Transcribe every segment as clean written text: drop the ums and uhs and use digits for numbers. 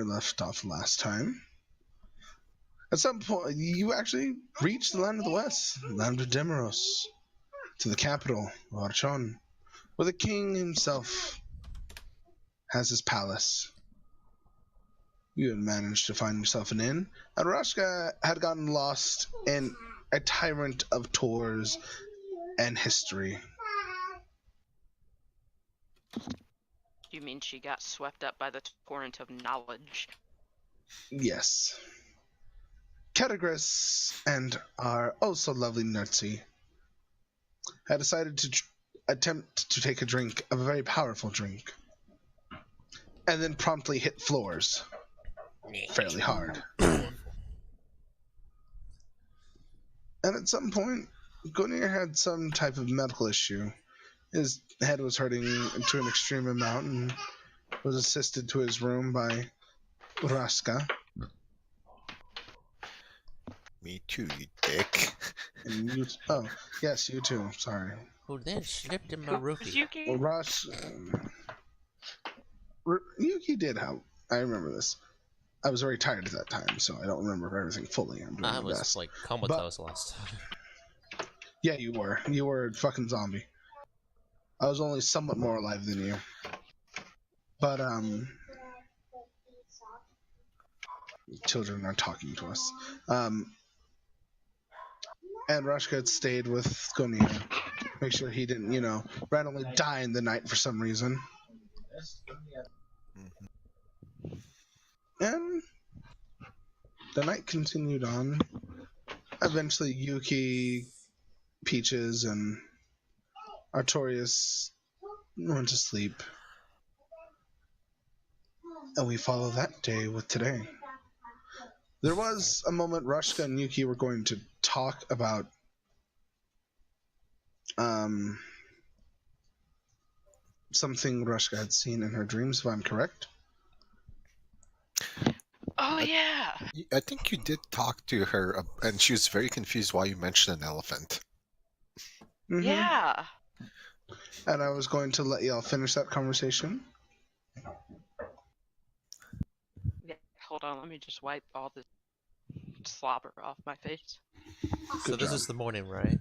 left off last time, at some point you actually reached the land of the west, land of Demeros, to the capital, Archon, where the king himself has his palace. You had managed to find yourself an inn, and Rashka had gotten lost in a tyrant of tours and history. You mean she got swept up by the torrent of knowledge? Yes. Catagris and our oh-so-lovely Gnerzi had decided to attempt to take a drink of a very powerful drink, and then promptly hit floors fairly hard. And at some point, Gunir had some type of medical issue. His head was hurting to an extreme amount and was assisted to his room by Raska. Me too, you dick. And you, oh, yes, you too. Sorry. Who then slipped in my roofie? Yuki? Well, Ross, Yuki did help. I remember this. I was very tired at that time, so I don't remember everything fully. I'm doing I my was best. like comatose last time. Yeah, you were. You were a fucking zombie. I was only somewhat more alive than you. But, children are talking to us. And Rashka had stayed with Gunir. Make sure he didn't, randomly die in the night for some reason. And the night continued on. Eventually, Yuki, Peaches, and Artorius went to sleep. And we follow that day with today. There was a moment Rashka and Yuki were going to talk about something Rashka had seen in her dreams, if I'm correct. Oh, yeah! I think you did talk to her, and she was very confused why you mentioned an elephant. Mm-hmm. Yeah! And I was going to let y'all finish that conversation. Yeah, hold on, let me just wipe all this slobber off my face. So Good this job. is the morning, right?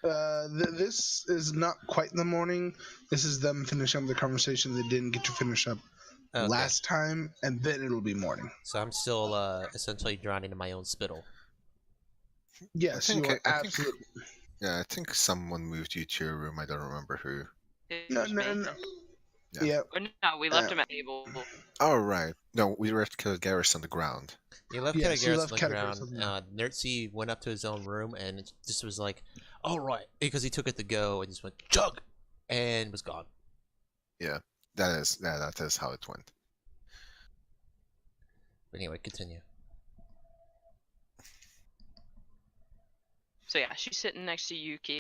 This is not quite the morning. This is them finishing up the conversation they didn't get to finish up last time, and then it'll be morning. So I'm still essentially drowning in my own spittle. Yes, you are absolutely. Yeah, I think someone moved you to your room. I don't remember who. No. Yeah. No, we left him at the table. Oh, right. No, we left Garrus on the ground. You left Yes, you Garrus left on the ground. Gnerzi went up to his own room and it just was like, "All right," because he took it to go and just went chug, and was gone. Yeah, that is how it went. But anyway, continue. So yeah, she's sitting next to Yuki.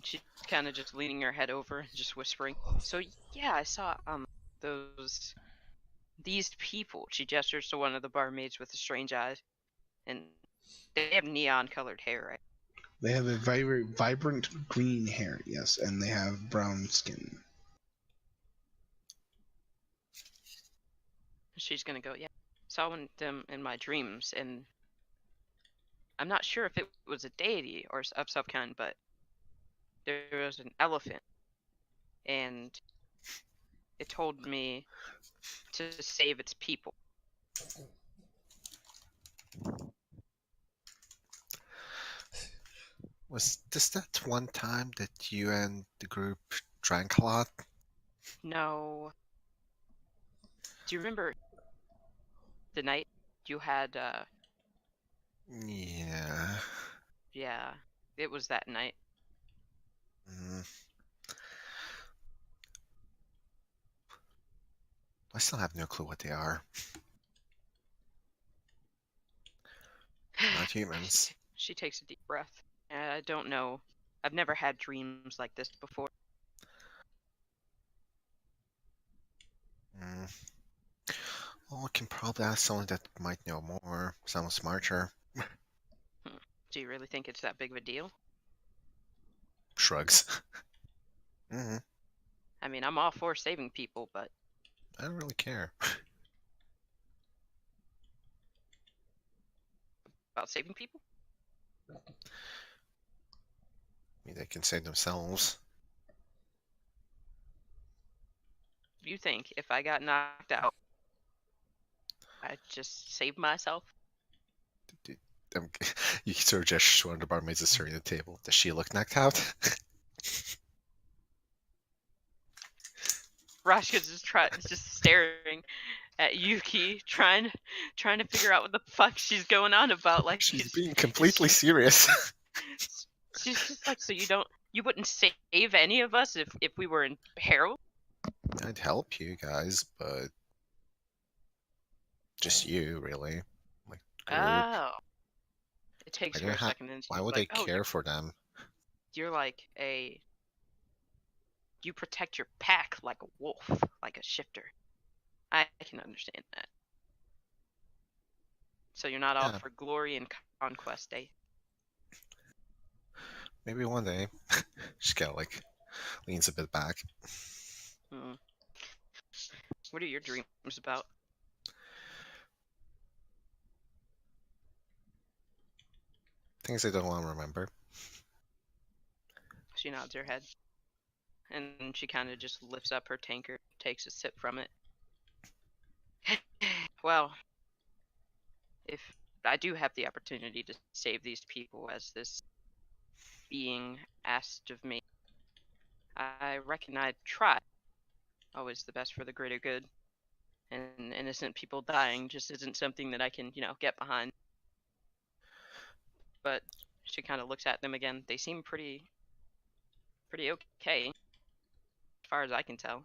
She's kind of just leaning her head over, just whispering. So yeah, I saw these people. She gestures to one of the barmaids with the strange eyes, and they have neon-colored hair, right? They have a very vibrant green hair, yes, and they have brown skin. She's gonna go, yeah. Saw them in my dreams, and I'm not sure if it was a deity or of some kind, but there was an elephant, and it told me to save its people. Was this that one time that you and the group drank a lot? No. Do you remember the night you had, Yeah. Yeah, it was that night. I still have no clue what they are. Not humans. She takes a deep breath. I don't know. I've never had dreams like this before. Well, I can probably ask someone that might know more, someone smarter. Do you really think it's that big of a deal? Shrugs. I mean, I'm all for saving people, but I don't really care. About saving people? I mean, they can save themselves. You think if I got knocked out, I'd just save myself? You sort of just one of the barmaids is serving the table. Does she look knocked out? Rashka's just staring at Yuki, trying to figure out what the fuck she's going on about. Like She's being completely serious. she's just like, so you wouldn't save any of us if we were in peril? I'd help you guys, but just you, really. Like, group. Oh. It takes Why her do a I ha- second, and she's Why would like, I oh, care for them? you're like you protect your pack like a wolf, like a shifter. I can understand that. So you're not all Yeah. for glory and conquest, eh? Maybe one day. Just kind of like leans a bit back. Hmm. What are your dreams about? Things I don't want to remember. She nods her head. And she kind of just lifts up her tankard, takes a sip from it. Well, if I do have the opportunity to save these people as this being asked of me, I reckon I'd try. Always the best for the greater good. And innocent people dying just isn't something that I can, get behind. But she kind of looks at them again. They seem pretty okay, as far as I can tell.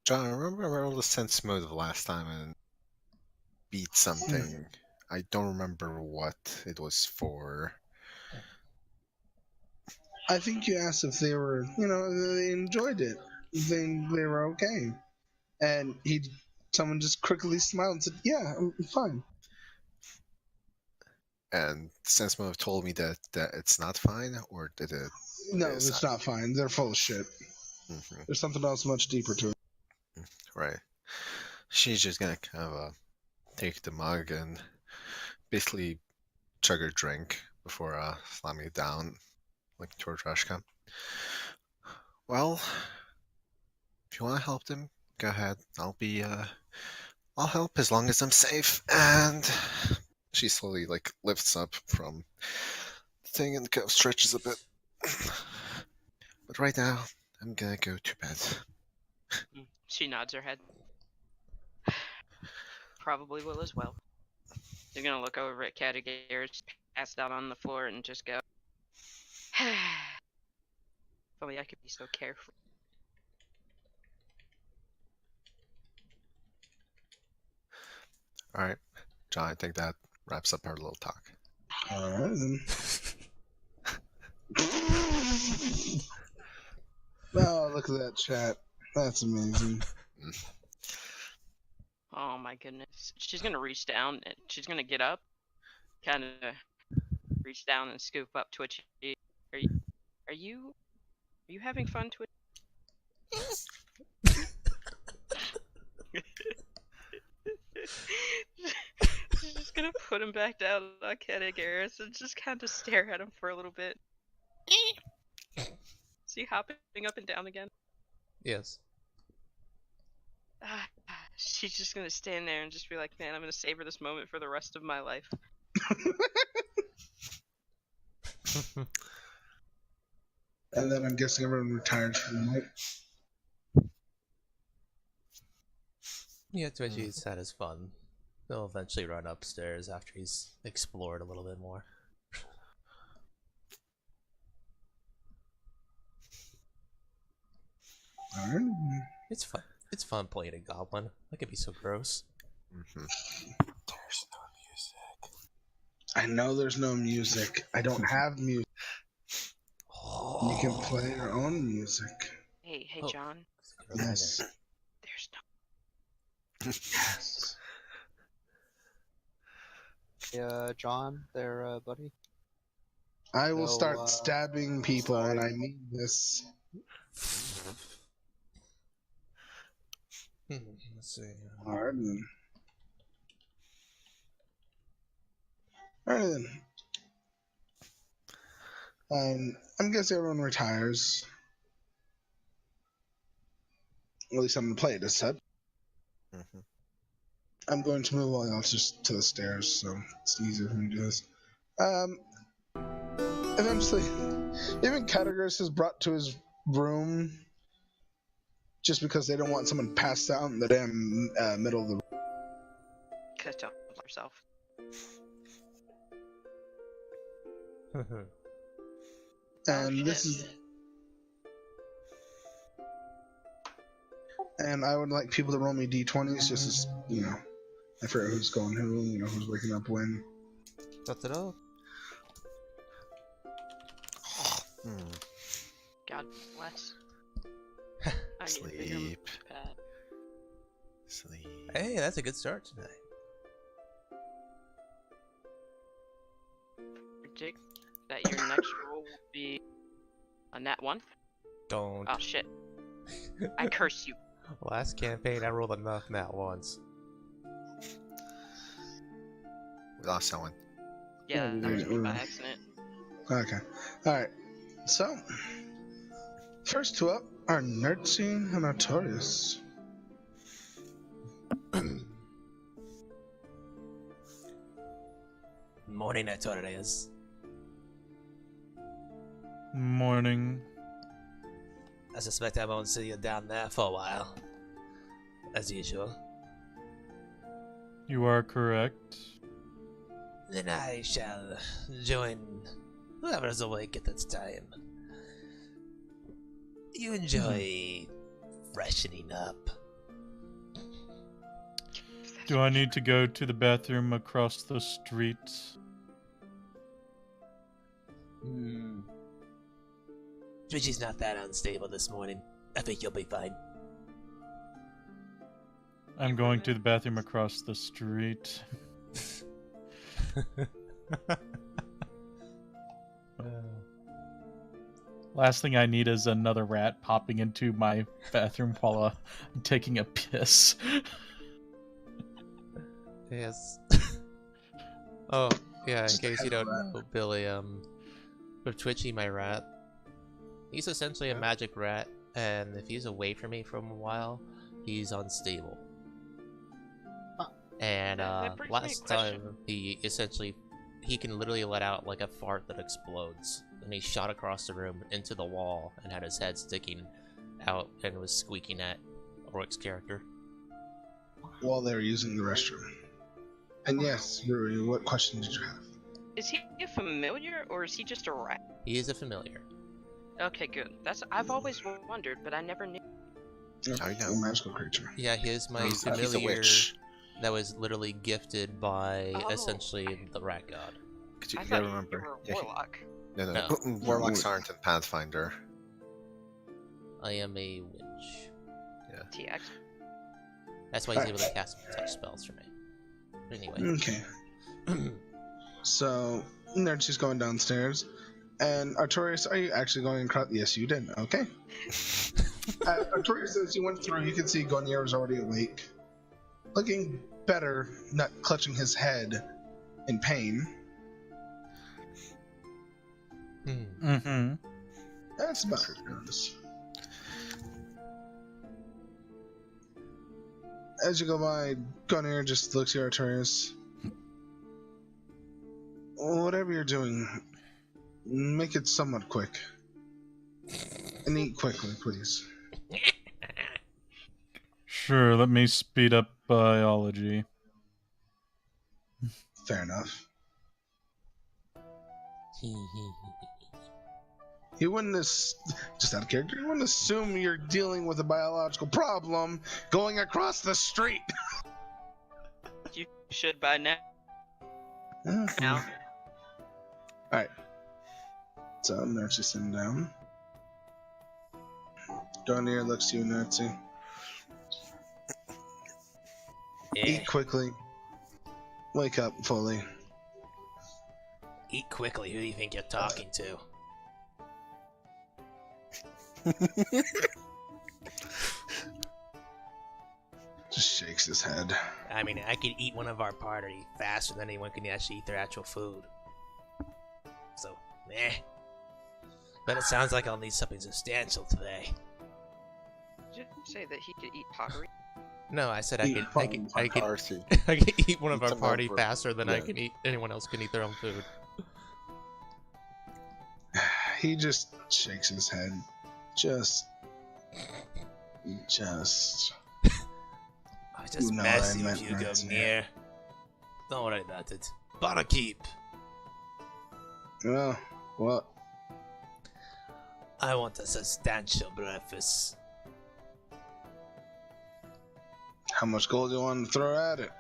John, I remember all the sense mode of last time and beat something. I don't remember what it was for. I think you asked if they were, they enjoyed it. They were okay. And someone just crookedly smiled and said, "Yeah, I'm fine." And sense mode told me that it's not fine, or did it? No, It's it's not fine. They're full of shit. Mm-hmm. There's something else much deeper to it. Right. She's just gonna kind of take the mug and basically chug her drink before slamming it down, like towards Rashka. Well, if you want to help them, go ahead. I'll help as long as I'm safe. And she slowly like lifts up from the thing and kind of stretches a bit. But right now, I'm gonna go to bed. She nods her head. Probably will as well. You're gonna look over at Katagaris, passed out on the floor, and just go, if only I could be so careful. All right, John, I think that wraps up our little talk. All right, then. Oh, look at that chat. That's amazing. Oh my goodness. She's gonna reach down and she's gonna get up, kind of reach down and scoop up Twitchy. Are you having fun, Twitchy? She's just gonna put him back down on Katagaris and just kind of stare at him for a little bit. Is he hopping up and down again? Yes. She's just gonna stand there and just be like, man, I'm gonna savor this moment for the rest of my life. And then I'm guessing everyone retires for the night. Yeah, Twitchy's had his fun. He'll eventually run upstairs after he's explored a little bit more. All right. It's fun. It's fun playing a goblin. That could be so gross. Mm-hmm. There's no music. I know there's no music. I don't have music. You can play your own music. Hey, Oh. John. Yes. There's no. Yes. John, there, buddy. I will So, start stabbing people, and I mean this. Let's see. Alright then. Alright then. I'm guessing everyone retires. At least I'm gonna play it as such. Mhm. I'm going to move all else just to the stairs, so it's easier for me to do this. Eventually, even Categories is brought to his room just because they don't want someone passed out in the damn middle of the room. Cut off herself. And this shit. is. And I would like people to roll me d20s just as, I forget who's going who, who's waking up when. That's it all. God bless. I need a bigger Sleep. pad. Sleep. Hey, that's a good start tonight. Predict that your next roll will be a nat 1. Don't. Oh shit. I curse you. Last campaign, I rolled enough nat once. We lost someone. Yeah, Yeah, that was me by yeah. accident. Okay. Alright. So, first two up are Gnerzi and Artorius. Morning, Artorius. Morning. I suspect I won't see you down there for a while. As usual. You are correct. Then I shall join whoever is awake at this time. You enjoy freshening up. Do I need to go to the bathroom across the street? Twitchy's not that unstable this morning. I think you'll be fine. I'm going to the bathroom across the street. Last thing I need is another rat popping into my bathroom while I'm taking a piss. Yes. Oh, yeah, in case you don't know, Billy, for Twitchy, my rat, he's essentially a magic rat, and if he's away from me for a while, he's unstable. And That brings me a last question. time, he can literally let out like a fart that explodes, and he shot across the room into the wall and had his head sticking out and was squeaking at Oric's character. While they were using the restroom. And yes, Rui, what question did you have? Is he a familiar or is he just a rat? He is a familiar. Okay, good. I've always wondered, but I never knew. How you know? A magical creature. Yeah, he is my He's a familiar witch. that was literally gifted by Oh, essentially the rat god. Cause you I gotta thought remember. you were a Yeah, warlock. no. Warlocks aren't in Pathfinder. I am a witch. TX. That's why he's able to cast touch spells for me. But anyway. Okay. So, Gnerzi's going downstairs. And Artorius, are you actually going across? Yes, you did. Okay. Artorius, as you went through, you can see Gonir was already awake. Looking better, not clutching his head in pain. Mm-hmm. That's about it, guys. As you go by, Gonir just looks at Artorius. Whatever you're doing, make it somewhat quick. And eat quickly, please. Sure, let me speed up biology. Fair enough. You wouldn't just out of character, you wouldn't assume you're dealing with a biological problem going across the street. You should by now. Now. Alright. So, Gnerzi's sitting down. Gonir looks to you, Gnerzi. Eat quickly. Wake up fully. Eat quickly, who do you think you're talking to? Just shakes his head. I mean, I could eat one of our party faster than anyone can actually eat their actual food. So, meh. But it sounds like I'll need something substantial today. Did you say that he could eat pottery? No, I said Eat I could Arthur. I could eat one of Eat our some party over. faster than I Yeah. can eat. Anyone else can eat their own food. He just shakes his head. Just. I was just You know messing I with meant you, that, Gnerzi. Don't worry about it. Barkeep, Well, what? I want a substantial breakfast. How much gold do you want to throw at it?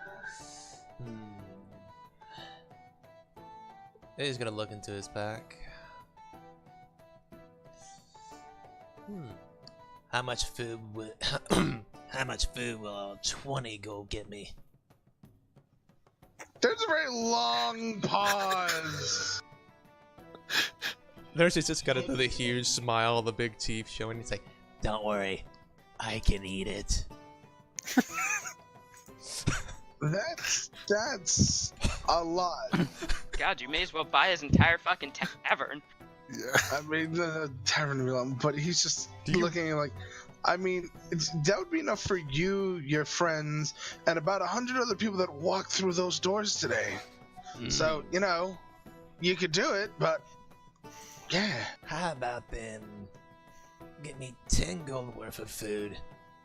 He's gonna look into his pack. How much food will how much food will 20 gold get me? There's a very long pause. Gnerzi's just got another huge smile, the big teeth showing. He's like, "Don't worry, I can eat it." That's a lot. God, you may as well buy his entire fucking tavern. Yeah. I mean, the tavern will be long, but he's just looking like. I mean, that would be enough for you, your friends, and about 100 other people that walked through those doors today. So, you know, you could do it, but yeah. How about then get me 10 gold worth of food,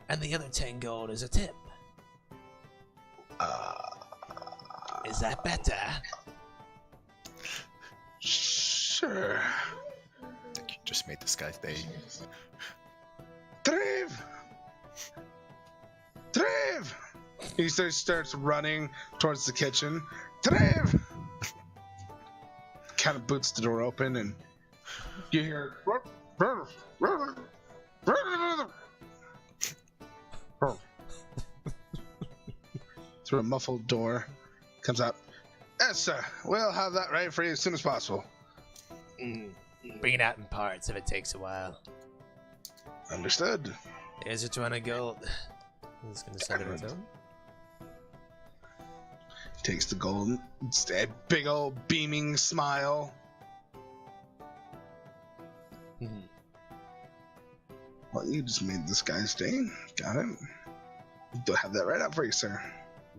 and the other 10 gold is a tip? Is that better? Sure. I think you just made this guy's day. Treve! Treve! He starts running towards the kitchen. Treve! Kind of boots the door open, and you hear. Through a muffled door, comes out. Yes, sir. We'll have that ready for you as soon as possible. Bring it out in parts if it takes a while. Understood. Here's your 20 gold. I'm just gonna send it to him. Takes the gold. It's a big old beaming smile. Well, you just made this guy's day. Got it. Do have that right out for you, sir.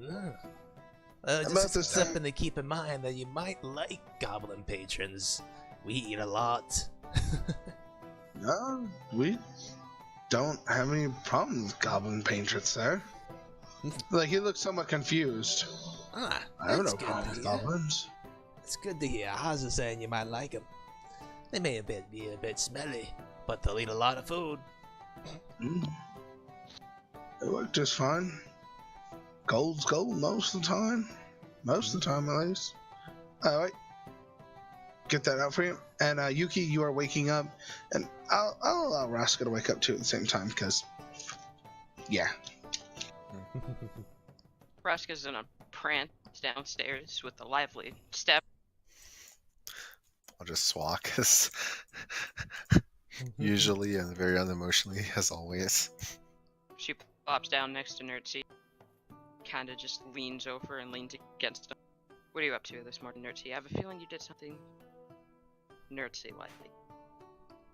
Just About this something time- to keep in mind that you might like Goblin patrons. We eat a lot. No, we don't have any problems with Goblin patrons, sir. Like, he looks somewhat confused. I have no that's good problem to with hear. goblins. It's good to hear. How's it saying you might like them? They may be a bit smelly, but they'll eat a lot of food. They work just fine. Gold's gold most of the time. Most of the time, at least. Alright. Get that out for you. And Yuki, you are waking up. And I'll allow Raska to wake up too at the same time, because, yeah. Raska's in a prance downstairs with a lively step. I'll just swalk as usually and very unemotionally as always. She plops down next to Gnerzi. Kinda just leans over and leans against him. What are you up to this morning, Gnerzi? I have a feeling you did something Gnerzi-like.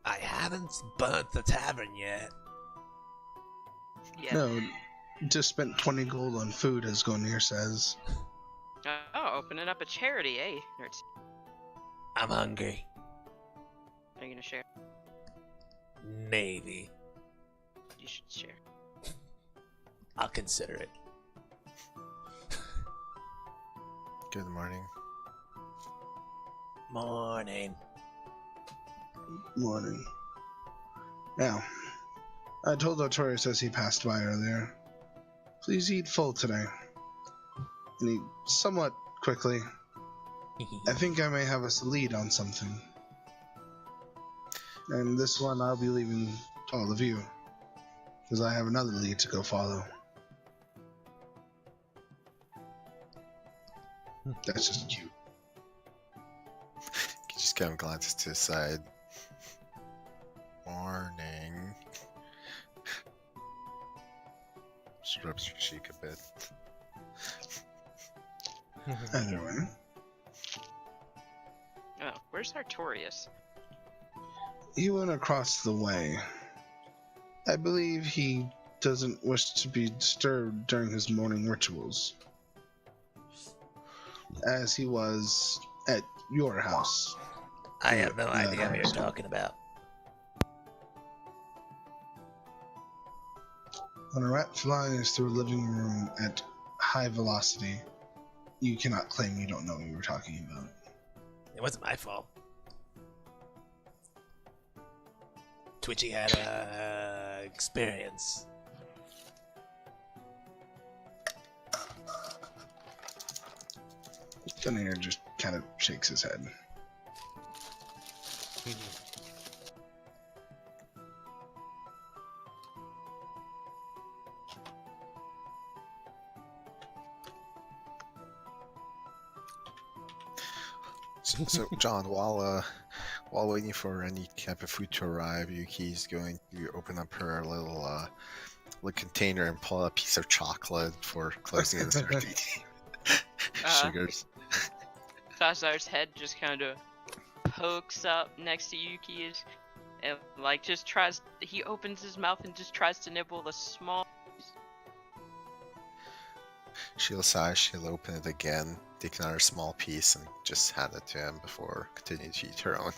I haven't burnt the tavern yet. Yeah. No, just spent 20 gold on food, as Gonir says. Oh, opening up a charity, eh, Gnerzi? I'm hungry. Are you gonna share? Maybe. You should share. I'll consider it. Good morning. Morning. Morning. Now, I told Artorius as he passed by earlier, please eat full today. And eat somewhat quickly. I think I may have us a lead on something. And this one I'll be leaving to all of you, because I have another lead to go follow. That's just cute. You just kind of glances to the side. Morning. She rubs her cheek a bit. Anyway, Oh, where's Artorius? he went across the way. I believe he doesn't wish to be disturbed during his morning rituals, as he was at your house. I have no idea what you're talking about. When a rat flies through a living room at high velocity, you cannot claim you don't know what you were talking about. It wasn't my fault. Twitchy had experience. Gunnar just kind of shakes his head. So John, while waiting for any type of food to arrive, Yuki's going to open up her little container and pull out a piece of chocolate for closing in 30 sugars. Zazar's head just kind of pokes up next to Yuki's and like just tries. He opens his mouth and just tries to nibble a small. She'll sigh, she'll open it again, take another small piece, and just hand it to him before continuing to eat her own.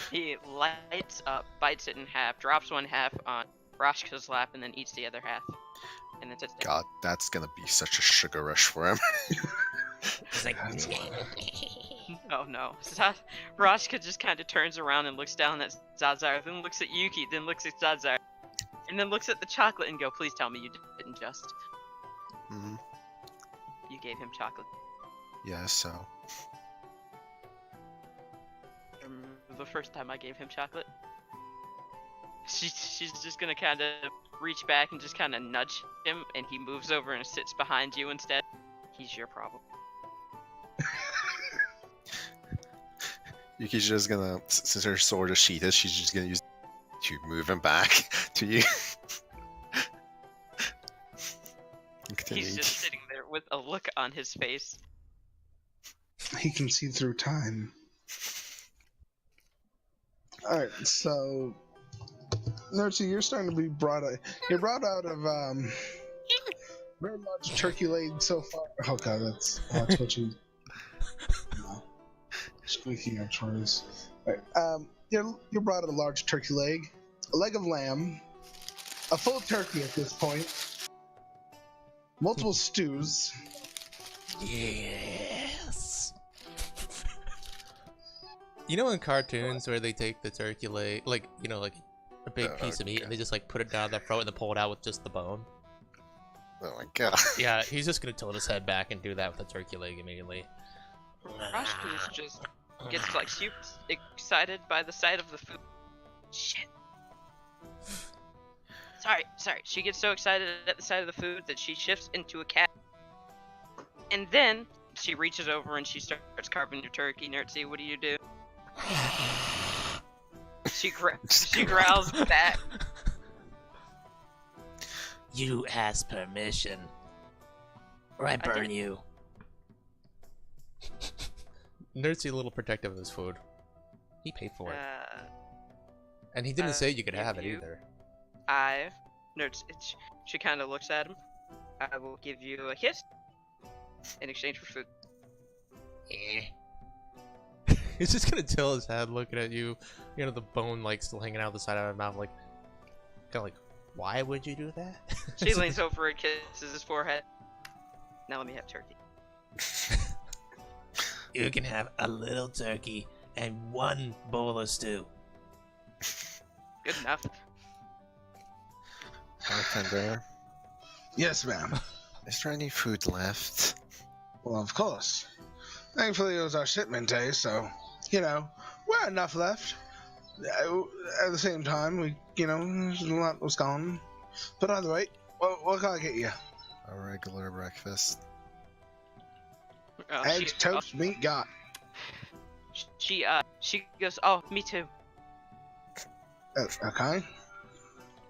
He lights up, bites it in half, drops one half on Rashka's lap, and then eats the other half. And then sits down. God, that's gonna be such a sugar rush for him. It's like, Oh no. Rashka just kind of turns around and looks down at Zazar, then looks at Yuki, then looks at Zazar, and then looks at the chocolate and go, please tell me you didn't just. Mm-hmm. You gave him chocolate. Yeah, so. I remember the first time I gave him chocolate. She's just gonna kind of reach back and just kind of nudge him, and he moves over and sits behind you instead. He's your problem. Yuki's just gonna, since her sword is sheathed, she's just gonna use to move him back to you. He's just sitting there with a look on his face. He can see through time. Alright, so Gnerzi, you're starting to be you're brought out of very large turkey leg so far. Oh god, that's Twitchy. No. Squeaking Artorius. Alright, you're brought out a large turkey leg, a leg of lamb, a full turkey at this point, multiple stews. yes. You know in cartoons where they take the turkey leg, like, you know, like a big piece of meat, and they just like put it down their throat and then pull it out with just the bone? Oh my god. Yeah, he's just gonna tilt his head back and do that with the turkey leg immediately. Rashka just gets like super excited by the sight of the food. Shit. Sorry. She gets so excited at the sight of the food that she shifts into a cat. And then she reaches over and she starts carving your turkey. Gnerzi, what do you do? She growls back. You ask permission, or I burn you. Gnerzi a little protective of his food. He paid for it. And he didn't say you could give have it you- either. She kind of looks at him. I will give you a kiss in exchange for food. He's just gonna tilt his head looking at you. You know, the bone like still hanging out the side of his mouth, like, kind of like, why would you do that? She leans over and kisses his forehead. Now let me have turkey. You can have a little turkey and one bowl of stew. Good enough. Bartender, Yes, ma'am. is there any food left? Well, of course. Thankfully, it was our shipment day, so, we're enough left. At the same time, a lot was gone. But either way, what can I get you? A regular breakfast. Eggs, toast, meat, got. She goes, oh, me too. Okay.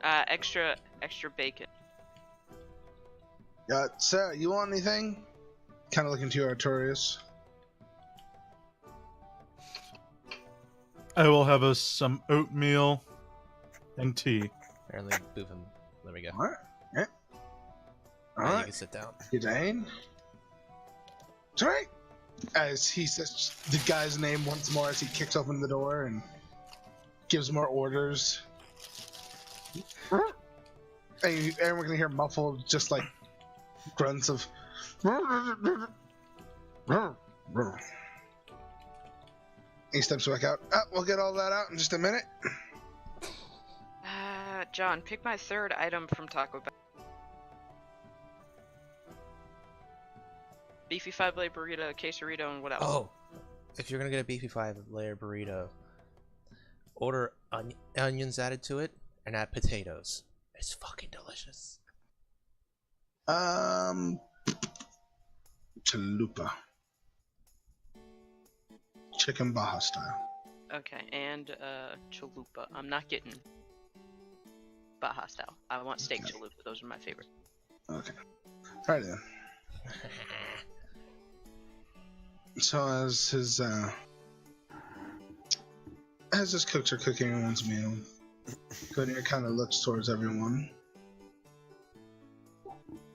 Extra bacon. Sarah, you want anything? Kind of looking to you, Artorius. I will have us some oatmeal and tea. Apparently, move him. There we go. All right. Yeah. All Now you right. can sit down. Good day. It's all right. As he says the guy's name once more as he kicks open the door and gives more orders. And we're gonna hear muffled, just like grunts of. He steps back out. We'll get all that out in just a minute. John, pick my third item from Taco Bell. Beefy 5-layer burrito, quesarito, and what else? Oh, if you're gonna get a beefy 5-layer burrito, order onions added to it and add potatoes. It's fucking delicious. Chalupa. Chicken Baja style. Okay, and chalupa. I'm not getting Baja style. I want steak Okay. chalupa. Those are my favorite. Okay. Alright then. So as his cooks are cooking everyone's meal, Goodyear kind of looks towards everyone.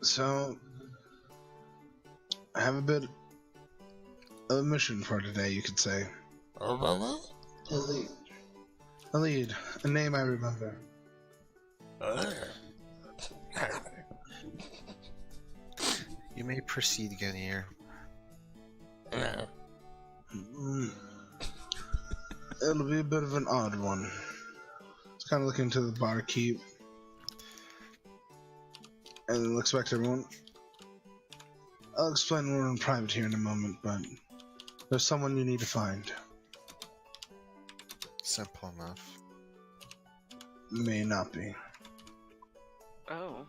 So I have a bit of a mission for today, you could say. A lead. A name I remember. You may proceed, Gnerzi. It'll be a bit of an odd one. It's kind of looking to the barkeep. And then looks back to everyone. I'll explain more in private here in a moment, but there's someone you need to find. Simple enough. May not be. Oh.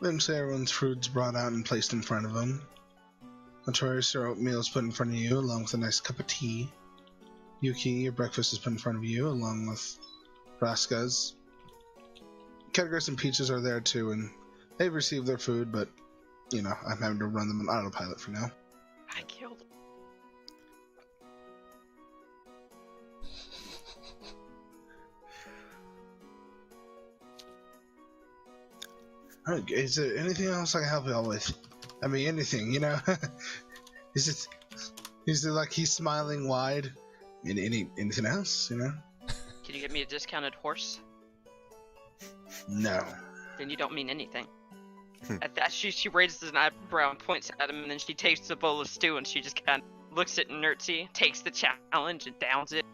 Then say everyone's food's brought out and placed in front of them. Artorius, your oatmeal is put in front of you, along with a nice cup of tea. Yuki, your breakfast is put in front of you, along with Raska's. Categories and Peaches are there too, and they've received their food, but, you know, I'm having to run them on autopilot for now. I killed him. Alright, is there anything else I can help you all with? I mean, anything, you know? Is it like he's smiling wide? Anything else, you know? Can you get me a discounted horse? No. Then you don't mean anything. At that, she raises an eyebrow and points at him, and then she takes the bowl of stew and she just kind of looks at Gnerzi, takes the challenge, and downs it.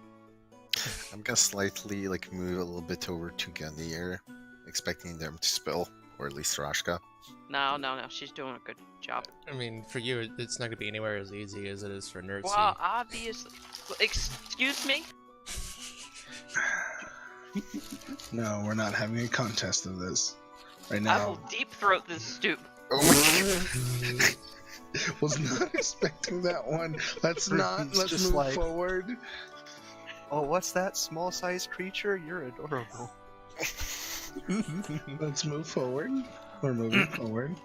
I'm gonna slightly move a little bit over to Gnerzi, expecting them to spill, or at least Rashka. No, she's doing a good job. I mean, for you, it's not gonna be anywhere as easy as it is for Gnerzi. Well, obviously. Excuse me? No, we're not having a contest of this. Right I now. will deep throat this stew. Oh my god! Was not expecting that one. Let's Just move like- forward. Oh, what's that small-sized creature? You're adorable. Let's move forward. We're moving forward.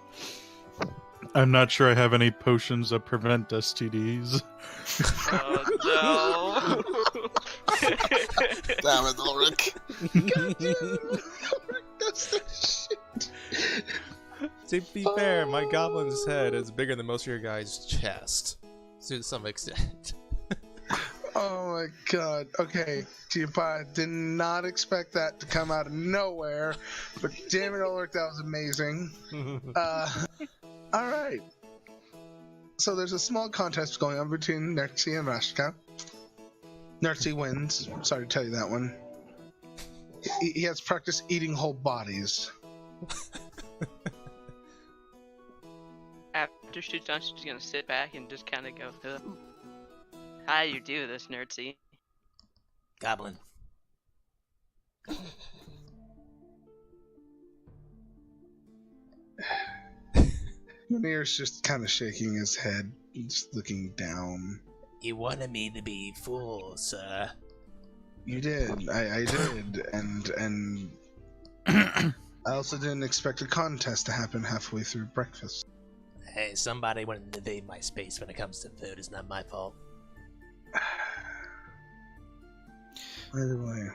I'm not sure I have any potions that prevent STDs. Oh Damn it, Ulrich! That's the shit. To be fair, my goblin's head is bigger than most of your guys' chest, to some extent. Oh my god. Okay, Giappa, did not expect that to come out of nowhere, but damn it, Ulrich, that was amazing. Alright. So there's a small contest going on between Gnerzi and Rashka. Gnerzi wins. Sorry to tell you that one. He has practice eating whole bodies. After she's done, she's gonna sit back and just kind of go, "Ugh. How do you do this, Gnerzi?" Goblin. Munir's just kind of shaking his head, just looking down. You wanted me to be full, sir. You did. I did, and I also didn't expect a contest to happen halfway through breakfast. Hey, somebody wanted to invade my space when it comes to food. It's not my fault. Either way.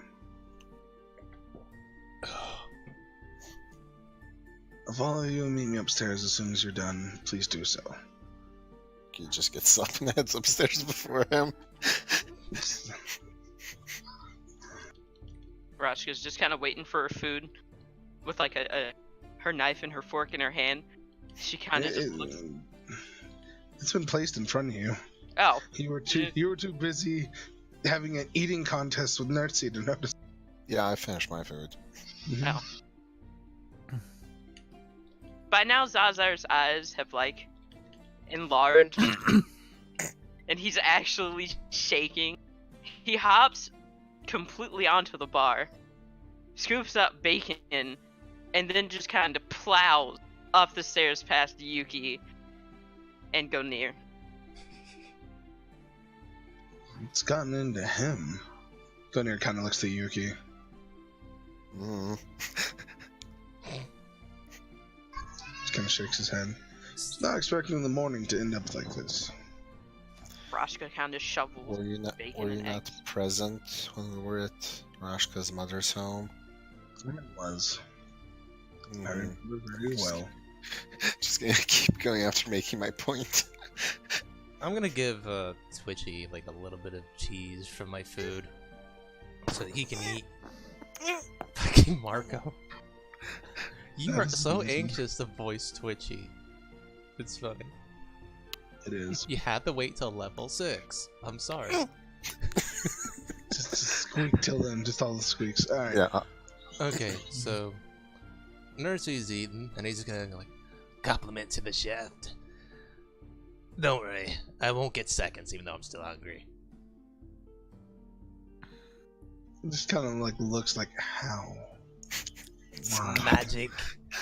If all of you meet me upstairs as soon as you're done, please do so. He just gets up and heads upstairs before him. Rashka's just kind of waiting for her food with like her knife and her fork in her hand. She kind of just looks. It's been placed in front of you. Oh. You were too busy having an eating contest with Gnerzi to notice. Yeah, I finished my food. Oh. By now, Zazar's eyes have like enlarged, and he's actually shaking. He hops completely onto the bar, scoops up bacon, and then just kind of plows up the stairs past Yuki and go near. It's gotten into him. Gunir kind of looks at Yuki. Mm. Just kind of shakes his head. He's not expecting the morning to end up like this. Rashka kind of shovels Were you not bacon and eggs. present when we were at Rashka's mother's home? It was. I Mm. remember very well. Just gonna keep going after making my point. I'm gonna give Twitchy like a little bit of cheese from my food so that he can eat. Fucking Marco. You are That's so amazing. anxious to voice Twitchy. It's funny. It is. You had to wait till level 6. I'm sorry. Just squeak till then, just all the squeaks. Alright. Yeah. Okay, so Gnerzi's eating, and he's gonna like Compliment to the chef. Don't worry, I won't get seconds even though I'm still hungry. It just kind of like looks like, how? Why? Magic,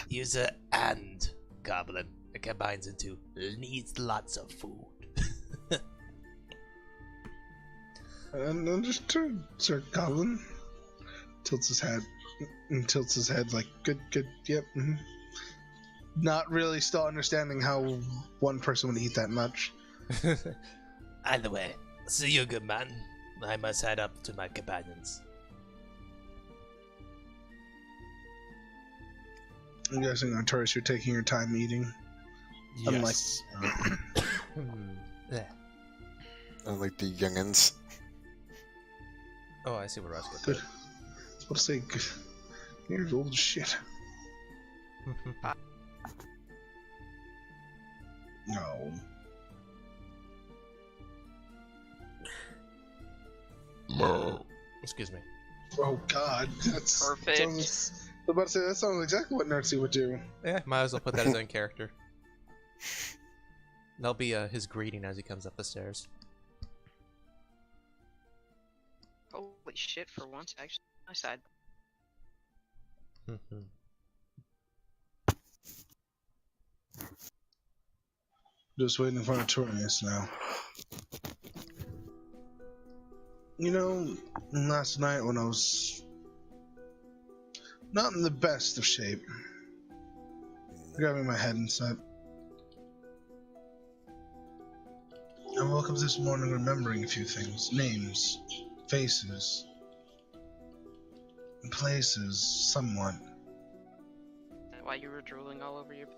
user, and goblin. It combines into needs lots of food. And understood, Sir Goblin. Tilts his head. And tilts his head like, good, yep. Mhm. Not really still understanding how one person would eat that much. Either way, see you, good man. I must head up to my companions. I'm guessing, Artorius, you're taking your time eating. Unlike, Yes. Yeah. Like the youngins. Oh, I see what Rashka good. did. I was about to say, good. You're old as shit. No. Excuse me. Oh God, that's Perfect. I was about to say that sounds exactly what Gnerzi would do. Yeah, might as well put that as in character. That'll be his greeting as he comes up the stairs. Holy shit! For once, actually, my side. Just waiting for Artorius now. You know, last night when I was not in the best of shape, grabbing my head and said, I woke up this morning remembering a few things. Names, faces, places, somewhat. Is that why you were drooling all over your?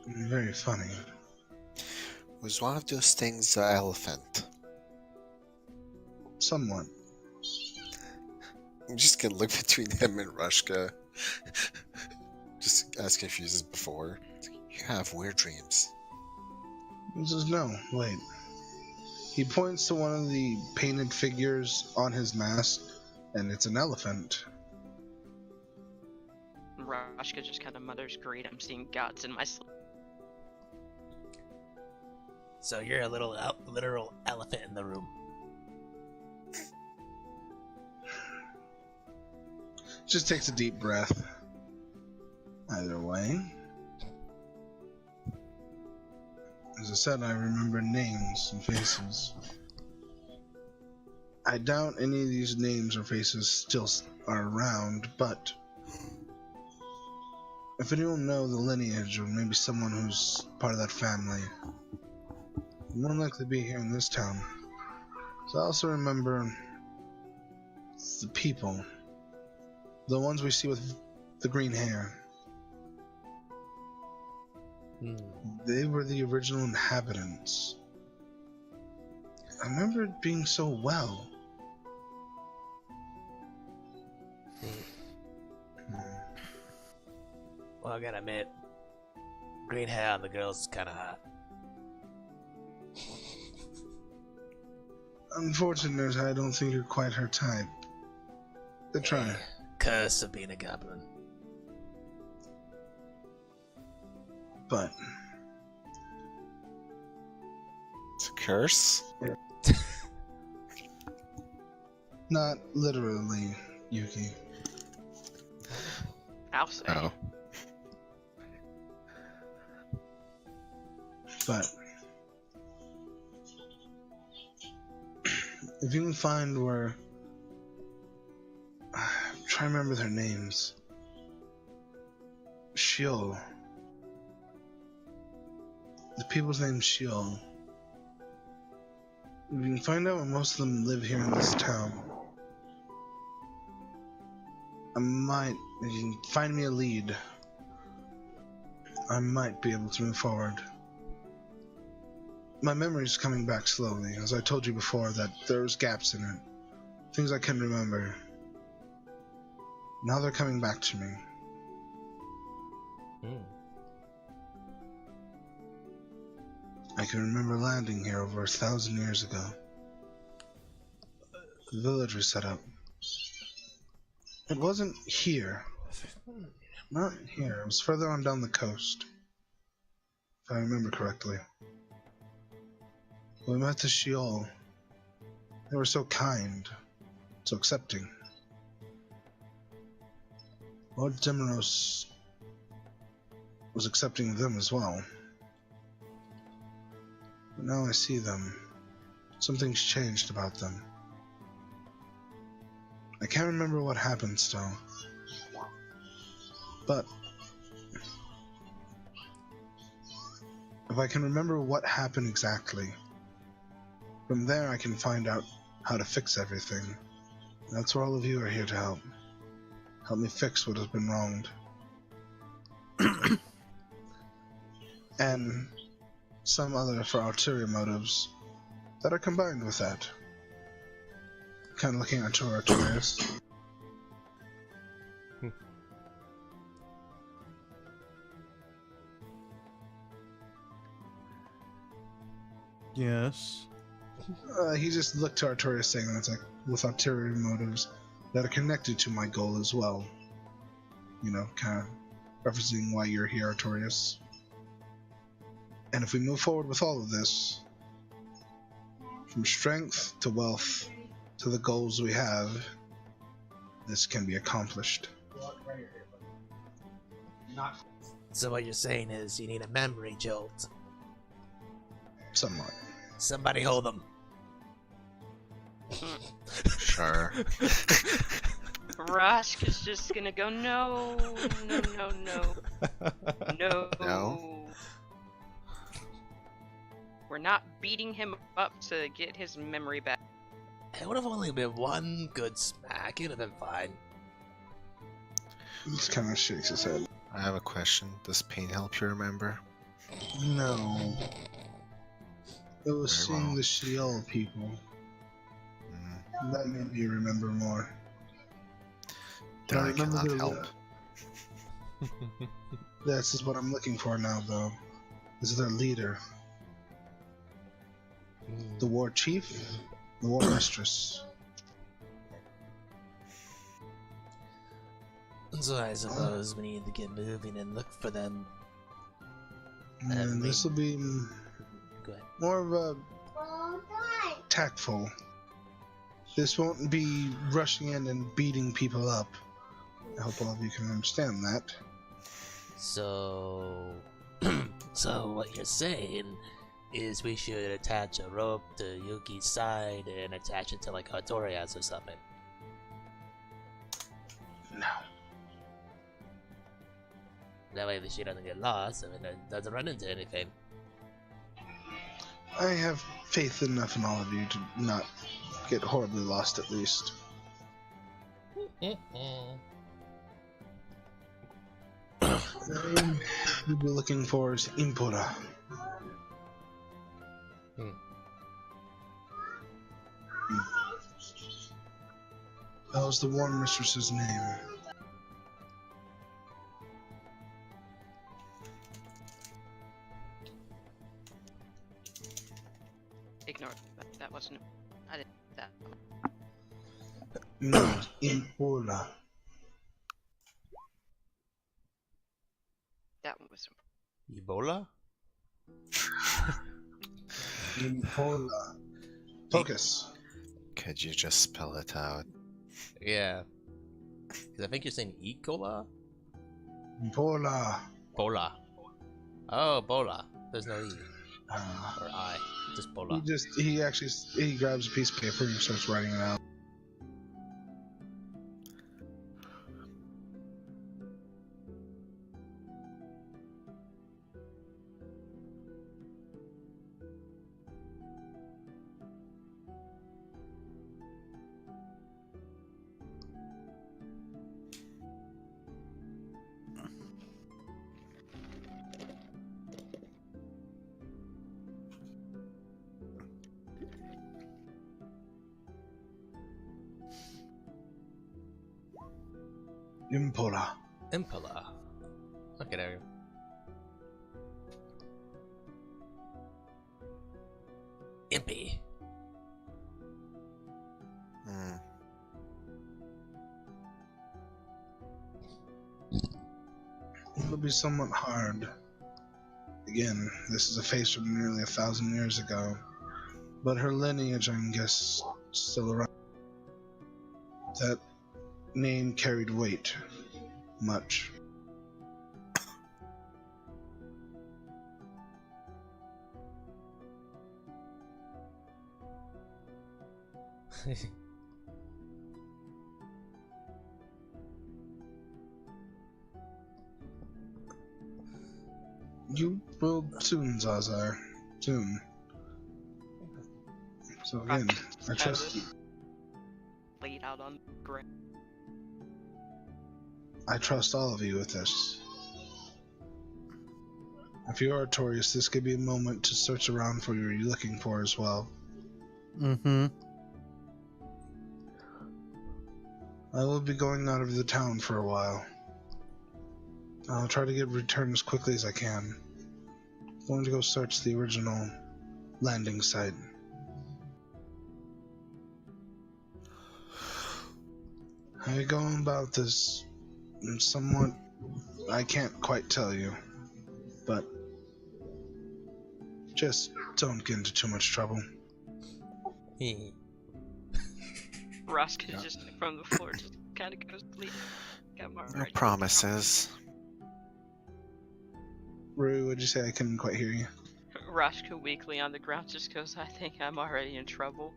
Very funny. Was one of those things an elephant? Somewhat. I'm just gonna look between him and Rushka. Just as confused as before. You have weird dreams. He says, no, wait. He points to one of the painted figures on his mask, and it's an elephant. Rashka just kind of mutters, "Great, I'm seeing gods in my sleep." So you're a little literal elephant in the room. Just takes a deep breath. Either way. As I said, I remember names and faces. I doubt any of these names or faces still are around, but if anyone knows the lineage or maybe someone who's part of that family, more than likely be here in this town. So I also remember the people, the ones we see with the green hair. They were the original inhabitants. I remember it being so well. Well, I gotta admit, green hair on the girl's kinda hot. Unfortunately, I don't think you're quite her type. Good try. Curse of being a goblin. But It's a curse? not literally, Yuki. I'll say. Oh. But if you can find where, I'm trying to remember their names. Sheol. The people's name's Sheol. If you can find out where most of them live here in this town, if you can find me a lead, I might be able to move forward. My memory's coming back slowly, as I told you before that there's gaps in it. Things I couldn't remember. Now they're coming back to me. I can remember landing here over 1,000 years ago. The village was set up. It wasn't here. Not here. It was further on down the coast, if I remember correctly. When we met the Sheol, they were so kind, so accepting. Lord Demeros was accepting of them as well. But now I see them. Something's changed about them. I can't remember what happened still. But if I can remember what happened exactly, from there I can find out how to fix everything. That's where all of you are here to help. Help me fix what has been wronged. And some other for ulterior motives that are combined with that. Kind of looking at Artorius. Yes. He just looked to Artorius saying that's like with ulterior motives that are connected to my goal as well. You know, kind of referencing why you're here, Artorius. And if we move forward with all of this, from strength to wealth to the goals we have, this can be accomplished. So what you're saying is you need a memory jolt. Somewhat. Somebody hold them. Sure. Rosk is just gonna go, no. No? We're not beating him up to get his memory back. It would have only been one good smack. It'd have been fine. He just kind of shakes his head. I have a question. Does pain help you remember? No. It was Very seeing well. the Sheol people. That made me remember more. Then I I remember cannot there help. This is what I'm looking for now, though. This is their leader. The war chief, the war mistress. So I suppose we need to get moving and look for them. And this will be Go ahead. more of a tactful. This won't be rushing in and beating people up. I hope all of you can understand that. So, so what you're saying is we should attach a rope to Yuki's side and attach it to like Artorius or something. No. That way she doesn't get lost and doesn't run into anything. I have faith enough in all of you to not get horribly lost at least. We'll be looking for is Impura. That was the War Mistress's name. Ignore that wasn't. I didn't that. No, Impura. That one was. Ebola? Impura. Focus. Could you just spell it out? Yeah. 'Cause I think you're saying E. Cola? Impura. Bola. Oh, Bola. There's no E. Uh, Or I. Just Bola. he grabs a piece of paper and starts writing it out. Impura. Impala. Okay, there we go. Impy. Hmm. It'll be somewhat hard. Again, this is a face from nearly 1,000 years ago, but her lineage, I guess, still around. That name carried weight. Much. You will soon, Zazar. Soon. So again, I trust you. Laid out on the ground. I trust all of you with this. If you are Artorius, this could be a moment to search around for what you're looking for as well. Mm-hmm. I will be going out of the town for a while. I'll try to return as quickly as I can. I'm going to go search the original landing site. How you going about this? Somewhat, I can't quite tell you, but just don't get into too much trouble. Roska just from the floor just kind of goes to sleep. Got more No already. promises. Rui, what'd you say? I couldn't quite hear you. Roska weakly on the ground just goes, I think I'm already in trouble.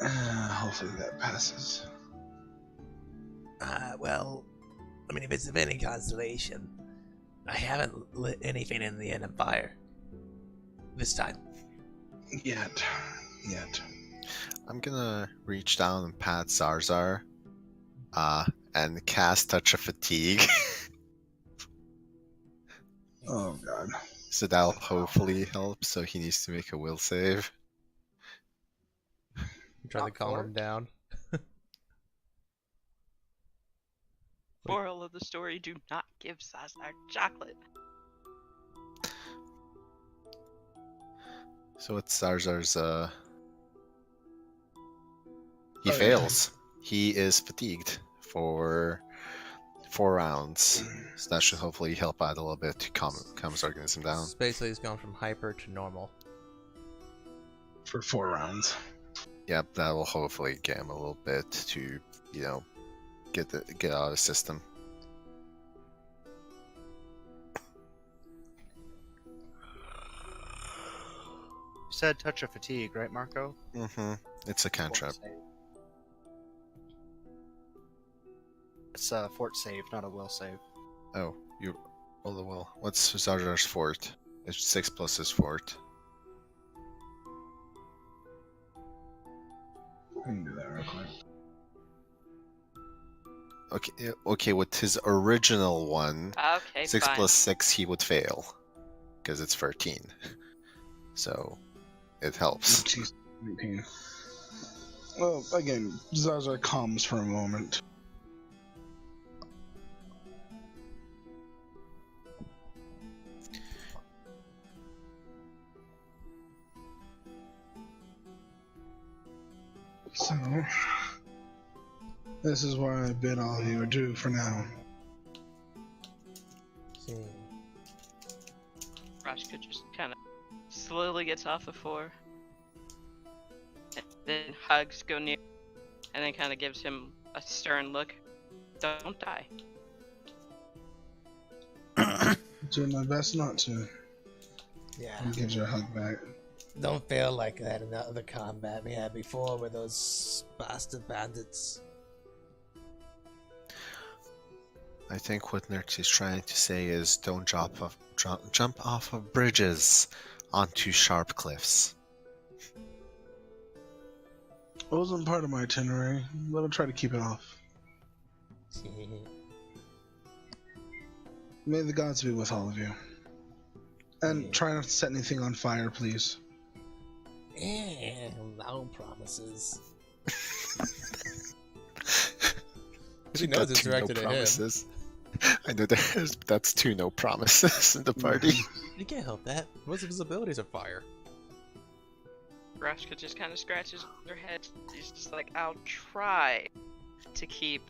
Hopefully that passes. Well, I mean, if it's of any consolation, I haven't lit anything in the Empire. This time. Yet. I'm gonna reach down and pat Zarzar, and cast Touch of Fatigue. Oh god. So that'll hopefully help, so he needs to make a will save. Try to calm him down. Moral of the story, do not give Zazar chocolate. So what's Zarzar's, He Oh, yeah. fails. He is fatigued for 4 rounds. So that should hopefully help out a little bit to calm his organism down. So basically, he's gone from hyper to normal. For 4 rounds. Yep, that will hopefully get him a little bit to, get out of the system. said touch of fatigue, right, Marco? Mm-hmm. It's a cantrip. Fort save. It's a fort save, not a will save. Oh, you roll the will. What's Zardar's fort? It's 6 plus his fort. I can do that real quick. Okay, with his original one, Okay, 6 fine. plus 6, he would fail. Because it's 13. So, it helps. Jeez, 18. Well, again, Zaza calms for a moment. So, this is where I bid all of you adieu for now. Rashka just kind of slowly gets off the floor, and then hugs Gonir, and then kind of gives him a stern look. Don't die. Doing my best not to. Yeah. He gives her a hug back. Don't feel like that in the other combat we had before with those bastard bandits. I think what Gnerzi is trying to say is don't jump off of bridges onto sharp cliffs. It wasn't part of my itinerary, but I'll try to keep it off. May the gods be with all of you. And try not to set anything on fire, please. No promises. She knows it's directed at him. promises. I know that's 2 no promises in the party. You can't help that. Most of his abilities are fire. Rashka just kind of scratches her head. She's just like, I'll try to keep.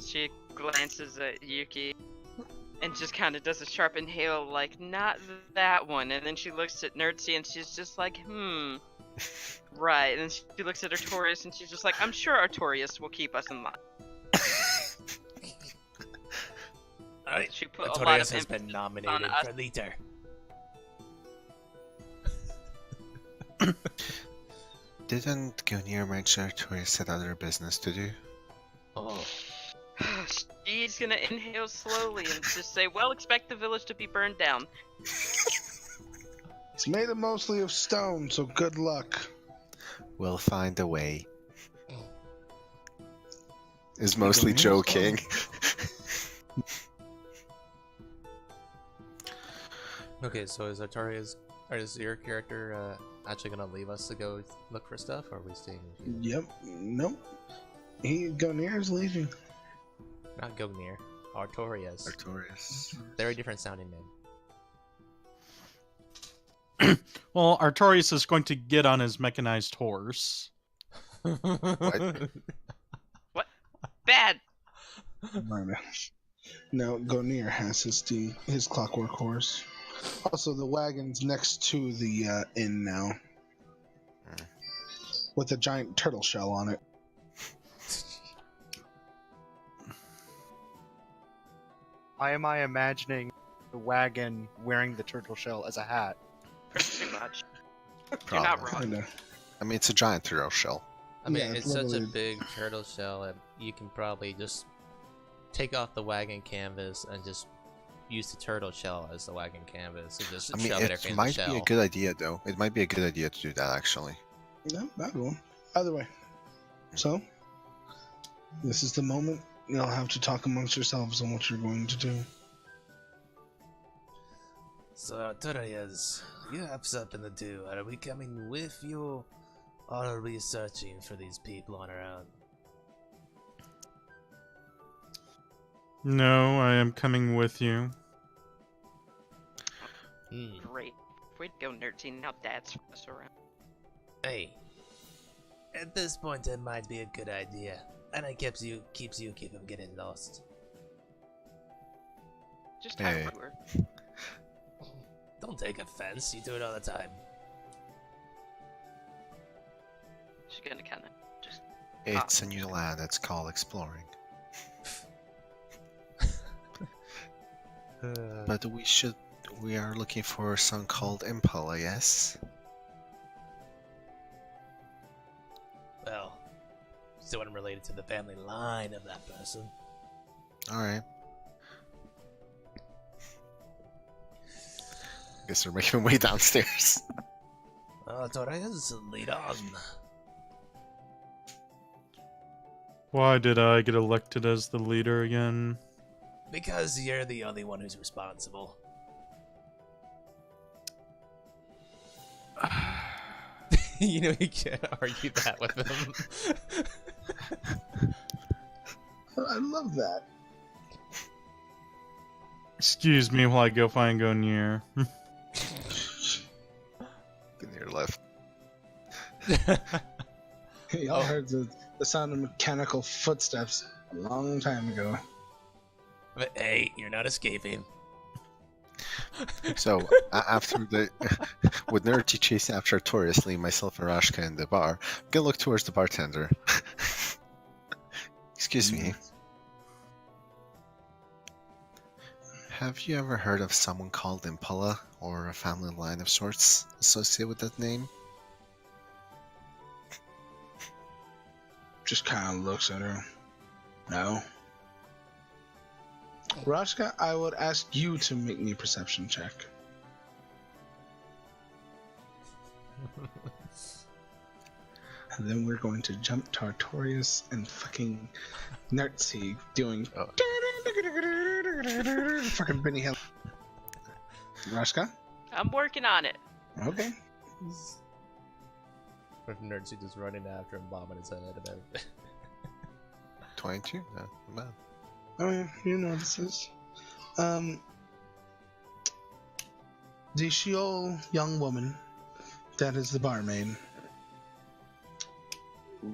She glances at Yuki and just kind of does a sharp inhale, like, not that one. And then she looks at Gnerzi and she's just like, right. And then she looks at Artorius and she's just like, I'm sure Artorius will keep us in line. She put a lot of Artorius has been emphasis nominated on us. for leader. Didn't Gonir mention Artorius had other business to do? Oh. She's gonna inhale slowly and just say, well, expect the village to be burned down. It's made of mostly of stone, so good luck. We'll find a way. Is Maybe mostly we'll joking. Okay, so is Artorius, or is your character actually gonna leave us to go look for stuff, or are we staying with you? Yep. Nope. Gonir's leaving. Not Gonir. Artorius. Artorius. Very different sounding name. Well, Artorius is going to get on his mechanized horse. What? What? Bad! My bad. No, Gonir has his clockwork horse. Also, the wagon's next to the inn now. With a giant turtle shell on it. Why am I imagining the wagon wearing the turtle shell as a hat? Pretty much. You're not Probably. wrong. I mean, it's a giant turtle shell. I mean, Yeah, it's such a literally. big turtle shell that you can probably just take off the wagon canvas and just use the turtle shell as the wagon canvas and just I mean, shove it everything in the might shell. be a good idea, though. It might be a good idea to do that, actually. No, not one. Either way. So, this is the moment. You'll have to talk amongst yourselves on what you're going to do. So, Artorius, you have something to do. Are we coming with you, or are we searching for these people on our own? No, I am coming with you. Great. We'd go Gnerzi, now Dad's us around. Hey, at this point it might be a good idea, and it keeps you from getting lost. Just talk Hey. to her. Don't take offense, you do it all the time. She's gonna kind of just. It's a new land. It's called exploring. But we are looking for a son called Impala, yes? someone related to the family line of that person. Alright. Guess they're making their way downstairs. Artorius, lead on. Why did I get elected as the leader again? Because you're the only one who's responsible. You know, you can't argue that with him. I love that. Excuse me while I go find Gonir. Gner left. Y'all heard the sound of mechanical footsteps a long time ago. But hey, you're not escaping. So, after the... with Gnerzi chasing after Artorius, leaving myself and Rashka in the bar, I'm gonna look towards the bartender. Excuse me. Have you ever heard of someone called Impala, or a family line of sorts associated with that name? Just kind of looks at her. No. Rashka, I would ask you to make me a perception check. And then we're going to jump to Artorius and fucking Gnerzi doing fucking Benny Hill. Rashka? I'm working on it. Okay. Gnerzi just running after him, bombing his head and everything. 22? No, not bad. Oh yeah, you know this is. The Sheol young woman that is the barmaid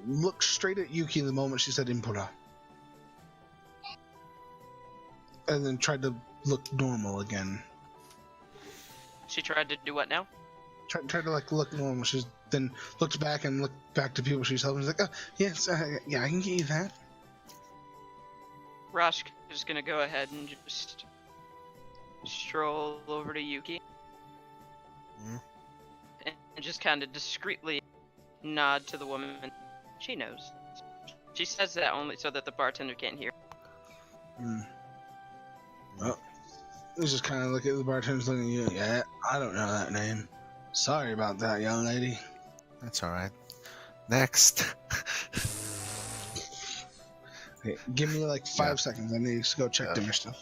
looked straight at Yuki the moment she said Impura. And then tried to look normal again. She tried to do what now? Tried to like look normal. She then looked back and looked back to people she's helping. She's like, oh, yes, yeah, I can get you that. Rosh is gonna go ahead and just stroll over to Yuki and just kind of discreetly nod to the woman. She knows. She says that only so that the bartender can't hear. Well, let's just kind of look at the bartender's looking at you. Yeah, I don't know that name. Sorry about that, young lady. That's alright. Next. Okay, give me like 5 seconds. I need to go check dinner stuff.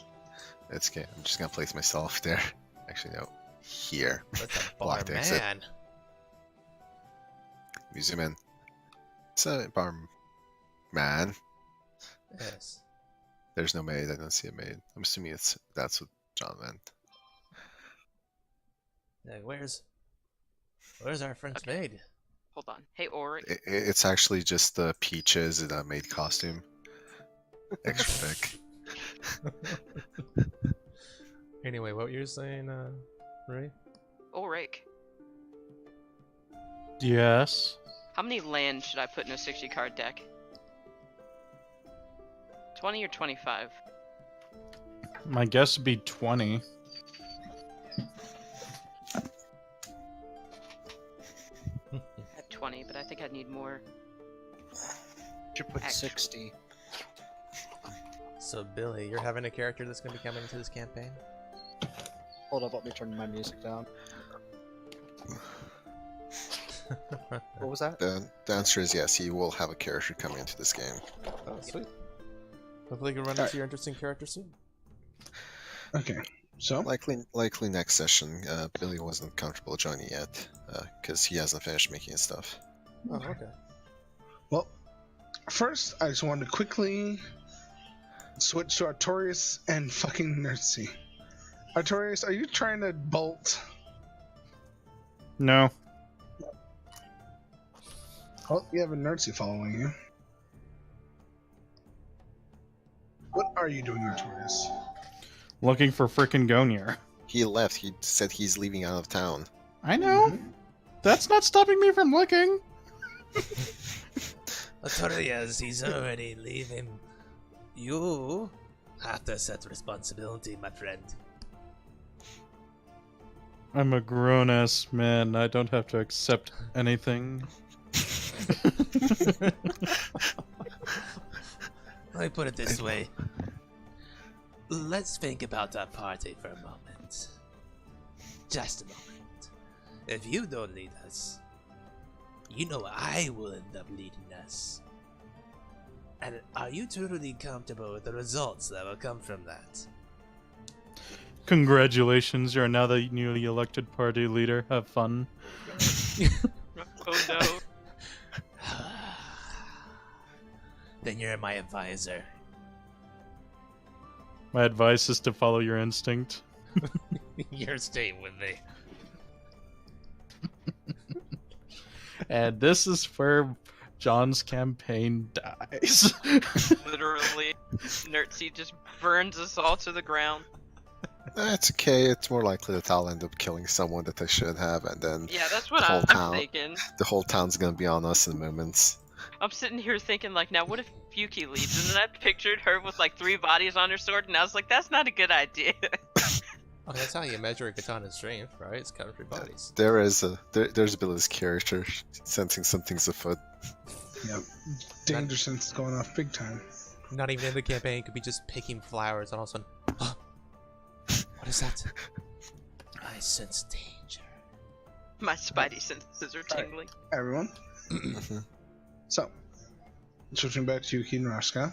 It's okay. I'm just gonna place myself there. Actually, no. Here. That's a Blocked bar exit. man. You zoom in. It's a bar man. Yes. There's no maid. I don't see a maid. I'm assuming that's what John meant. Like, where's our French Okay. maid? Hold on. Hey, Oric. It's actually just the peaches in a maid costume. Extra thick. Anyway, what you were saying, Ray? Oric. Yes. How many lands should I put in a 60 card deck? 20 or 25? My guess would be 20. I had 20, but I think I need more. Should put Actually. 60. So, Billy, you're having a character that's going to be coming into this campaign? Hold up, let me turn my music down. What was that? The answer is yes. He will have a character coming into this game. Oh, sweet. Hopefully you can run into your interesting character soon. Okay, so Likely next session. Billy wasn't comfortable joining yet because he hasn't finished making his stuff. Oh, okay. well, first I just wanted to quickly switch to Artorius and fucking Gnerzi. Artorius, are you trying to bolt? No. Oh, you have a Gnerzi following you. What are you doing, Artorius? Looking for frickin' Gonir. He left. He said he's leaving out of town. I know. That's not stopping me from looking. Artorius, he's already leaving. You have to accept responsibility, my friend. I'm a grown-ass man. I don't have to accept anything. Let me put it this way. Let's think about our party for a moment. Just a moment. If you don't lead us, you know I will end up leading us. And are you totally comfortable with the results that will come from that? Congratulations, you're now the newly elected party leader. Have fun. Oh no. Then you're my advisor. My advice is to follow your instinct. You're staying with me. And this is where John's campaign dies. Literally, Gnerzi just burns us all to the ground. That's okay. It's more likely that I'll end up killing someone that I should have, and then Yeah, that's what The whole I'm town. thinking. the whole town's gonna be on us in moments. I'm sitting here thinking, like, now what if Yuki leaves? And then I pictured her with like 3 bodies on her sword, and I was like, that's not a good idea. Oh, that's how you measure a katana's strength, right? It's counter 3 bodies. There's Billy's character sensing something's afoot. Yep. Danger sense is going off big time. Not even in the campaign, could be just picking flowers and all of a sudden, what is that? I sense danger. My spidey senses are tingling. Everyone. So, switching back to Yuki and Rashka.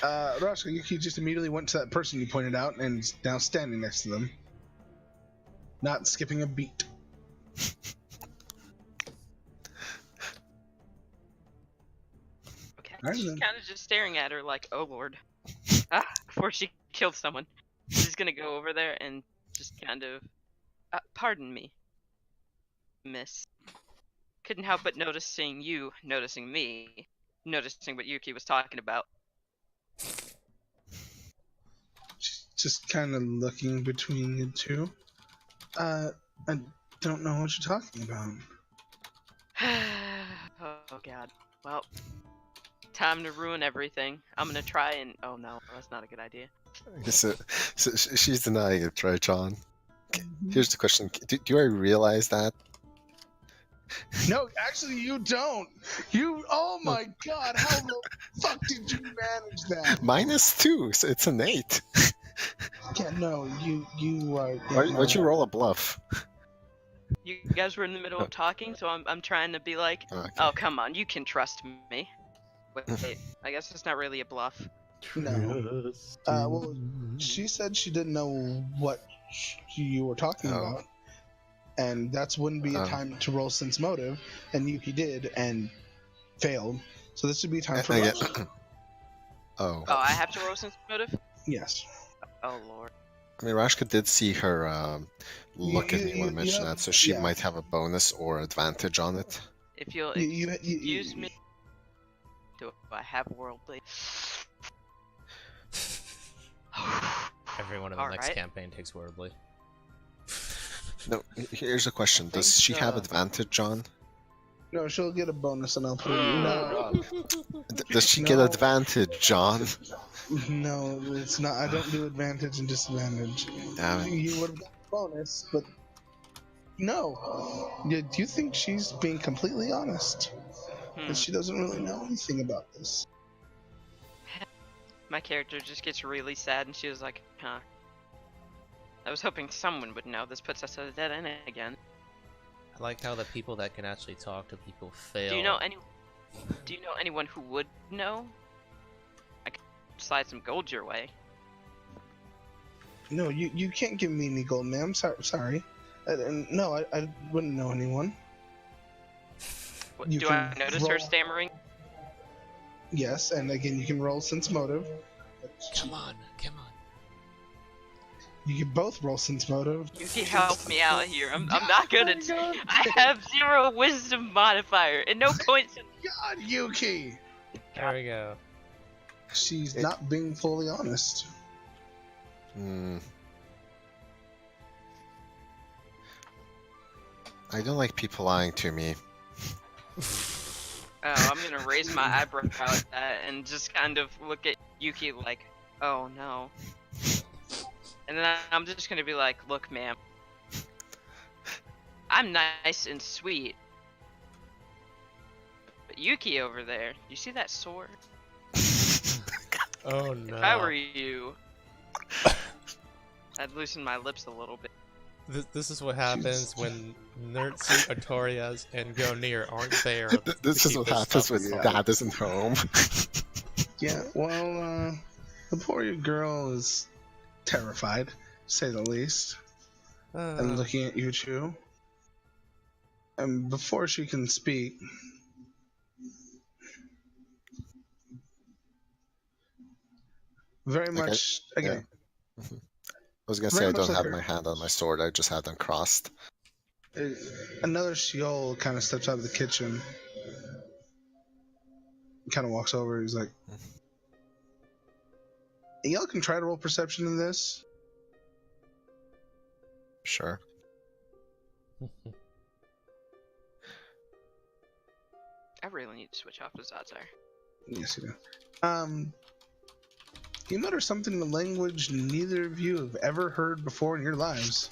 Rashka, Yuki just immediately went to that person you pointed out and is now standing next to them. Not skipping a beat. Okay. Alright, She's then. kind of just staring at her like, oh lord. Before she killed someone. She's gonna go over there and just kind of... pardon me, miss. Couldn't help but noticing you, noticing me, noticing what Yuki was talking about. She's just kind of looking between you two. I don't know what you're talking about. Oh god. Well, time to ruin everything. I'm gonna try and... Oh no, that's not a good idea. So she's denying it, right, John? Here's the question: Do I realize that? No, actually, you don't. You. Oh my God! How the fuck did you manage that? -2, so it's an 8. Yeah, no, you are. Why'd you roll a bluff? You guys were in the middle of talking, so I'm trying to be like, Okay. oh come on, you can trust me. Wait, I guess it's not really a bluff. No. Well, she said she didn't know what you were talking about, and that wouldn't be a time to roll sense motive, and Yuki did and failed. So this would be time for us. Oh. Oh, I have to roll sense motive? Yes. Oh lord. I mean, Rashka did see her look at me when I mentioned that, so she yeah. might have a bonus or advantage on it. If you'll excuse me, do I have worldly? Everyone in the All next right. campaign takes Wordly. No, here's a question: does she have advantage, John? No, she'll get a bonus, and I'll put it. No, Does she get No. advantage, John? no, it's not. I don't do advantage and disadvantage. Damn it. You would have got a bonus, but no. Do you think she's being completely honest? Because she doesn't really know anything about this. My character just gets really sad, and she was like, huh. I was hoping someone would know. This puts us at a dead end again. I like how the people that can actually talk to people fail. Do you know anyone who would know? I could slide some gold your way. No, you can't give me any gold, ma'am. Sorry. No, I wouldn't know anyone. What, You do I can notice her roll- stammering? Yes, and again, you can roll sense motive. Come on, come on. You can both roll sense motive. You can help me out here. I'm not good at. I have 0 wisdom modifier and no points. God, Yuki! There we go. She's not being fully honest. I don't like people lying to me. Oh, I'm gonna raise my eyebrow at that and just kind of look at Yuki like, oh no. And then I'm just gonna be like, look, ma'am. I'm nice and sweet. But Yuki over there, you see that sword? Oh no. If I were you, I'd loosen my lips a little bit. This is what happens when Gnerzi, Artorius, and Gonir aren't there. This to is keep what this happens stuff when aside. Dad isn't home. Yeah, well, the poor girl is terrified, to say the least, and looking at you two. And before she can speak, very much again. I was gonna say Very I much don't like have her. my hand on my sword. I just have them crossed. Another Sheol kind of steps out of the kitchen. Kind of walks over. He's like, "Y'all can try to roll perception in this." Sure. I really need to switch off to Zazar. Yes, you do. He mutters something in a language neither of you have ever heard before in your lives.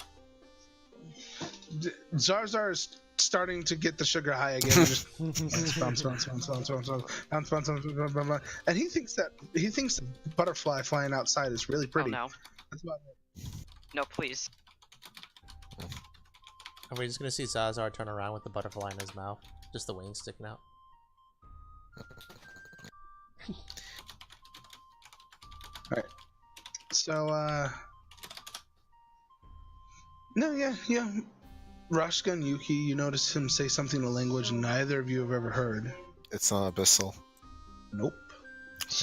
Zarzar is starting to get the sugar high again. And just bounce, and he thinks the butterfly flying outside is really pretty. Oh no. That's about it. No, please. Are we just gonna see Zazar turn around with the butterfly in his mouth? Just the wings sticking out? Alright. So, no, yeah. Rashka and Yuki, you notice him say something in a language neither of you have ever heard. It's not abyssal. Nope.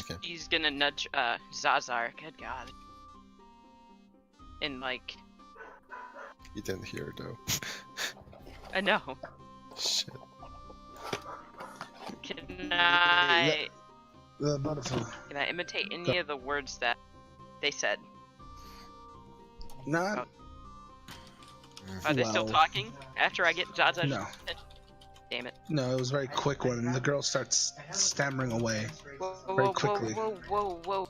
Okay. He's gonna nudge Zazar. Good God. And like, You didn't hear though. I know. Shit. Can I The butterfly. imitate any of the words that they said? Not. Are they still Well, talking after I get Zazar's No. attention? Damn it. No, it was a very quick one, and the girl starts stammering away. Whoa, Very whoa, quickly. whoa.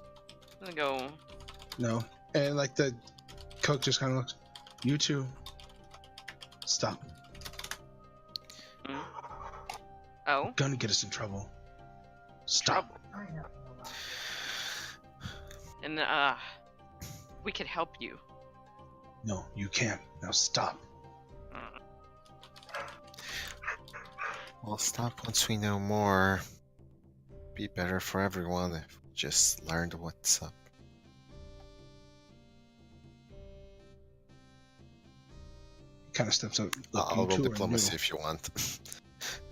I'm gonna go. No. And like the cook just kind of looks. You two. Stop. Oh, Gonna get us in trouble. Stop. and we could help you. No, you can't. Now stop. We'll stop once we know more. Be better for everyone if we just learned what's up. He kind of steps out. Look, I'll you roll two are diplomacy new. if you want.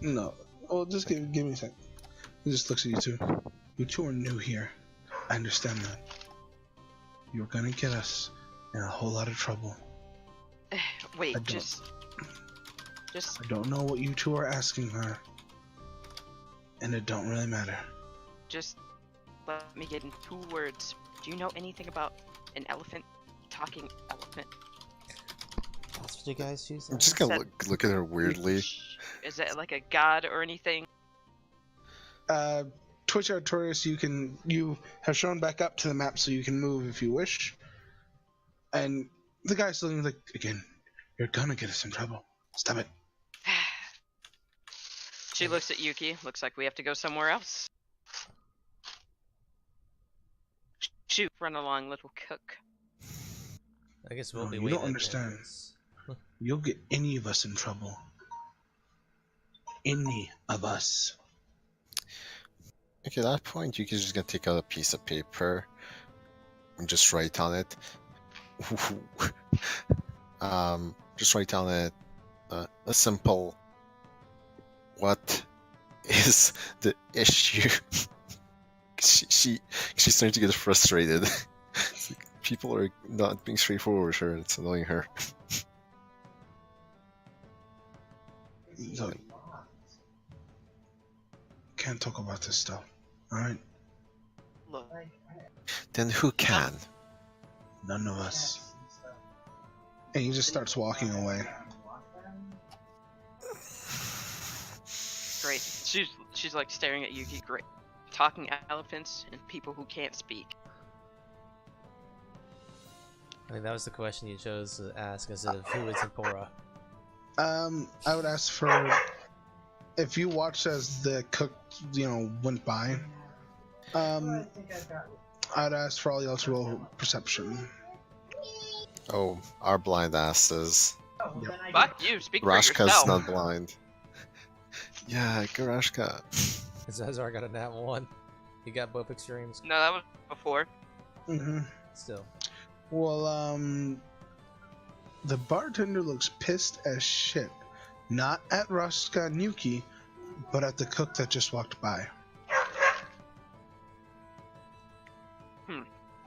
No. Oh, just give me a sec. He just looks at you two. You two are new here. I understand that. You're gonna get us in a whole lot of trouble. Wait, I don't- just. I don't know what you two are asking her. And it don't really matter. Just let me get in 2 words. Do you know anything about an elephant? Talking elephant? That's what you guys use? I'm just gonna That- look at her weirdly. Is it like a god or anything? Twitchy Artorius, you have shown back up to the map so you can move if you wish. And the guy's looking like, again, you're gonna get us in trouble. Stop it. She looks at Yuki. Looks like we have to go somewhere else. Shoot, run along, little cook. I guess we'll No, be you waiting. don't understand. You'll get any of us in trouble. Any of us. Okay, at that point, you can just gonna take out a piece of paper and just write on it. Just write on it a simple. What is the issue? She's starting to get frustrated. It's like, people are not being straightforward with her. It's annoying her. Look, can't talk about this stuff. Alright? Look, Then who can? None of us. And he just starts walking away. great. She's like staring at Yuki. Great. Talking elephants and people who can't speak. I mean, that was the question you chose to ask instead of who is Zipporah. I would ask for if you watched as the cook, went by, I'd ask for all y'all to roll perception. Oh, our blind asses. Fuck you, speak for Rashka's yourself. not blind. Yeah, Garashka. Zazar got a nat 1. He got both extremes. No, that was before. Mm-hmm. Still. Well, the bartender looks pissed as shit. Not at Rashka and Yuki, but at the cook that just walked by.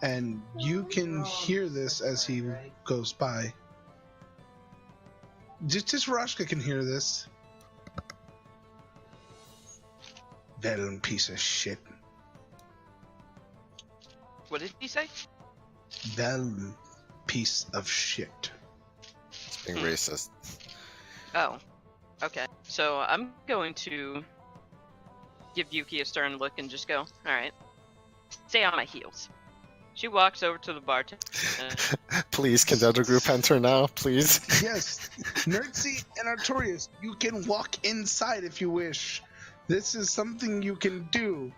And you can hear this as he goes by. Just Rashka can hear this. That piece of shit. What did he say? That piece of shit. It's being racist. Oh, okay. So I'm going to give Yuki a stern look and just go, alright, stay on my heels. She walks over to the bartender. Please, can the other group enter now, please? Yes, Gnerzi and Artorius, you can walk inside if you wish. This is something you can do.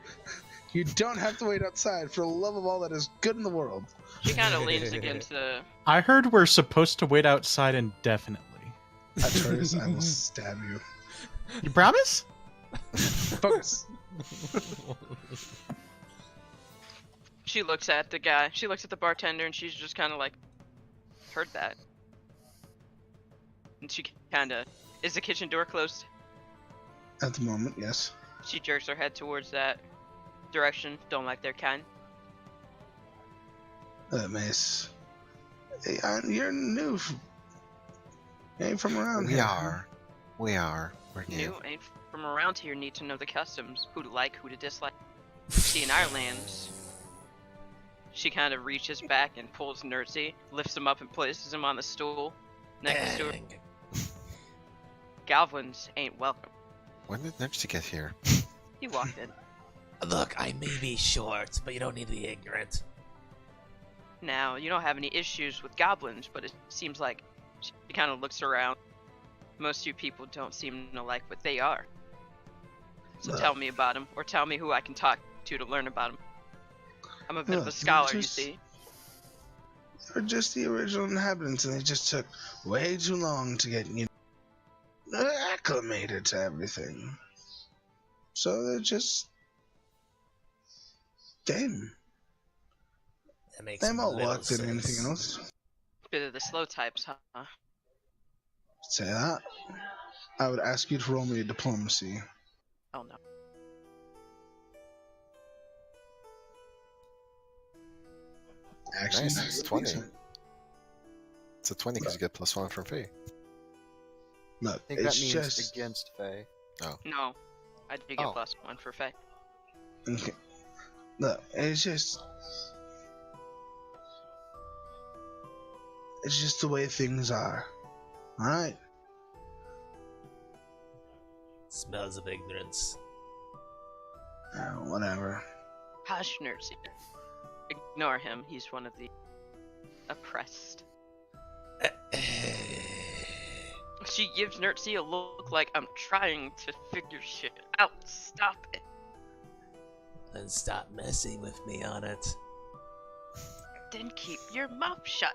You don't have to wait outside for the love of all that is good in the world. She kind of leans against the... I heard we're supposed to wait outside indefinitely. Artorius, I will stab you. You promise? Focus. She looks at the guy. She looks at the bartender and she's just kind of like, heard that. And she kind of... Is the kitchen door closed? At the moment, yes. She jerks her head towards that direction. Don't like their kind. Miss. Hey, you're new. You ain't from around We here. are. We're new. New ain't from around here. Need to know the customs. Who to like, who to dislike. See, in our lands, she kind of reaches back and pulls Gnerzi, lifts him up and places him on the stool next to her. Goblins ain't welcome. When did Gnerzi get here? He walked in. Look, I may be short, but you don't need to be ignorant. Now, you don't have any issues with goblins, but it seems like she kind of looks around. Most of you people don't seem to like what they are. So tell me about them, or tell me who I can talk to learn about them. I'm a bit of a scholar, you see. They're just the original inhabitants, and they just took way too long to get acclimated to everything. So they're just game. That makes They're more little work than anything sense. else. Bit of the slow types, huh? Say that. I would ask you to roll me a diplomacy. Oh no. Actually, Nice, that's it's 20. decent. It's a 20 because you get +1 from Faye. Look, I think it's that means just against Faye. No. I did get Oh. +1 for Faye. okay. Look, it's just the way things are. All right. Smells of ignorance. Whatever. Hush, Gnerzi. Ignore him. He's one of the oppressed. She gives Gnerzi a look like I'm trying to figure shit out. Stop it. Then stop messing with me on it. Then keep your mouth shut.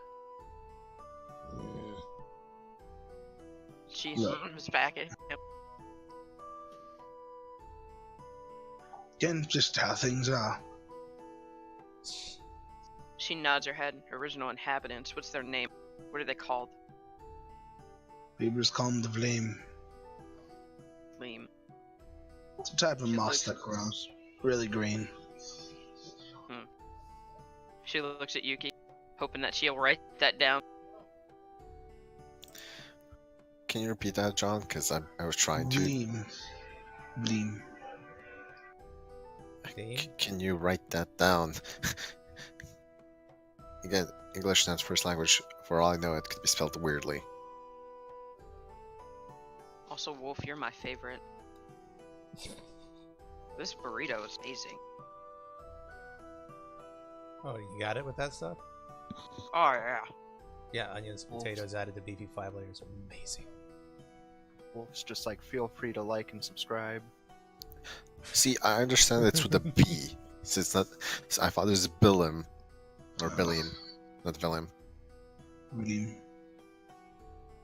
Mm. She Look. zooms back at him. Again, just how things are. She nods her head. Original inhabitants. What's their name? What are they called? People just call them the Vleam. Gleam. It's a type of She moss looks- that grows. Really green. She looks at Yuki, hoping that she'll write that down. Can you repeat that, John? Because I was trying to. Vleam. Vleam. Can you write that down? Again, English is not first language. For all I know, it could be spelled weirdly. Also, Wolf, you're my favorite. This burrito is amazing. Oh, you got it with that stuff? Oh yeah. Yeah, onions, potatoes added to beefy 5 layers. Amazing. Wolves, just like feel free to like and subscribe. See, I understand it's with a B. So it's not. So I thought it was Billim or Billiam, not William. William.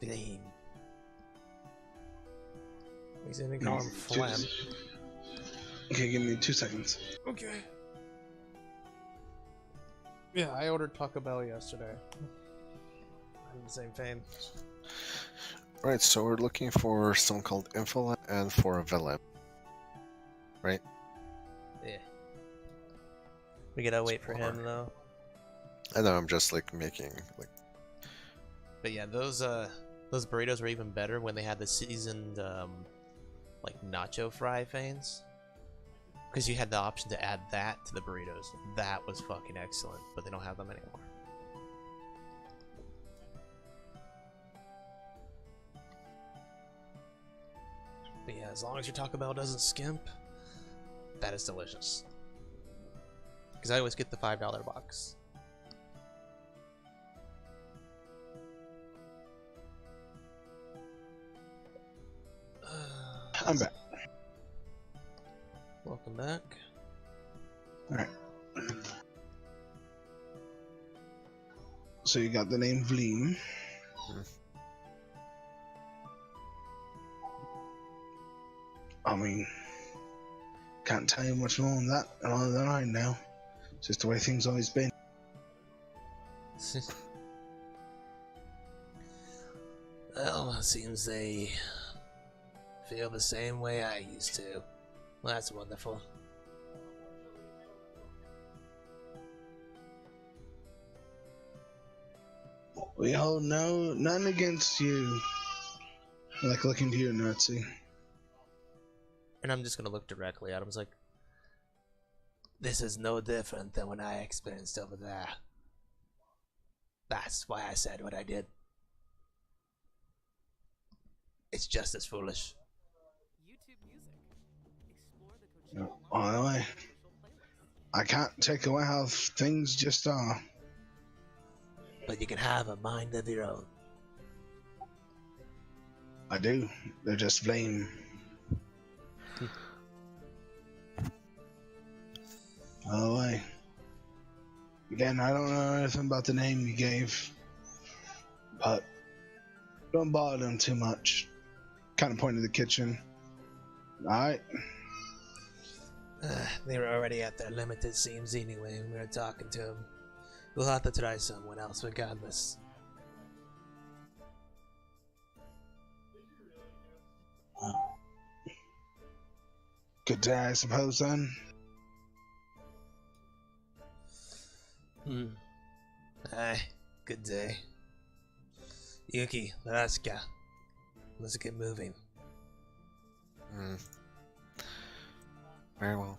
Blame. He's gonna call him Phlegm. Okay, give me 2 seconds. Okay. Yeah, I ordered Taco Bell yesterday. I'm in the same vein. Right, so we're looking for someone called Infolet and for a William. Right? Yeah. We gotta wait for him though. I know, I'm just like making like. But yeah, those burritos were even better when they had the seasoned like nacho fry things. Because you had the option to add that to the burritos. That was fucking excellent, but they don't have them anymore. But yeah, as long as your Taco Bell doesn't skimp, that is delicious. Because I always get the $5 box. I'm back. Welcome back. Alright. So you got the name Vleem. I mean, can't tell you much more than that other than I know. It's just the way things always been. Well, it seems they feel the same way I used to. Well, that's wonderful. We hold none against you. I like looking to you, Gnerzi. And I'm just gonna look directly at him. It's like, This is no different than what I experienced over there. That's why I said what I did. It's just as foolish. Well, I can't take away how things just are. But you can have a mind of your own. I do. They're just Vleem. Oh, again, I don't know anything about the name you gave, but don't bother them too much. Kind of point to the kitchen. Alright. They were already at their limit, it seems, anyway, when we were talking to them. We'll have to try someone else, regardless. Good day, I suppose, then. Aye, good day. Yuki, Laraska, let's get moving. Very well.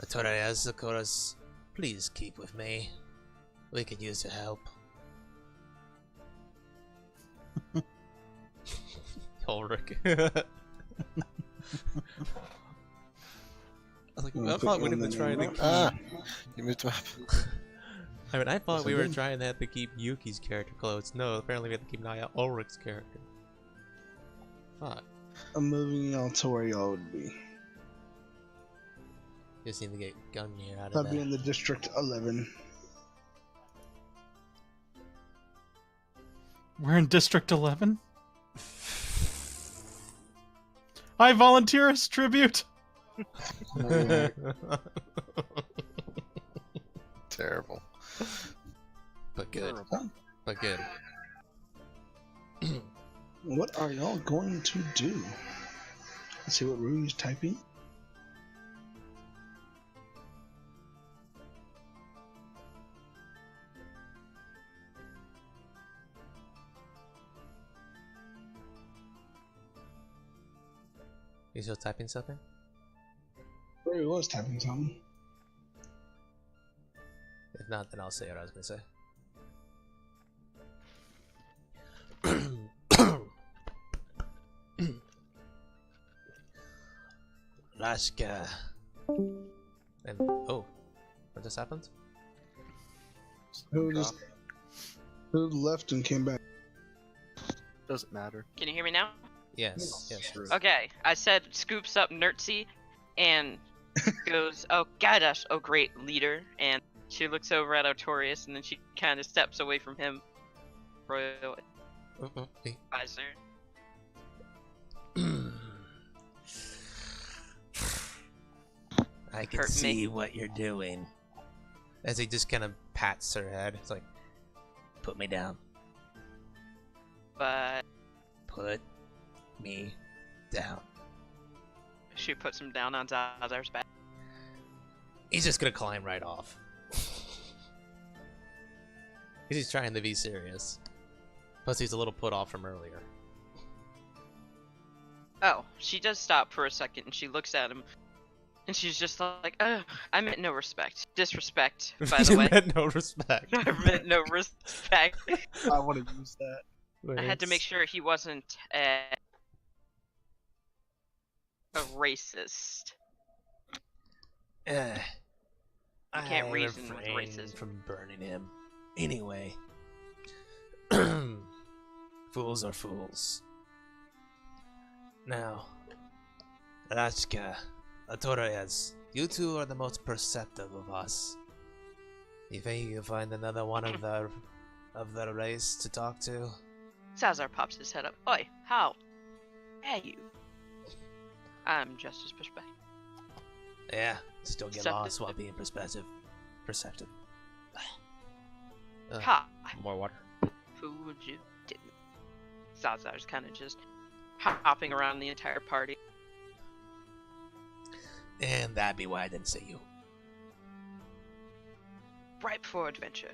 Artorius, Zakoras, please keep with me. We could use your help. Ulrich. I was like, I thought we didn't try to keep... You moved up. I mean, I thought we were trying to have to keep Yuki's character close. No, apparently we have to keep Naya Ulrich's character. Fuck. I'm moving y'all to where y'all would be. Just need to get Gungnir out of That'd be there. in the District 11. We're in District 11? I volunteer as tribute! Terrible. But good. But good. What are y'all going to do? Let's see what Rui's typing. You still typing something? Rui was typing something. If not, then I'll say what I was gonna say. Raska. And oh, what just happened? Who left and came back? Doesn't matter. Can you hear me now? Yes, yes. Okay, I said scoops up Gnerzi and goes, "Oh, Gadash, oh great leader," and she looks over at Artorius and then she kind of steps away from him. Royal advisor. I can Hurt me. see what you're doing. As he just kind of pats her head. It's like, Put me down. But Put me down. she puts him down on Zazar's back. he's just gonna climb right off. He's trying to be serious. Plus, he's a little put off from earlier. Oh, she does stop for a second and she looks at him. And she's just like, "Oh, I meant no respect. Disrespect, by the You way. meant no respect. I meant no respect. I want to use that. I had to make sure he wasn't a racist. I can't reason with refrain racism. from burning him. Anyway. Fools are fools. Now, Rachka, Artorius, you two are the most perceptive of us. You think you can find another one of their race to talk to? Zazar pops his head up. Oi, how dare you? I'm just as perspective. Yeah, just don't get Perceptive. lost while being perceptive. Ha! More water. Fooled you, didn't. Zazar's kind of just hopping around the entire party. And that'd be why I didn't say you. Ripe for adventure.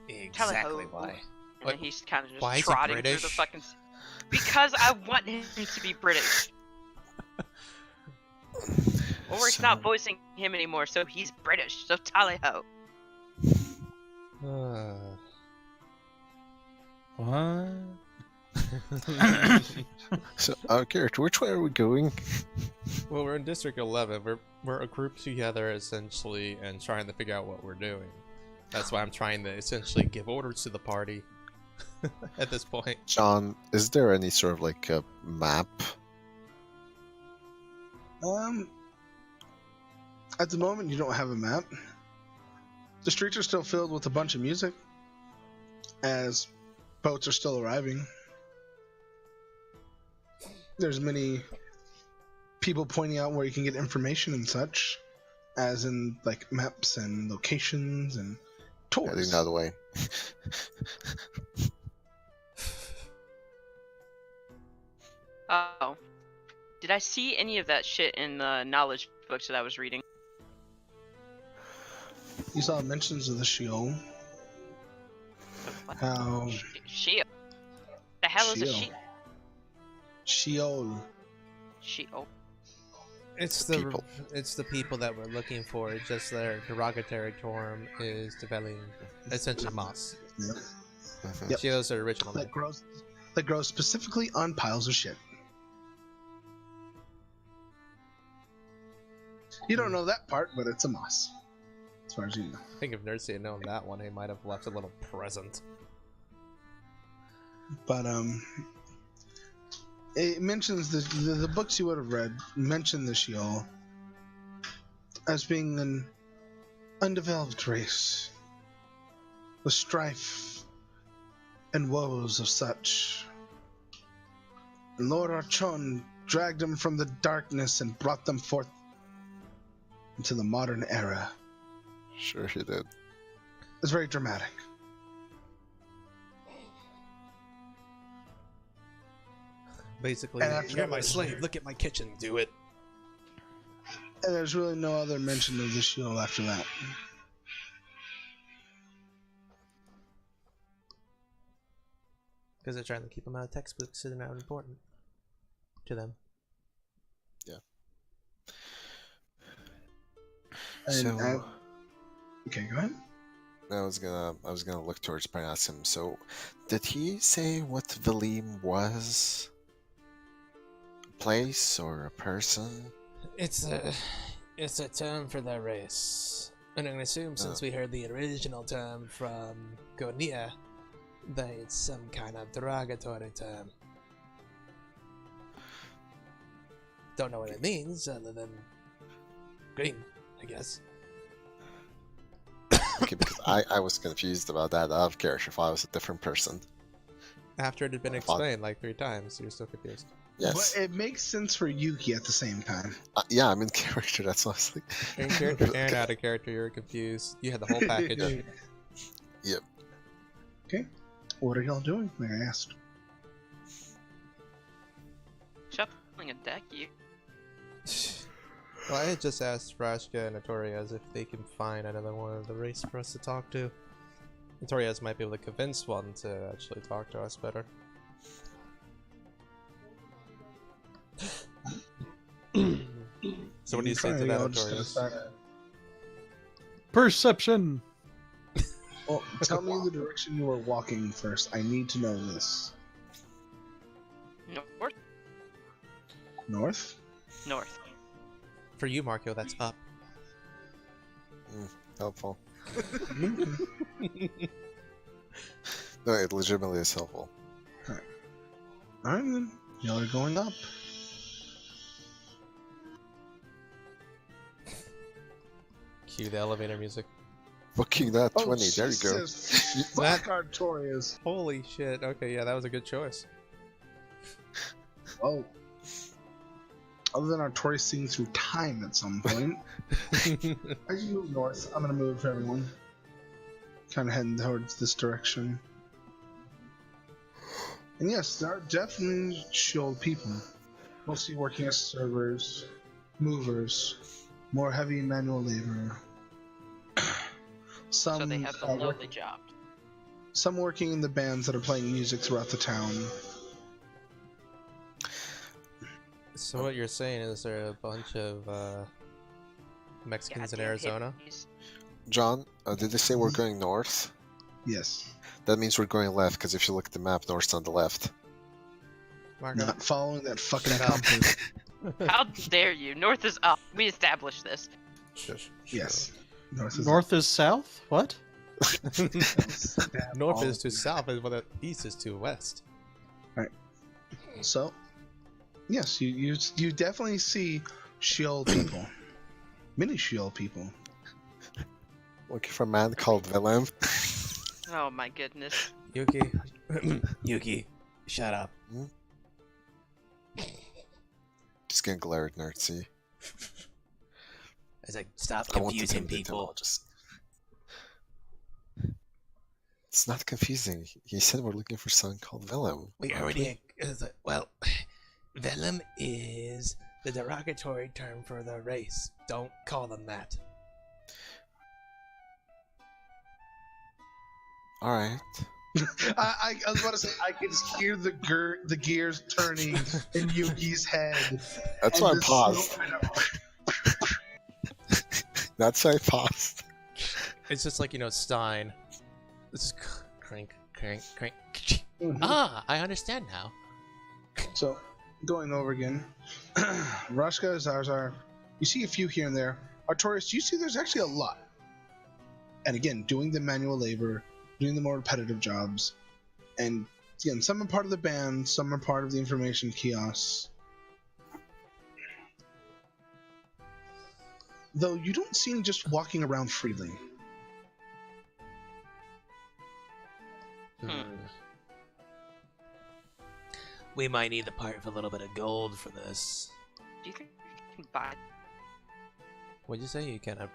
Exactly Tally-ho. why. And What? then he's kind of just Why is he trotting through the British? fucking... Because I want him to be British. Or it's not voicing him anymore, so he's British. So tally-ho. What? So, Garrett, which way are we going? Well, we're in District 11. We're grouped together essentially and trying to figure out what we're doing. That's why I'm trying to essentially give orders to the party at this point. John, is there any sort of like a map? At the moment, you don't have a map. The streets are still filled with a bunch of music, as boats are still arriving. There's many people pointing out where you can get information and such, as in like maps and locations and tours. Heading the other way. Oh. Did I see any of that shit in the knowledge books that I was reading? You saw mentions of the Sheol. What? How Sheol. The hell is a Sheol. Sheol. Sheol. It's the people that we're looking for. It's just their derogatory term is developing essentially moss. Yep. Mhm. Sheol's their original name. That grows specifically on piles of shit. You don't know that part, but it's a moss, as far as you know. I think if Gnerzi had known that one, he might have left a little present. But it mentions the books you would have read mention the Sheol as being an undeveloped race, the strife and woes of such. And Lord Archon dragged them from the darkness and brought them forth into the modern era. Sure he did. It's very dramatic. Basically, And after You're my that, slave. Look at my kitchen. Do it. And there's really no other mention of the Sheol after that. because they're trying to keep them out of textbooks, so they're not important to them. And So okay, go ahead. I was gonna look towards Parnassim. So, did he say what Valim was? A place or a person? It's a term for their race. And I'm gonna assume since we heard the original term from Gonia, that it's some kind of derogatory term. Don't know what it means other than green, I guess. Okay, because I was confused about that out of character if I was a different person. After it had been I thought- explained like 3 times, you're still confused. Yes. But it makes sense for Yuki at the same time. Yeah, I'm in character, that's why I was like... In character and out of character, you're confused. You had the whole package. Yep. Okay. What are y'all doing, may I ask? Shuffling a deck, you. Well, I had just asked Rashka and Artorius if they can find another one of the race for us to talk to. Artorius might be able to convince one to actually talk to us better. So what do you say to that, Artorius? Perception. Well, tell me the direction you were walking first. I need to know this. North? North? North. For you, Marco, that's up. Helpful. No, it legitimately is helpful. Alright then. Y'all are going up. Cue the elevator music. Booking that 20, there you go. Jesus. Fuck Artorius. Holy shit. Okay, yeah, that was a good choice. Oh. Other than Artorius seeing through time at some point. As you move north, I'm gonna move for everyone. Kind of heading towards this direction. And yes, there are definitely skilled people. Mostly working as servers, movers, more heavy manual labor. Some, So they have the lowly job. some working in the bands that are playing music throughout the town. So what you're saying is there are a bunch of Mexicans in Goddamn Arizona? hippies. John, did they say we're going north? Yes. That means we're going left, because if you look at the map, north's on the left. Marco? Not following that fucking Shut up. compass. How dare you? North is up. We established this. Yes. North is North is south? What? North is to south, and the east is to west. So, yes, you definitely see shield people. Many shield people. Looking for a man called Willem. Oh my goodness. Yuki. Yuki, shut up. Just gonna glare at Gnerzi. I was like, stop I want to confusing intimidate him, people. I'll just... It's not confusing. He said we're looking for someone called Willem. We already. Well, Vellum is the derogatory term for the race. Don't call them that. Alright. I was about to say, I can just hear the gears turning in Yuki's head. That's and why I the paused. smoke- That's why I paused. It's just like, Stein. This is crank, crank, crank. Mhm. Ah, I understand now. So, going over again. Rashka, Zarzar, you see a few here and there. Artorius, you see there's actually a lot. And again, doing the manual labor, doing the more repetitive jobs. And again, some are part of the band, some are part of the information kiosks. Though you don't see them just walking around freely. We might need to part with a little bit of gold for this. Do you think you can buy? What'd you say? You kind of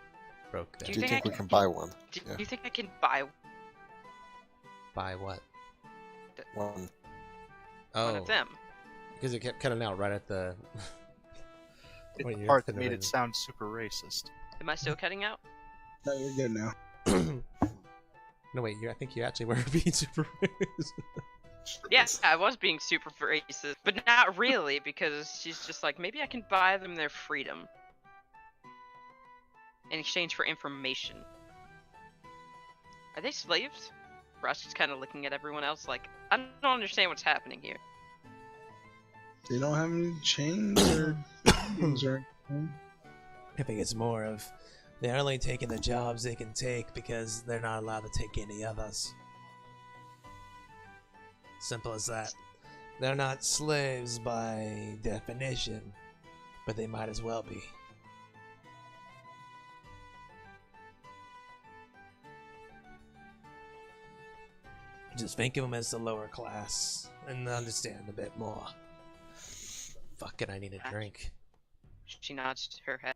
broke Do there. Do you think I we can buy one? Do Yeah. you think I can buy Buy what? One. one Oh, of them? because it kept cutting out right at the... It's When the you're part that finna made win. it sound super racist. Am I still cutting out? No, you're good now. No, wait, I think you actually were being super racist. Yes, I was being super racist, but not really, because she's just like, maybe I can buy them their freedom in exchange for information. Are they slaves? Rush is kind of looking at everyone else like, I don't understand what's happening here. They don't have any chains or things or anything. I think it's more of they're only taking the jobs they can take because they're not allowed to take any others. Simple as that. They're not slaves by definition. but they might as well be. Just think of them as the lower class and understand a bit more. Fucking, I need a drink. She nods her head.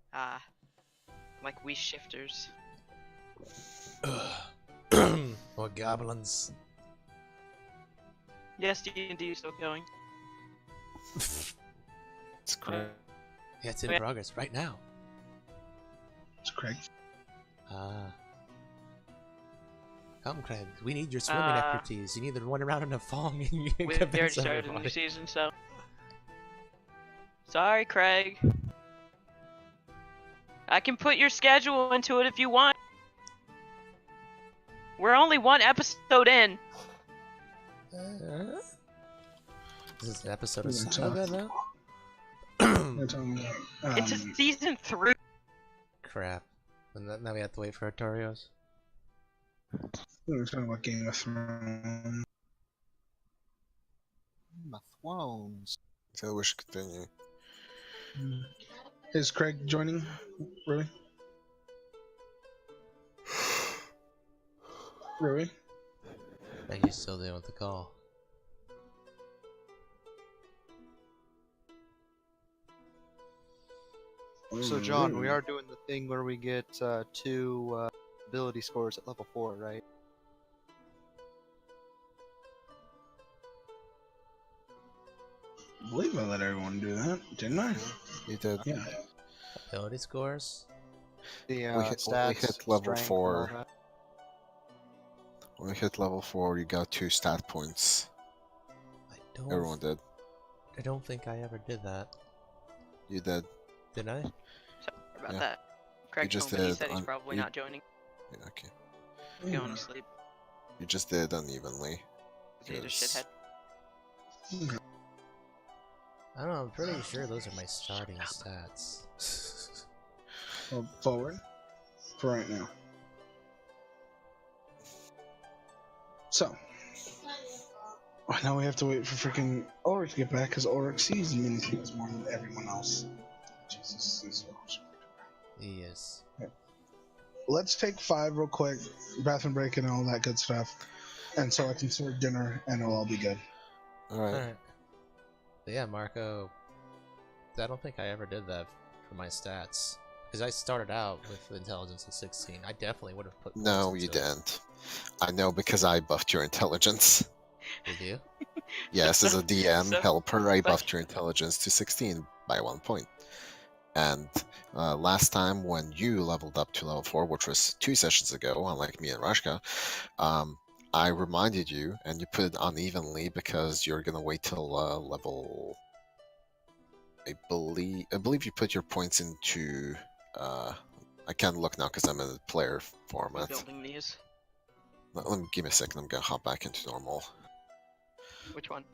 Like we shifters. Or goblins. Yes, D&D is still going. It's great. Yeah, it's in progress right now. It's Craig. Come, Craig. We need your swimming expertise. You need to run around in a thong and you can We already convince started the new everybody. season, so. Sorry, Craig. I can put your schedule into it if you want. We're only one episode in. Is this an episode of Yeah, Saga now? They're talking about, It's a season 3. Crap. And now we have to wait for Artorius. we're talking about Game of Thrones. My thrones. So we should continue. Is Craig joining? Really? Really? I think he's still there with the call. So John, we are doing the thing where we get 2 ability scores at level 4, right? I believe I let everyone do that, didn't I? You did. Yeah. Ability scores? The We stats, hit level strength, and 4. all that. When we hit level 4, you got 2 stat points. Everyone did. I don't think I ever did that. You did. Did I? Sorry about Yeah. that. Craig just told me he did said he's on- probably you- not joining. Yeah, okay. He's going to sleep. You just did unevenly. He's a 'cause- shithead. I don't know, I'm pretty sure those are my starting stats. Well, forward for right now. So, now we have to wait for freaking Ulrich to get back because Ulrich sees the mini things more than everyone else. Jesus, this is awesome. Yes. Let's take 5 real quick, bathroom break and all that good stuff, and so I can serve dinner and it'll all be good. Alright. Alright. But yeah, Marco, I don't think I ever did that for my stats. Because I started out with intelligence at 16. I definitely would have put No, points you into it. didn't. I know because I buffed your intelligence. Did you? Yes, as a DM So- helper, I but- buffed your intelligence to 16 by 1 point. And last time when you leveled up to level 4, which was 2 sessions ago, unlike me and Rashka, I reminded you, and you put it unevenly because you're gonna wait till level. I believe you put your points into. I can't look now because I'm in the player format. Building these. Let me give me a second. I'm gonna hop back into normal. Which one?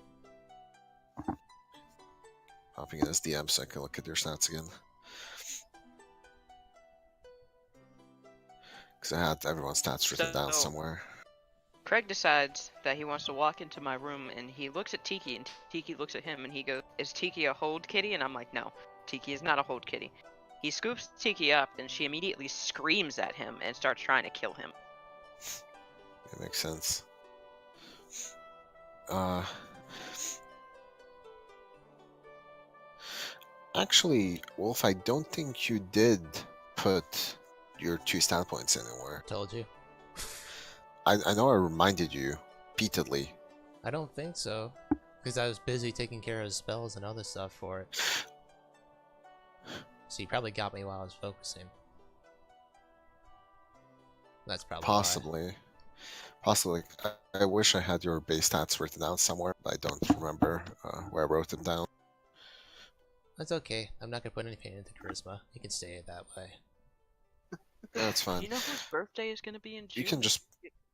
Hopping in as DM so I can look at your stats again. Because I had everyone's stats written down So- somewhere. Craig decides that he wants to walk into my room and he looks at Tiki and Tiki looks at him and he goes, "Is Tiki a hold kitty?" And I'm like, "No, Tiki is not a hold kitty." He scoops Tiki up and she immediately screams at him and starts trying to kill him. It makes sense. Actually, Wolf, I don't think you did put your 2 stat points anywhere. Told you. I know I reminded you repeatedly. I don't think so. Because I was busy taking care of spells and other stuff for it. So you probably got me while I was focusing. That's probably why. Possibly. Possibly. I wish I had your base stats written down somewhere, but I don't remember where I wrote them down. That's okay. I'm not gonna put anything into charisma. You can stay it that way. That's Do fine. you know whose birthday is going to be in June? You can just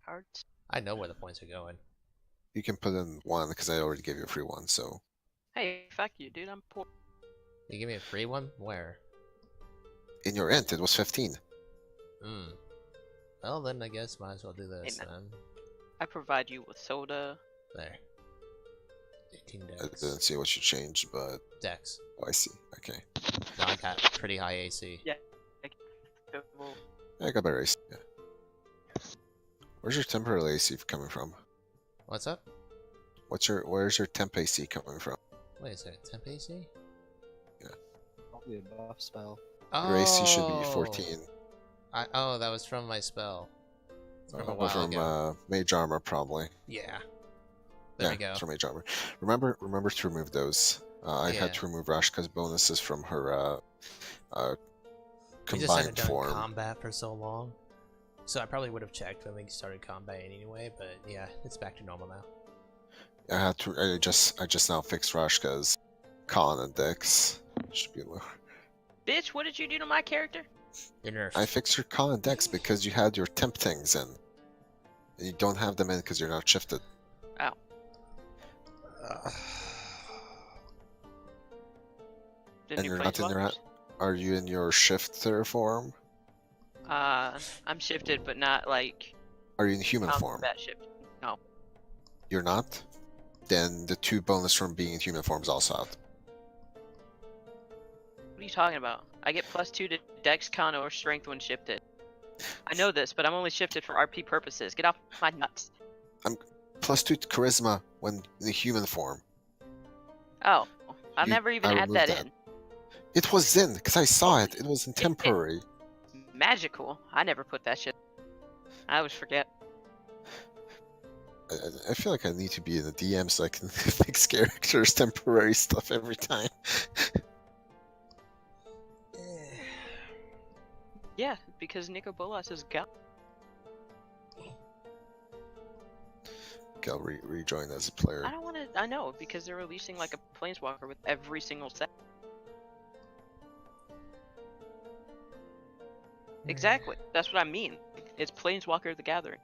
Cards? I know where the points are going. you can put in 1 because I already gave you a free one. So Hey, fuck you, dude. I'm poor. You give me a free one? Where? in your int it was 15. Hmm. Well, then I guess might as well do this man. then. I provide you with soda. There. 18 I dex. didn't see what you changed, but Dex. oh, I see. Okay. No, I got pretty high AC. Yeah. Well, I got better AC. Yeah. Where's your temporary AC coming from? What's up? Where's your temp AC coming from? Wait a second, temp AC? Probably a buff spell. Oh! Your AC should be 14. Oh, that was from my spell. From a But while from ago. Mage Armor, probably. Yeah. There Yeah, we go. it's from Mage Armor. Remember to remove those. I Yeah. had to remove Rashka's bonuses from her We just haven't combined done form. combat for so long. So I probably would have checked when we started combat anyway, but yeah, it's back to normal now. I had to. I just now fixed Rashka's con and dex. Should be low. bitch, what did you do to my character? You're nerfed. I fixed your con and dex because you had your temp things in. And you don't have them in because you're not shifted. Oh. Did And you you're play not in your. Are you in your shifter form? I'm shifted, but not like Are you in human form? combat shift. No. You're not? Then the 2 bonus from being in human form is also out. What are you talking about? I get +2 to Dex, Con, or Strength when shifted. I know this, but I'm only shifted for RP purposes. Get off my nuts. +2 to charisma when in the human form. Oh, I You- never even I had removed that that. in. It was in because I saw it. It was in temporary. Magical. I never put that shit. I always forget. I feel like I need to be in the DM so I can fix characters' temporary stuff every time. Yeah, because Nico Bolas is gone. Okay, I'll rejoin as a player. I don't want to. I know, because they're releasing like a Planeswalker with every single set. Exactly. That's what I mean. It's Planeswalker the Gathering.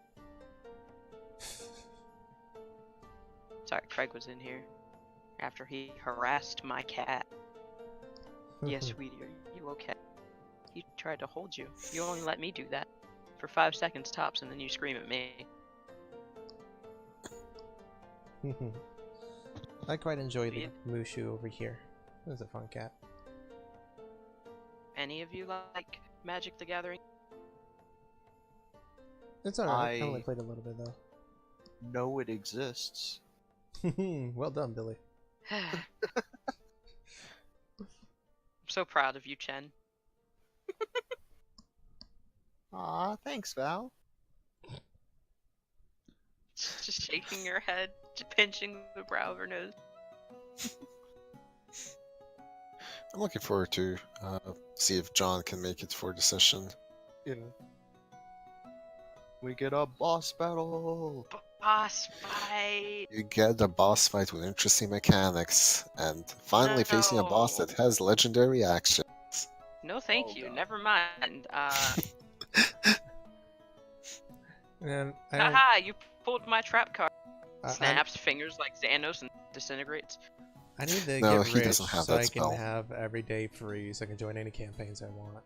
Sorry, Craig was in here after he harassed my cat. Yes, sweetie, are you okay? He tried to hold you. You only let me do that for 5 seconds tops, and then you scream at me. I quite enjoy the Yeah. Mushu over here. This is a fun cat. Any of you like Magic the Gathering? It's alright. I I- only played a little bit though. Know it exists. Well done, Billy. I'm so proud of you, Chen. Aw, thanks, Val. Just shaking your head, just pinching the brow of her nose. I'm looking forward to see if John can make it for the session. Yeah. We get a boss battle. Boss fight! You get a boss fight with interesting mechanics, and finally facing a boss No. that has legendary action. No, thank Oh, you. God. Never mind. And I, Haha, you pulled my trap card. I, Snaps fingers like Xanos and disintegrates. I need to No, get he rich doesn't have so that I can spell. have every day free so I can join any campaigns I want.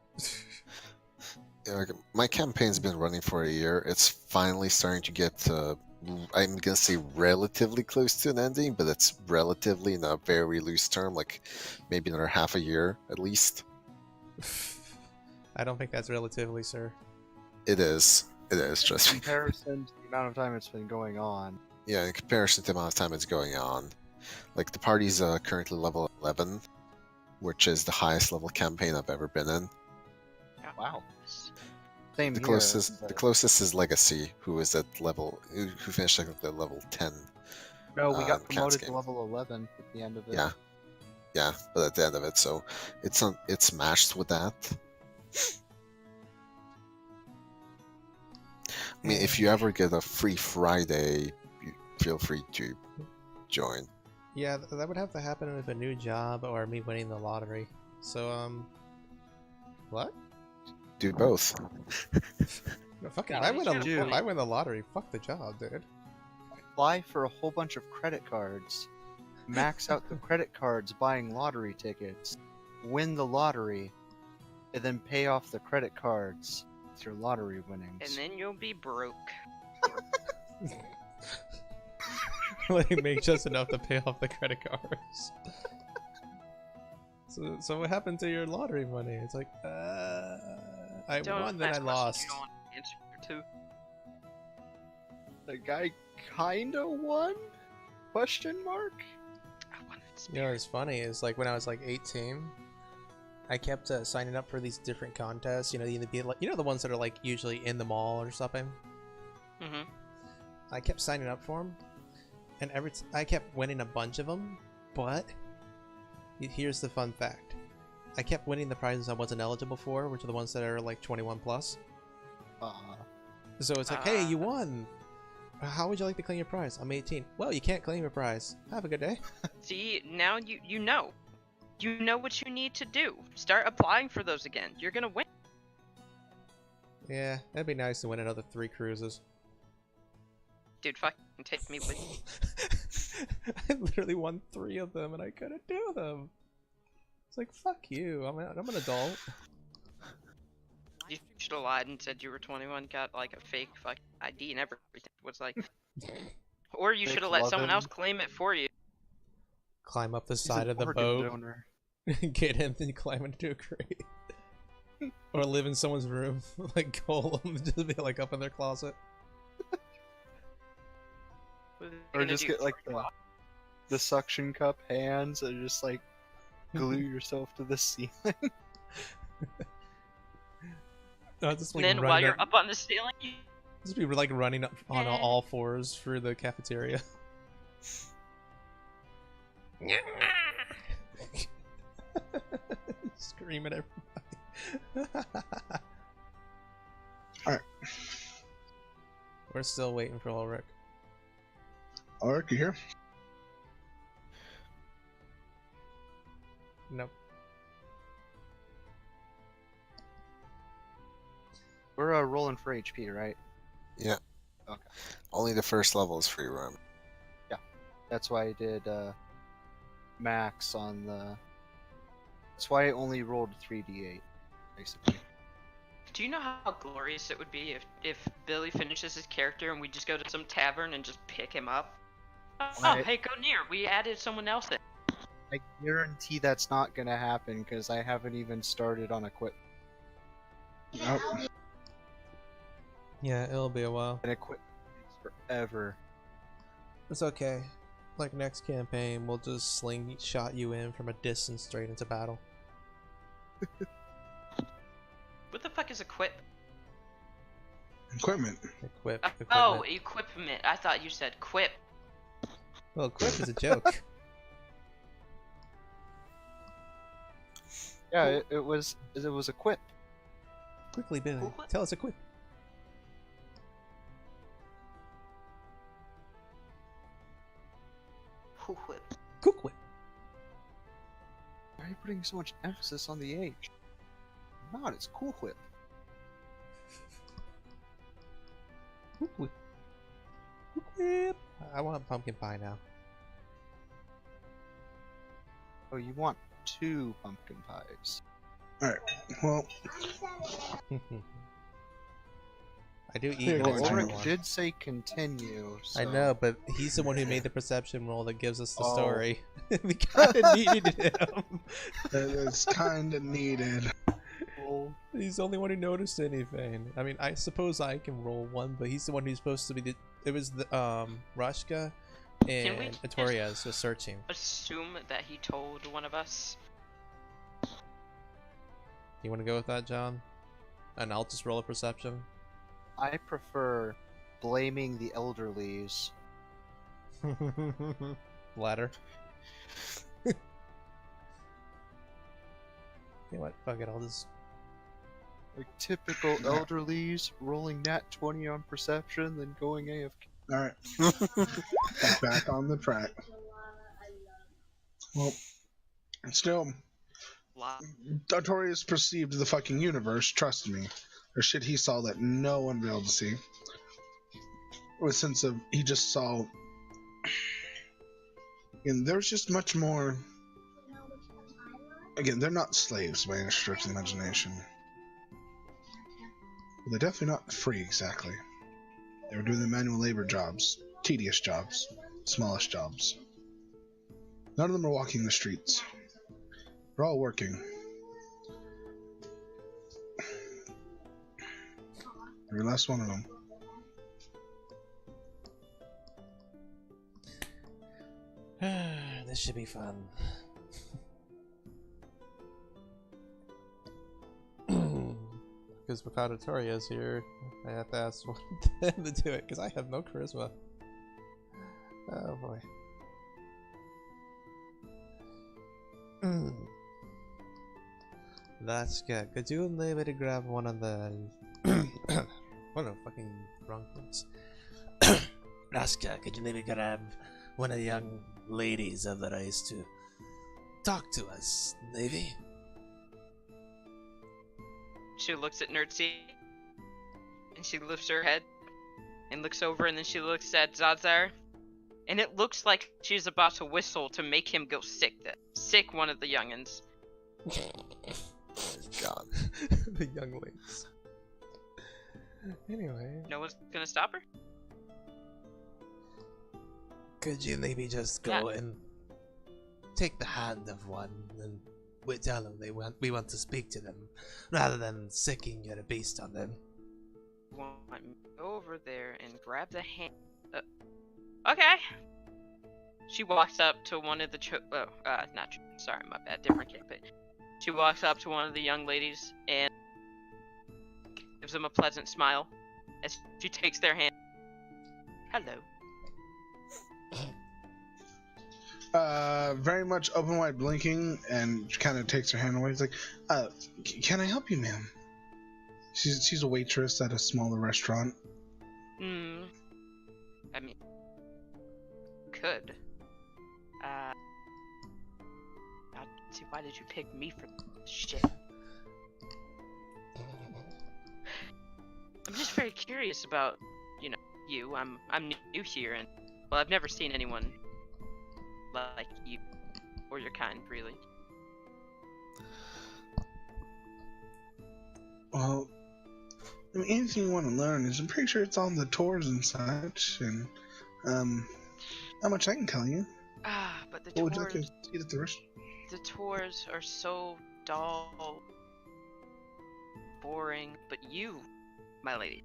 Yeah, like, my campaign's been running for a year. It's finally starting to get, I'm gonna say relatively close to an ending, but it's relatively in a very loose term, like maybe another half a year at least. I don't think that's relatively, sir. It is. It is, In trust me. comparison to the amount of time it's been going on. Yeah, in comparison to the amount of time it's going on. Like, the party's currently level 11, which is the highest level campaign I've ever been in. Wow. Same The here, closest, but- the closest is Legacy, who is at level, who finished like at level 10. No, we got Cat's promoted to game. level 11 at the end of it. Yeah, yeah, but at the end of it, so it's matched with that. I mean, if you ever get a free Friday, feel free to join. Yeah, that would have to happen with a new job or me winning the lottery. So, what? Do both. No, fuck it. Yeah, If I you win, should if avoid- I win the lottery, fuck the job, dude. Apply for a whole bunch of credit cards. Max out the credit cards buying lottery tickets. Win the lottery. And then pay off the credit cards with your lottery winnings. And then you'll be broke. like make just enough to pay off the credit cards. So what happened to your lottery money? It's like, I Don't won, then I ask questions lost. you don't want to answer to. The guy kinda won? Question mark? I want it. You know what's funny is like when I was like 18, I kept signing up for these different contests. You know, the ones that are like usually in the mall or something. Mm-hmm. I kept signing up for them, and I kept winning a bunch of them. But here's the fun fact: I kept winning the prizes I wasn't eligible for, which are the ones that are like 21 plus. So it's like, hey, you won. How would you like to claim your prize? I'm 18. Well, you can't claim your prize. Have a good day. See, now you know. You know what you need to do. Start applying for those again. You're gonna win. Yeah, that'd be nice to win another 3 cruises. Dude, fucking take me with you. I literally won 3 of them, and I couldn't do them. It's like, fuck you. I'm an adult. You should have lied and said you were 21, got like a fake fucking ID and everything. Was like, or you Fake should have let someone loving. else claim it for you. Climb up the He's side an of the organ boat, donor. get in, then climb into a crate. Or live in someone's room, like Golem, just be like up in their closet. What are you Or gonna just do? get like the suction cup hands and just like glue yourself to the ceiling. No, just And like then while you're up on the ceiling, you just be like running up on all 4s through the cafeteria. Scream at everybody. Alright. We're still waiting for Ulrich. Ulrich, you here? Nope. We're rolling for HP, right? Yeah. Okay. Only the first level is free roam. That's why I did max on the. That's why I only rolled 3d8, basically. do you know how glorious it would be if Billy finishes his character and we just go to some tavern and just pick him up? Oh, Right. hey, go near. We added someone else in. I guarantee that's not gonna happen because I haven't even started on equip. Nope. Yeah, it'll be a while. And equip takes forever. It's okay. Like next campaign, we'll just slingshot you in from a distance straight into battle. What the fuck is equip? Equipment. Equip. Oh, Equipment. equipment. I thought you said quip. Well, equip is a joke. Yeah, it was equip. Quickly, Billy. Equip? Tell us equip. Quip. Cook whip. Why are you putting so much emphasis on the H? Not, it's cool whip. Cook whip. Cook whip. I want pumpkin pie now. Oh, you want 2 pumpkin pies. Alright, well, I do eat Here, more go, than I Ulrich Ulrich want. did say continue. So. I know, but he's the one who made the perception roll that gives us the Oh. story. We kinda needed him. it's kind of needed. Well, He's the only one who noticed anything. I mean, I suppose I can roll one, but he's the one who's supposed to be the. It was the Rashka Can we and just- Artorius was searching. Assume that he told one of us. You want to go with that, John? And I'll just roll a perception. I prefer blaming the elderlies. Ladder. You know what? Fuck it. I'll just. Like typical elderlies rolling nat 20 on perception, then going AFK. Alright. Back on the track. Well, still, Artorius perceived the fucking universe, trust me. There's shit he saw that no one would be able to see. With a sense of, he just saw... And there's just much more... Again, they're not slaves by any stretch of the imagination. But they're definitely not free, exactly. They were doing the manual labor jobs. Tedious jobs. smallest jobs. None of them are walking the streets. They're all working. Every last one of them. This should be fun. Because Artorius is here, I have to ask one of them to do it, because I have no charisma. Oh boy. That's good. Could you maybe grab one of the... what a fucking wrong place. Raska, could you maybe grab one of the young ladies of the race to talk to us, Navy? She looks at Gnerzi, and she lifts her head, and looks over, and then she looks at Zazar, and it looks like she's about to whistle to make him go sick. Sick one of the youngins. God. The young ladies. Anyway. No one's gonna stop her? Could you maybe just go and take the hand of one and we tell them we want to speak to them, rather than sicking your beast on them? Want me to go over there and grab the hand? Okay. She walks up to one of the sorry, my bad, different kid, but she walks up to one of the young ladies and gives them a pleasant smile as she takes their hand. Hello. Very much open wide blinking, and kind of takes her hand away. He's like, can I help you, ma'am? She's a waitress at a smaller restaurant. I mean, could. See, why did you pick me for shit? I'm just very curious about, you. I'm new here, and well, I've never seen anyone like you or your kind, really. Well, I mean, anything you want to learn is, I'm pretty sure it's on the tours and such, and how much I can tell you. But the What would you like to tours, eat at the restaurant? the tours are so dull, boring. But you, my lady,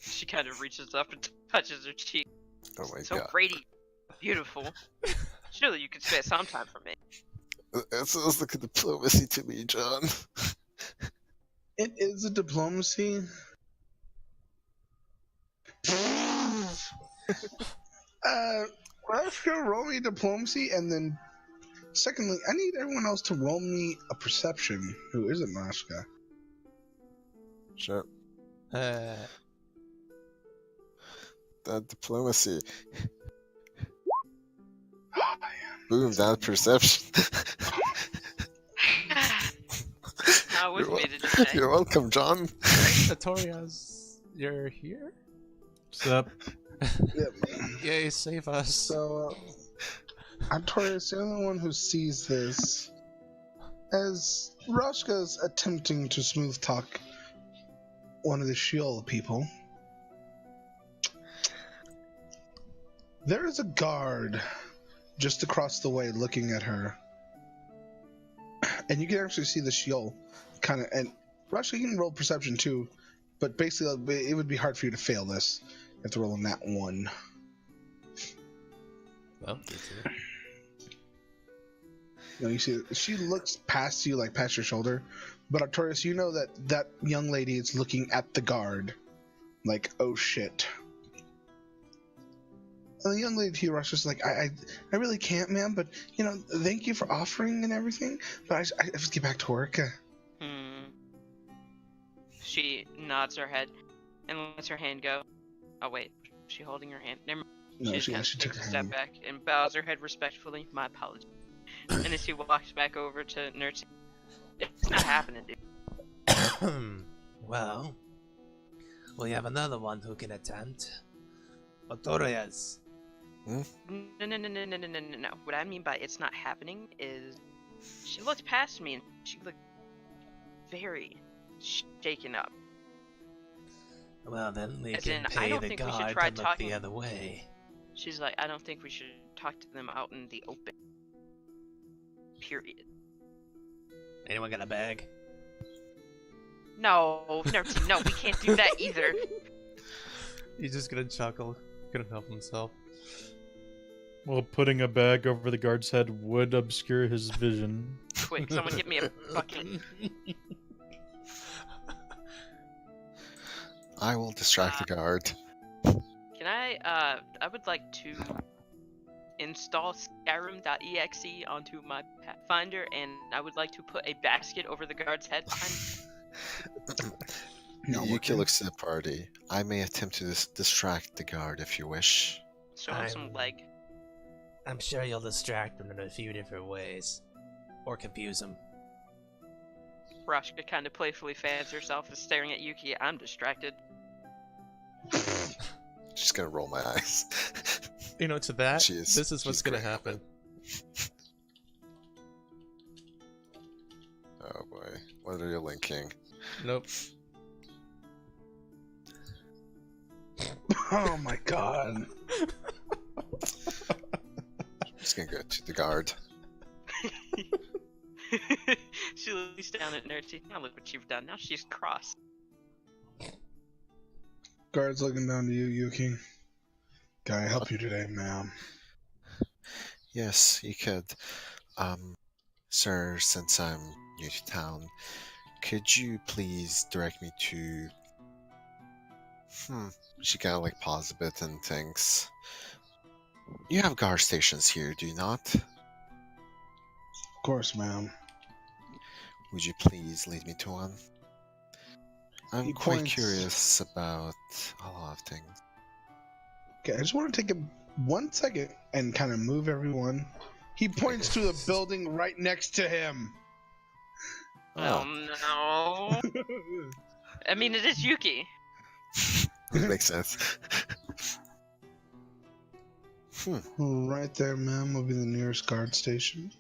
she kind of reaches up and touches her cheek. Oh my So god. pretty, beautiful. Surely you could spare some time for me. That sounds like a diplomacy to me, John. It is a diplomacy. Let's go roll me diplomacy, and then secondly, I need everyone else to roll me a perception who isn't Mashka. Sure. Uh, That diplomacy. Boom, that perception. How was You're me, did you say? You're welcome, John. Artorius, you're here? What's up? Yep. Yay, save us. So, Artorius, the only one who sees this, as Roshka's attempting to smooth talk one of the Sheol people, there is a guard just across the way looking at her. And you can actually see the Sheol kind of, and Roshka, you can roll perception too, but basically it would be hard for you to fail this. You have to roll a nat 1. Well, You see, she looks past you, like past your shoulder, but Artorius, you know that young lady is looking at the guard, like, oh shit. And the young lady to you, Russia's like, I really can't, ma'am, but, thank you for offering and everything, but I have to get back to work. She nods her head and lets her hand go. Oh wait, is she holding her hand? Never mind. No, She she took takes her a step hand. back and bows her head respectfully. My apologies. And then she walks back over to Gnerzi. It's not happening, dude. Well, we have another one who can attempt. Artorius. No. What I mean by it's not happening is she looked past me and she looked very shaken up. Well, then we As can in, I pay don't the think we should guard try to look talking- the other way. She's like, I don't think we should talk to them out in the open. Period. Anyone got a bag? No, Gnerzi, no, we can't do that either. He's just gonna chuckle. Couldn't help himself. Well, putting a bag over the guard's head would obscure his vision. Quick, someone get me a bucket. I will distract the guard. Can I would like to install Skyrim.exe onto my Pathfinder, and I would like to put a basket over the guard's head behind. Yuki looks at the party. I may attempt to distract the guard if you wish. Show him some leg. I'm sure you'll distract them in a few different ways. Or confuse them. Rashka kind of playfully fans herself as staring at Yuki. I'm distracted. Just gonna roll my eyes. You know, to that, This is what's gonna happen. Oh boy, what are you linking? Nope. Oh my god. Just gonna go to the guard. She looks down at Gnerzi. Now look what you've done. Now she's cross. Guard's looking down to you, Yuki. Can I help you today, ma'am? Yes, you could. Sir, since I'm new to town, could you please direct me to... She kind of like pauses a bit and thinks. You have guard stations here, do you not? Of course, ma'am. Would you please lead me to one? I'm He quite points- curious about a lot of things. Okay, I just want to take 1 second and kind of move everyone. He points to the building right next to him. Oh no. I mean, it is Yuki. That makes sense. Right there, ma'am, will be the nearest guard station.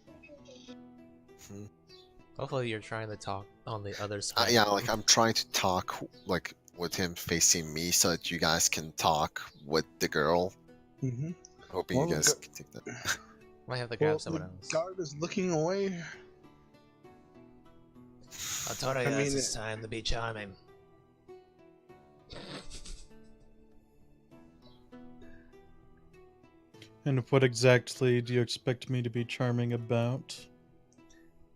Hopefully you're trying to talk on the other side. Yeah, like I'm trying to talk like with him facing me so that you guys can talk with the girl. Mm-hmm. Hoping Well, you guys can take that. Might have to grab someone else. Guard is looking away. Artorius, I mean, it's time to be charming. And what exactly do you expect me to be charming about?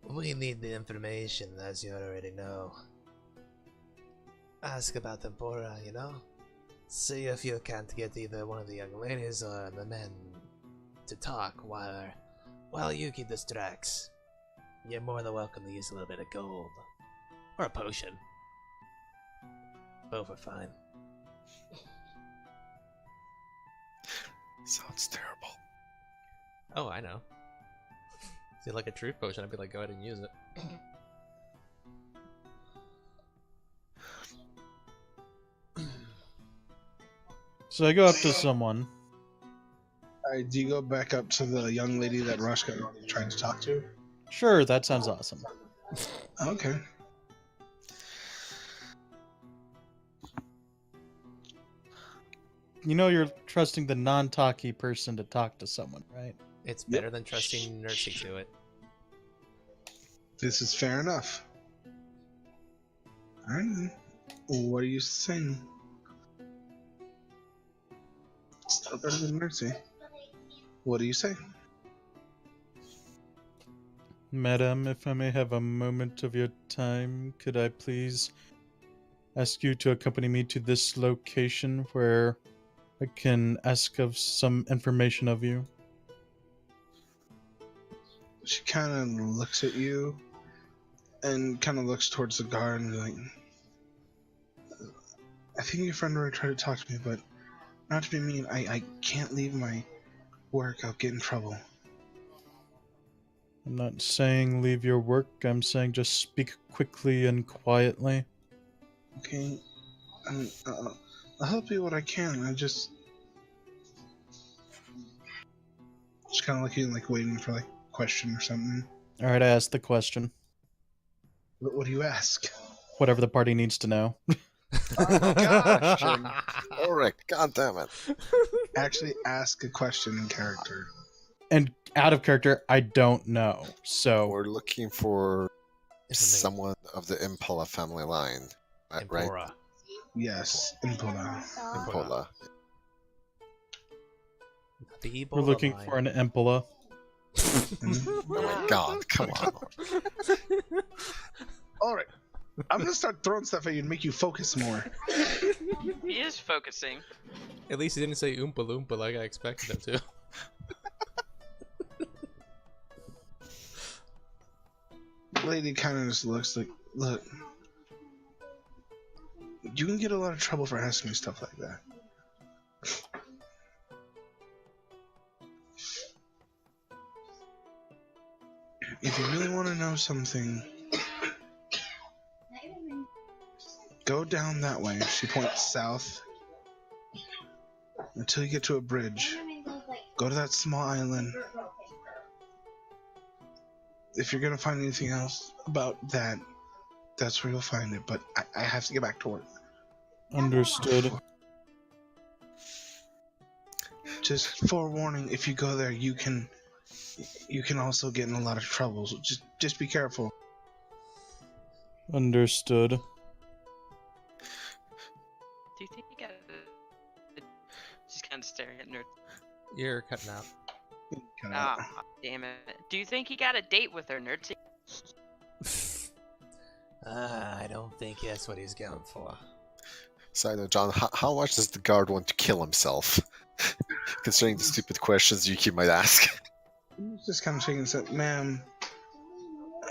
We need the information, as you already know. Ask about Tempora, you know? See if you can't get either one of the young ladies or the men to talk while Yuki distracts. You're more than welcome to use a little bit of gold. Or a potion. Both are fine. Sounds terrible. Oh, I know. See, like a truth potion, I'd be like, go ahead and use it. So I go up to someone. Alright, do you go back up to the young lady that Rashka tried to talk to? Sure, that sounds awesome. Okay. You know you're trusting the non-talky person to talk to someone, right? It's better than trusting Gnerzi to it. This is fair enough. Alright. What are you saying? Still better than Mercy. What do you say? Madam, if I may have a moment of your time, could I please ask you to accompany me to this location where I can ask of some information of you? She kind of looks at you and kind of looks towards the guard and like, I think your friend already tried to talk to me, but not to be mean, I can't leave my work. I'll get in trouble. I'm not saying leave your work, I'm saying just speak quickly and quietly. Okay? I'll help you what I can. I just kind of looking, like waiting for like a question or something. Alright, I asked the question. What do you ask? Whatever the party needs to know. Oh my gosh! Ulrich, god damn it. actually ask a question in character. And out of character, I don't know. So We're looking for Information. someone of the Impala family line, right? Empora. Yes, Impola. Impala. The we're Ebola looking line. for an Empola. Oh my god, come on. All right, I'm gonna start throwing stuff at you and make you focus more. He is focusing. At least he didn't say Oompa Loompa like I expected him to. Lady kind of just looks like, look, you can get a lot of trouble for asking me stuff like that. If you really want to know something, go down that way. She points south until you get to a bridge. Go to that small island. If you're gonna find anything else about that, that's where you'll find it. But I have to get back to work. Understood. Just forewarning: if you go there, you can also get in a lot of trouble. So just be careful. Understood. Do you think he got just kind of staring at Nerd? You're cutting out. Cut out. Ah, damn it. Do you think he got a date with her, Nerd? I don't think that's what he's going for. Side note, John, how much does the guard want to kill himself? Considering the stupid questions you keep might ask. Just kind of shaking and said, "Ma'am,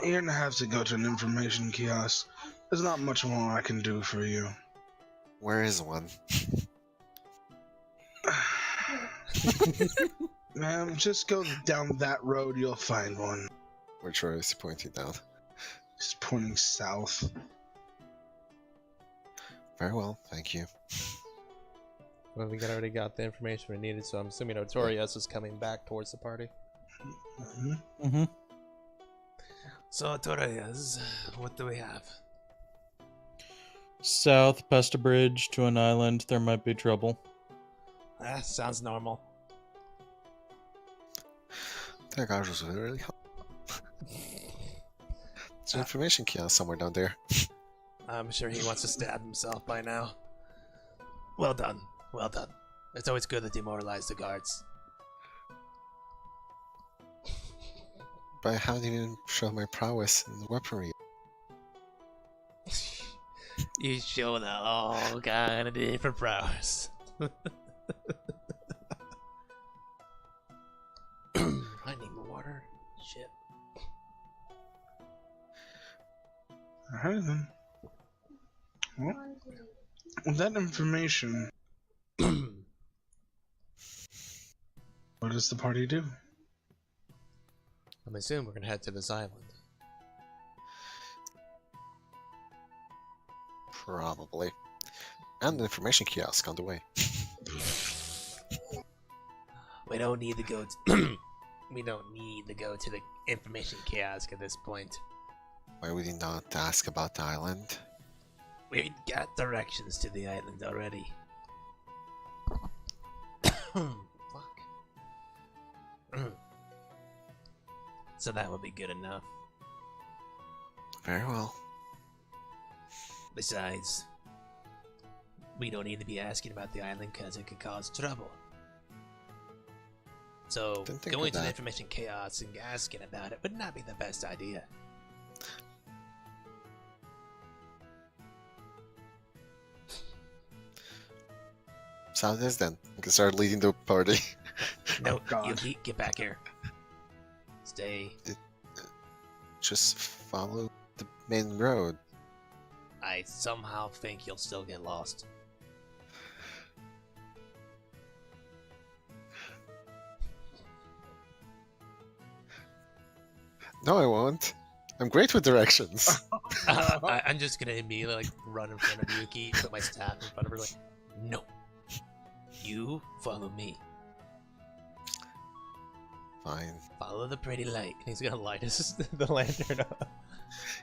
you're gonna have to go to an information kiosk. There's not much more I can do for you." Where is one? Ma'am, just go down that road, you'll find one. Which road is he pointing down? He's pointing south. Very well, thank you. Well, we already got the information we needed, so I'm assuming Artorius is coming back towards the party. Mm-hmm. Mm-hmm. So, Artorius, what do we have? South, past a bridge to an island. There might be trouble. Sounds normal. That guy was really helpful. There's an information kiosk somewhere down there. I'm sure he wants to stab himself by now. Well done. Well done. It's always good to demoralize the guards. But I haven't even shown my prowess in weaponry. You showed all kind of different prowess. I need more water. Shit. Alright then. Well, with that information, what does the party do? I'm assuming we're gonna head to this island. Probably. And the information kiosk on the way. We don't need to go to we don't need to go to the information kiosk at this point. Why would he not ask about the island? We got directions to the island already. Fuck. So that would be good enough. Very well. Besides, we don't need to be asking about the island because it could cause trouble. So, Didn't think going of to the that. information chaos and asking about it would not be the best idea. So it is then. We can start leading the party. No, God. you get back here. Stay. Just follow the main road. I somehow think you'll still get lost. No, I won't. I'm great with directions. I'm just gonna immediately like run in front of Yuki, put my staff in front of her, like, no, you follow me. Fine. Follow the pretty light. And he's gonna light us the lantern up.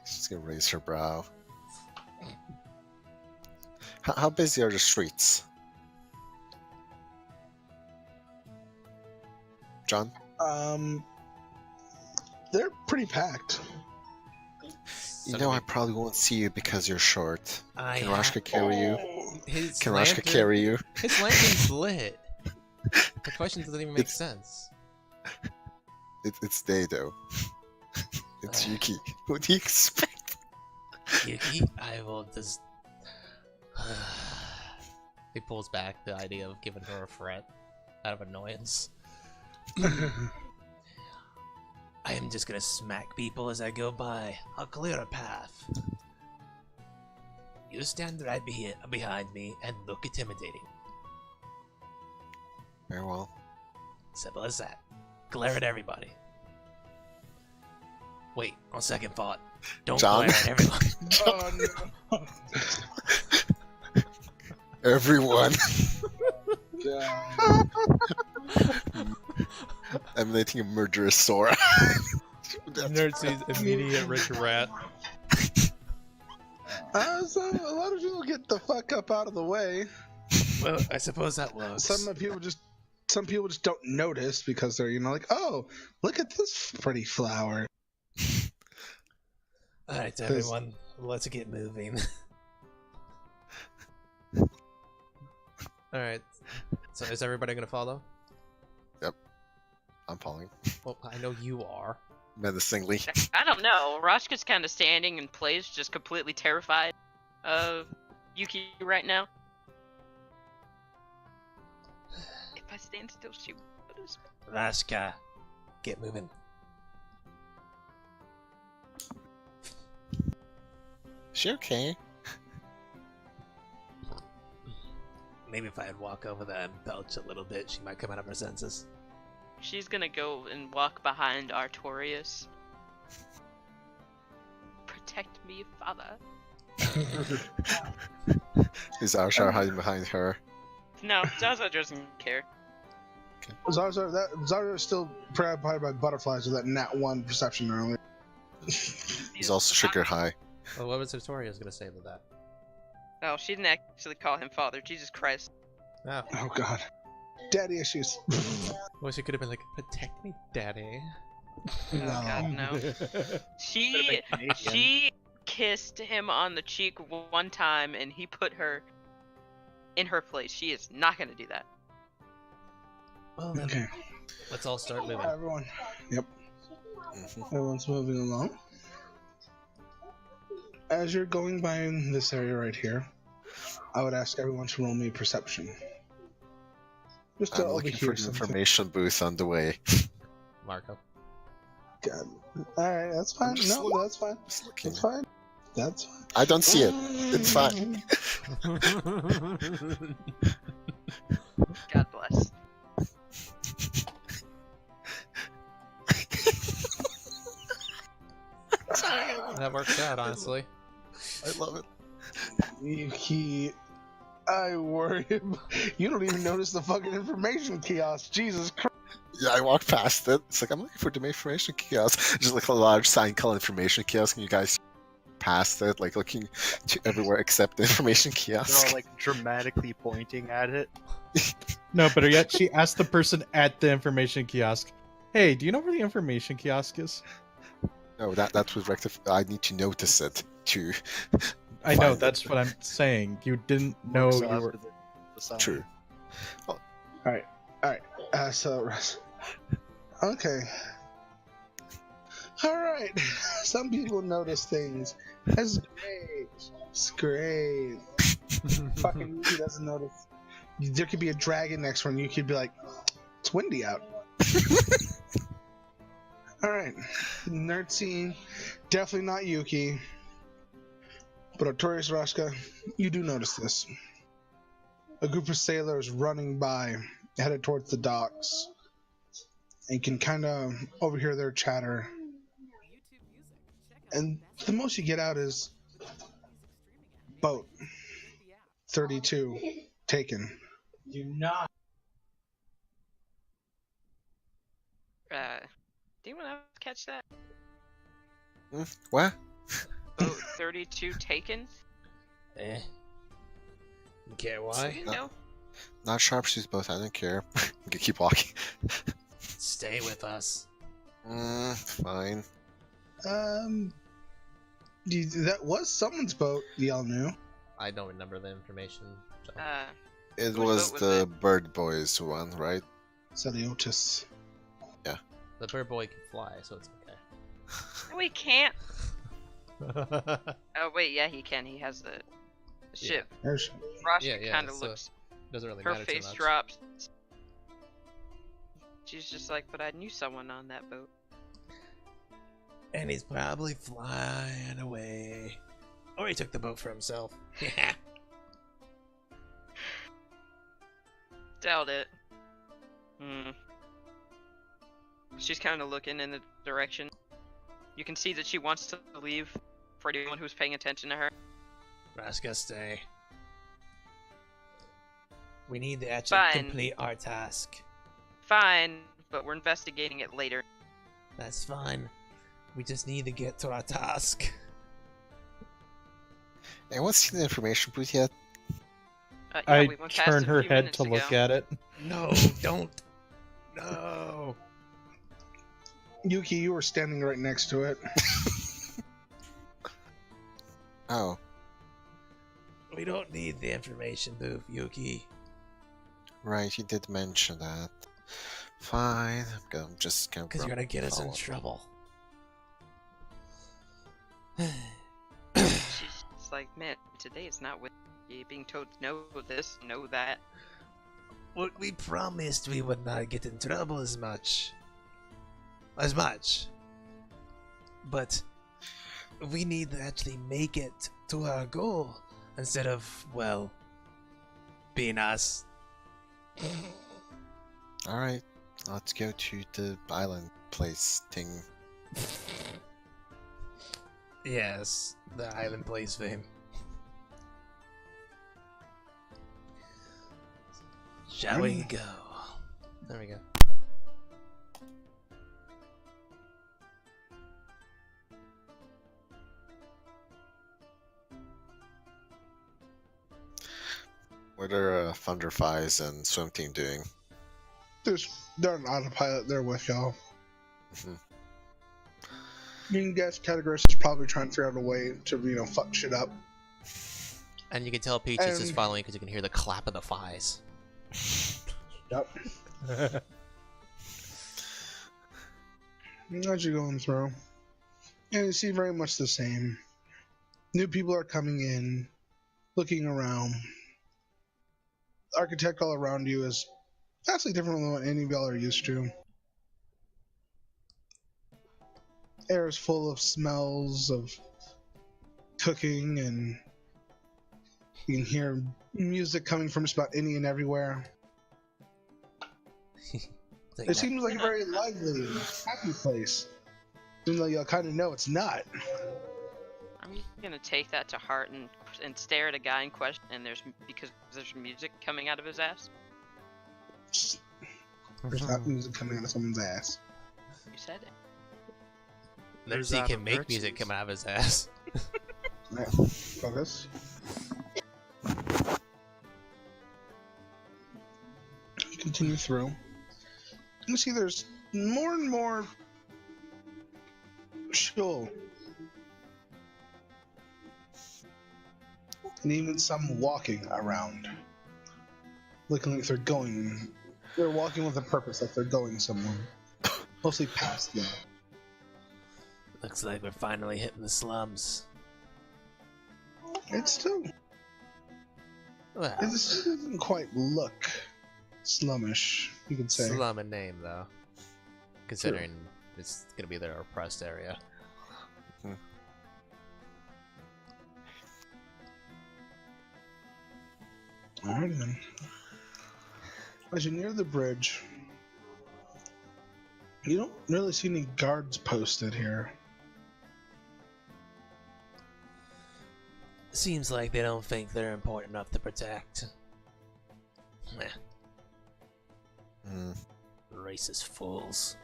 She's gonna raise her brow. How busy are the streets? John? They're pretty packed. You know I probably won't see you because you're short. Can Rashka carry you? His Can Rashka lantern- carry you? His lantern's lit. The question doesn't even make sense. It's day though. It's Yuki. What do you expect? Yuki, I will just. He pulls back the idea of giving her a fret out of annoyance. I am just gonna smack people as I go by. I'll clear a path. You stand right behind me and look intimidating. Very well. Simple as that. Glare at everybody. Wait, on second thought, don't John? glare at everybody. Oh no! Everyone. God. Emanating a murderous Sora. Gnerzi's immediate rich rat. So a lot of people get the fuck up out of the way. Well, I suppose that works. Some people just don't notice because they're like, oh, look at this pretty flower. Alright, everyone, let's get moving. Alright, so is everybody gonna follow? I'm following. Well, I know you are. Menacingly. I don't know. Rashka's kind of standing in place, just completely terrified of Yuki right now. If I stand still, she would notice. Rashka, get moving. She okay? Maybe if I'd walk over there and belch a little bit, she might come out of her senses. She's gonna go and walk behind Artorius. Protect me, father. Is Arshar hiding behind her? No, Zaza doesn't care. Zara is still preoccupied by butterflies with that nat 1 perception earlier. He's also sugar high. Well, what was Artorius gonna say to that? No, she didn't actually call him father. Jesus Christ. Oh, Oh god. Daddy issues. well, she could have been like, protect me, daddy. Oh god, no. She kissed him on the cheek one time and he put her in her place. She is not gonna do that. Well, then, Okay. let's all start moving. Everyone. Yep. Mhm. Everyone's moving along. As you're going by in this area right here, I would ask everyone to roll me perception. Just to I'm looking for overhear the something. information booth on the way. Marco. God. Alright, that's fine. Just No, that's fine. Just looking. That's fine. That's fine. I don't see it. It's fine. God bless. That works out, honestly. I love it. Yuki, I worry. You don't even notice the fucking information kiosk. Jesus Christ. Yeah, I walked past it. It's like, I'm looking for the information kiosk. Just like a large sign called information kiosk, and you guys passed it, like looking to everywhere except the information They're kiosk. all like dramatically pointing at it. No, better yet, she asked the person at the information kiosk, "Hey, do you know where the information kiosk is?" No, that was rectified. I need to notice it to. I know, find it. that's what I'm saying. You didn't know Looks you after were. the sign. True. Alright. So, okay. Alright. Some people notice things. That's great. It's great. Fucking Yuki doesn't notice. There could be a dragon next one. You could be like, it's windy out. Alright. Gnerzi. Definitely not Yuki. But Artorius, Rashka, you do notice this. A group of sailors running by, headed towards the docks. And you can kind of overhear their chatter. And the most you get out is boat 32 taken. Did anyone else catch that? What? Boat 32 taken? Eh. You care why? No. Not sharpshoots both. I don't care. We can keep walking. Stay with us. Fine. That was someone's boat, y'all knew. I don't remember the information. So. It Whose was boat was the it? Bird Boys one, right? Celiotis. The bird boy can fly, so it's No, he can't. okay. Oh wait, yeah, he can. He has the ship. There's Rashka Yeah, kind of so looks. Doesn't really Her matter too face much. drops. She's just like, but I knew someone on that boat. And he's probably flying away. Or he took the boat for himself. Yeah. Doubt it. She's kind of looking in the direction. You can see that she wants to leave for anyone who's paying attention to her. Raska, stay. We need to actually Fine. complete our task. Fine, but we're investigating it later. That's fine. We just need to get to our task. Anyone seen the information booth yet? Yeah, I we went past turn it a her few head minutes to ago. look at it. No, don't. No. Yuki, you were standing right next to it. Oh, We don't need the information booth, Yuki. right, you did mention that. Fine, I'm just gonna. Because you're gonna get us in follow. trouble. She's like, man, today is not with you being told know this, know that. What we promised we would not get in trouble as much. As much. But we need to actually make it to our goal instead of, well, being us. Alright, let's go to the island place thing. Yes, the island place thing. Shall we go? There we go. What are Thunderfies and Swim Team doing? They're on autopilot. They're with y'all. Mhm. You can guess Categories is probably trying to figure out a way to, fuck shit up. And you can tell Peach is just And- following because you can hear the clap of the thighs. Yep. As you're going through, and you see very much the same. New people are coming in, looking around. The architect all around you is vastly different than what any of y'all are used to. Air is full of smells of cooking, and you can hear music coming from just about any and everywhere. It seems like a very lively and happy place, even though y'all kind of know it's not. I'm gonna take that to heart and stare at a guy in question, and because there's music coming out of his ass. There's not music coming out of someone's ass. You said it. There's He that can of make music virtues. come out of his ass. Right. Focus. You continue through. You see there's more and more Shul. And even some walking around. Looking like they're walking with a purpose, like they're going somewhere. Mostly past them. Looks like we're finally hitting the slums. It's still, Well, it doesn't quite look slummish, you could say. slum in name though, considering it's gonna be their oppressed area. Alright then. As you near the bridge, you don't really see any guards posted here. Seems like they don't think they're important enough to protect. Meh, Hmm. racist fools.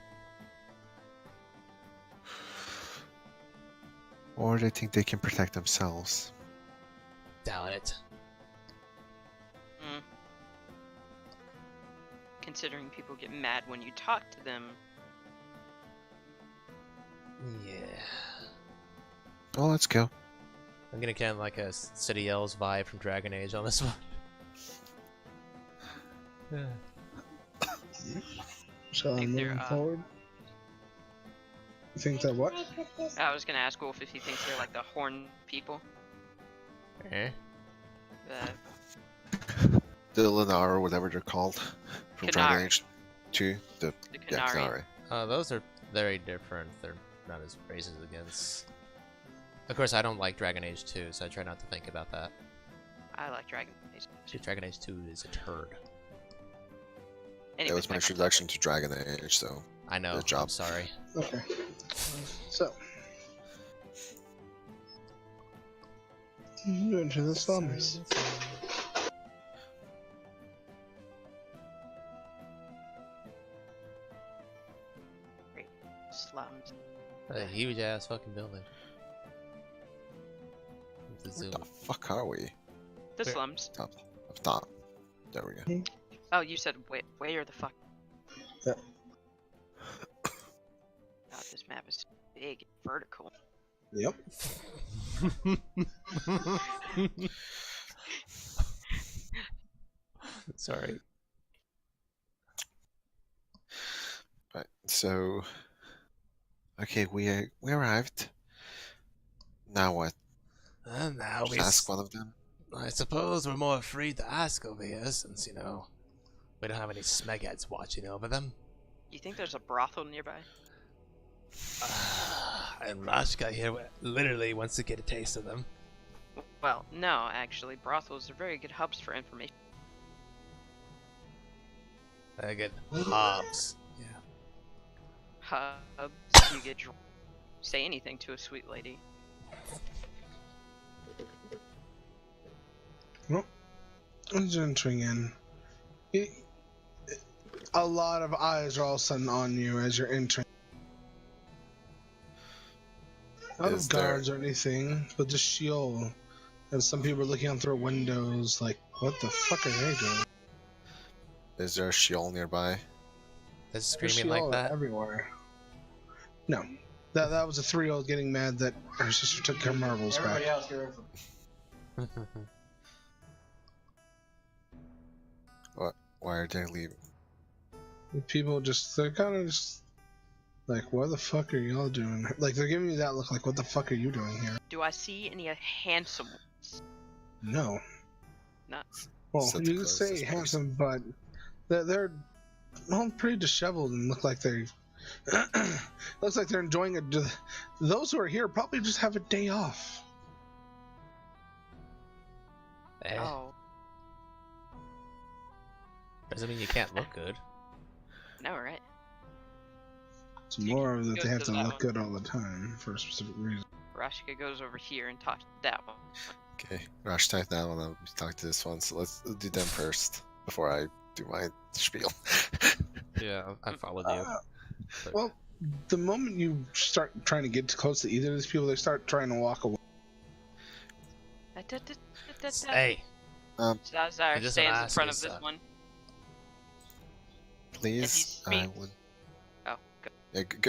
Or they think they can protect themselves. Doubt it. considering people get mad when you talk to them. Yeah. Oh, let's go. I'm gonna get like a City Elves vibe from Dragon Age on this one. Shall I Think they're, move forward? You think that what? I was gonna ask Wolf if he thinks they're like the horn people. Eh? The The Lennar, or whatever they're called, from Dragon Canary. Age 2. The yeah, Canary. Canary. Those are very different. They're not as racist against. Of course, I don't like Dragon Age 2, so I try not to think about that. I like Dragon Age. Dragon Age 2 is a turd. That Anyways, was my back on introduction topic. to Dragon Age, so I know. Good job. I'm sorry. Okay. So. You enter the slums. Slums. A huge ass fucking building. With a where zoom. the fuck are we? The Where- slums. Up top. There we go. Oh, you said where the fuck? Yeah. God, this map is big and vertical. Yep. Sorry. Right. So, okay, we arrived. Now what? And now Just we. ask one of them. I suppose we're more free to ask over here, since we don't have any smegheads watching over them. You think there's a brothel nearby? And Rashka here literally wants to get a taste of them. Well, no, actually, brothels are very good hubs for information. Very good. Hobbs. Yeah. Hubs, you get drunk. Say anything to a sweet lady. As you're entering in, a lot of eyes are all of a sudden on you as you're entering. Not Is of there- guards or anything, but just Sheol. And some people are looking out through windows like, what the fuck are they doing? Is there a Sheol nearby? That's There's screaming like Sheol that. everywhere. No. That was a 3-year-old getting mad that her sister took her marbles back. Why are they leaving? People they're kind of just like, what the fuck are y'all doing? Like, they're giving you that look like, what the fuck are you doing here? Do I see any handsome ones? No. Not. Well, Set the you can clothes say as handsome, but they're all pretty disheveled and look like they looks like they're enjoying it. Those who are here probably just have a day off. Eh, Oh, doesn't mean you can't look good. no, right? It's more of that they Goes have to to that look one. good all the time for a specific reason. Rashka goes over here and talks to that one. Okay, Rush type that one. I'll talk to this one. So let's do them first before I do my spiel. Yeah, I followed you. Well, the moment you start trying to get close to either of these people, they start trying to walk away. Hey, Zazar just stands in ask front of us, this one. Please, If he I speaks- would. Oh, go.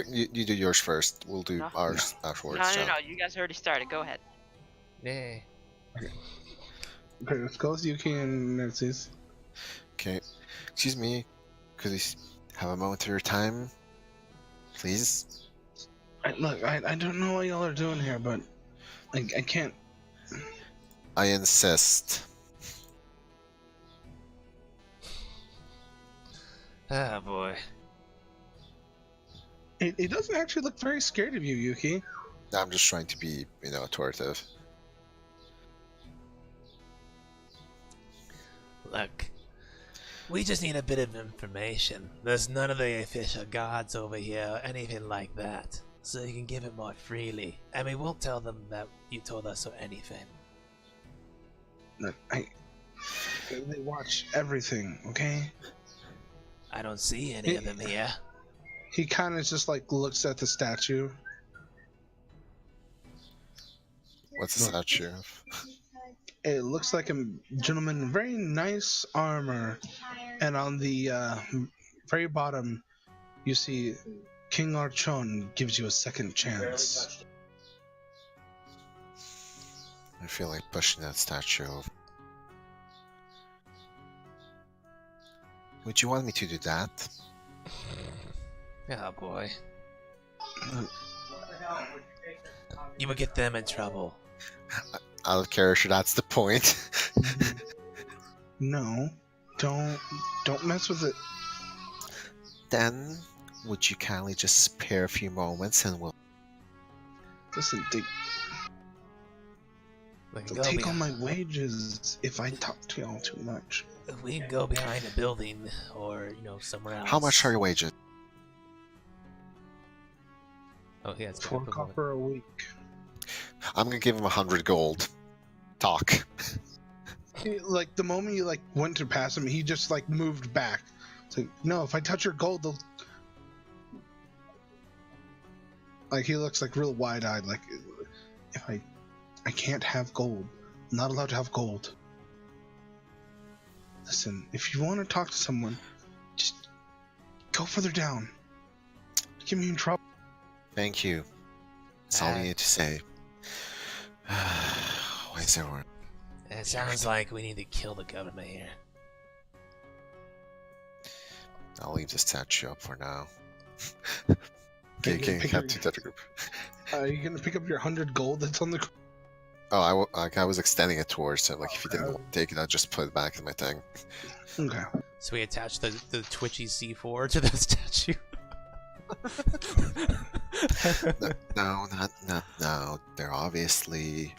Yeah, you do yours first. We'll do No. ours afterwards. No, John. you guys already started. Go ahead. Yeah. Okay, let's go with Yuki and Gnerzi. Okay, excuse me. Could we have a moment of your time, please? Look, I don't know what y'all are doing here, but I can't. I insist. ah boy. It doesn't actually look very scared of you, Yuki. I'm just trying to be, authoritative. Look, we just need a bit of information. There's none of the official guards over here or anything like that. So you can give it more freely. And we won't tell them that you told us or anything. Look, they watch everything, okay? I don't see any of them here. He kind of just like looks at the statue. What's the statue of? It looks like a gentleman in very nice armor, and on the very bottom, you see King Archon gives you a second chance. I feel like pushing that statue over. Would you want me to do that? Oh boy. You would get them in trouble. Out of character, that's the point. No, don't mess with it. Then, would you kindly just spare a few moments and we'll... Listen, We can they'll go take all behind, my wages if I talk to y'all too much. we can go behind a building or, somewhere else. How much are your wages? Oh, yeah, it's 4 copper a week. I'm gonna give him 100 gold. Talk. Like the moment you went to pass him, he just moved back. It's like, no, if I touch your gold, they'll. He looks real wide-eyed. If I can't have gold. I'm not allowed to have gold. Listen, if you want to talk to someone, just go further down. Get me in trouble. Thank you. That's all you need to say. Why is everyone... It sounds like we need to kill the government here. I'll leave the statue up for now. Okay, Okay, pick cut your- to the other group. Are you gonna pick up your 100 gold that's on the? Oh, I was extending it towards him. If you didn't want to take it, I'd just put it back in my thing. Okay. So we attach the Twitchy C4 to the statue. No. They're obviously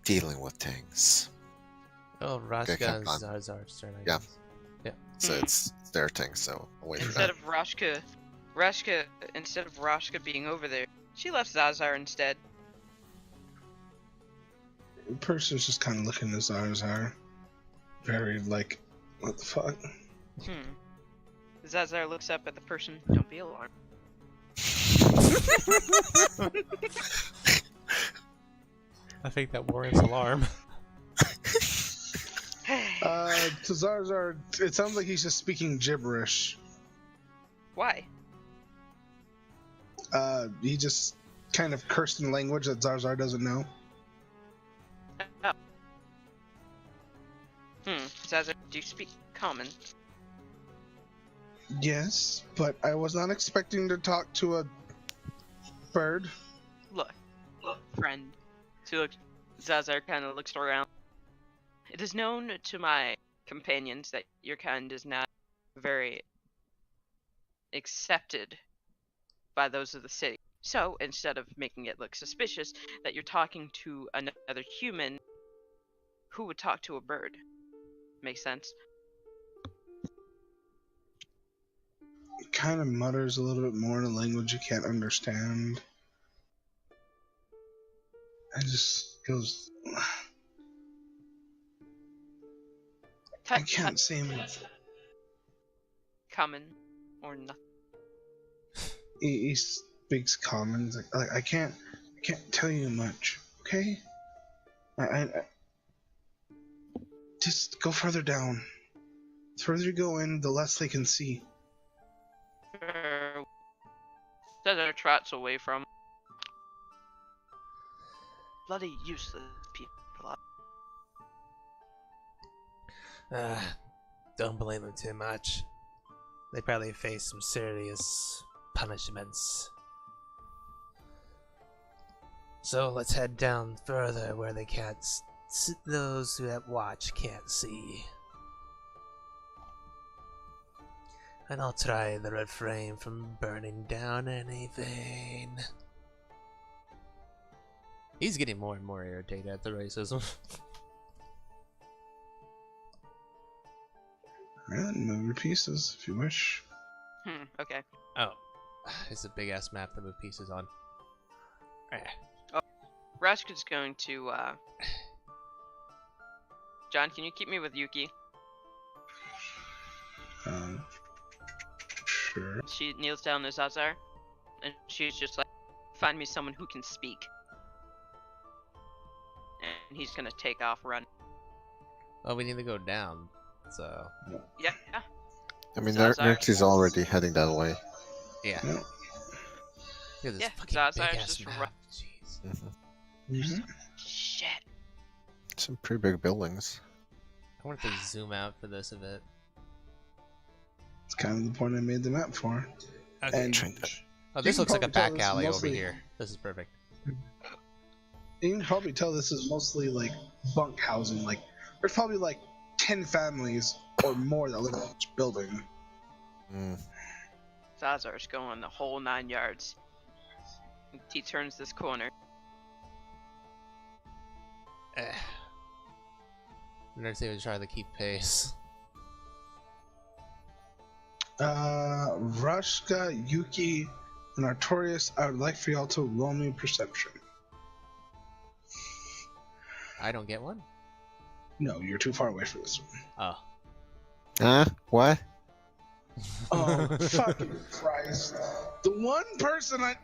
dealing with things. Oh, Okay, Rashka come and on. Zarzar's turn. I Yeah. guess. So it's their thing, so I'll wait for Instead that. of Rashka being over there, she left Zazar instead. The person's just kind of looking at Zarzar. Very what the fuck? Zazar looks up at the person. Don't be alarmed. I think that warrants alarm. To Zarzar, it sounds like he's just speaking gibberish. Why? He just kind of cursed in language that Zarzar doesn't know. Oh. Zazar, do you speak common? Yes, but I was not expecting to talk to a bird. Look, friend. Zazar kind of looks around. It is known to my companions that your kind is not very accepted by those of the city. So, instead of making it look suspicious that you're talking to another human, who would talk to a bird? Makes sense? Kind of mutters a little bit more in a language you can't understand. And just goes, I can't say much. Common or nothing. He speaks common. He's like I can't tell you much. Okay. I just go further down. The further you go in, the less they can see. Zazar trots away from. Bloody useless people. Don't blame them too much. They probably face some serious punishments. So let's head down further where they can't those who have watch can't see. And I'll try to refrain from burning down anything. He's getting more and more irritated at the racism. Alright, move your pieces if you wish. Okay. Oh, it's a big ass map to move pieces on. Rashka's going to, John, can you keep me with Yuki? Sure. She kneels down to Zazar, and she's just like, find me someone who can speak. he's gonna take off run. Oh, we need to go down. So Yeah. I mean, Zazar. Gnerzi's already heading that way. yeah. Yeah. Look at this Yeah, fucking Zazar's big ass just map. run- Jeez. Mhm. Shit. Some pretty big buildings. I wanted to zoom out for this a bit. It's kind of the point I made the map for. Okay. And Oh, you this can looks like a probably tell back this is alley mostly- over here. This is perfect. you can probably tell this is mostly like bunk housing. Like there's probably like 10 families or more that live in each building. Mm. Zazar's going the whole 9 yards. He turns this corner. Gnerzi would try to keep pace. Rushka, Yuki, and Artorius, I would like for y'all to roll me perception. I don't get one? No, you're too far away for this one. Oh. Huh? What? Oh, fucking Christ. The one person I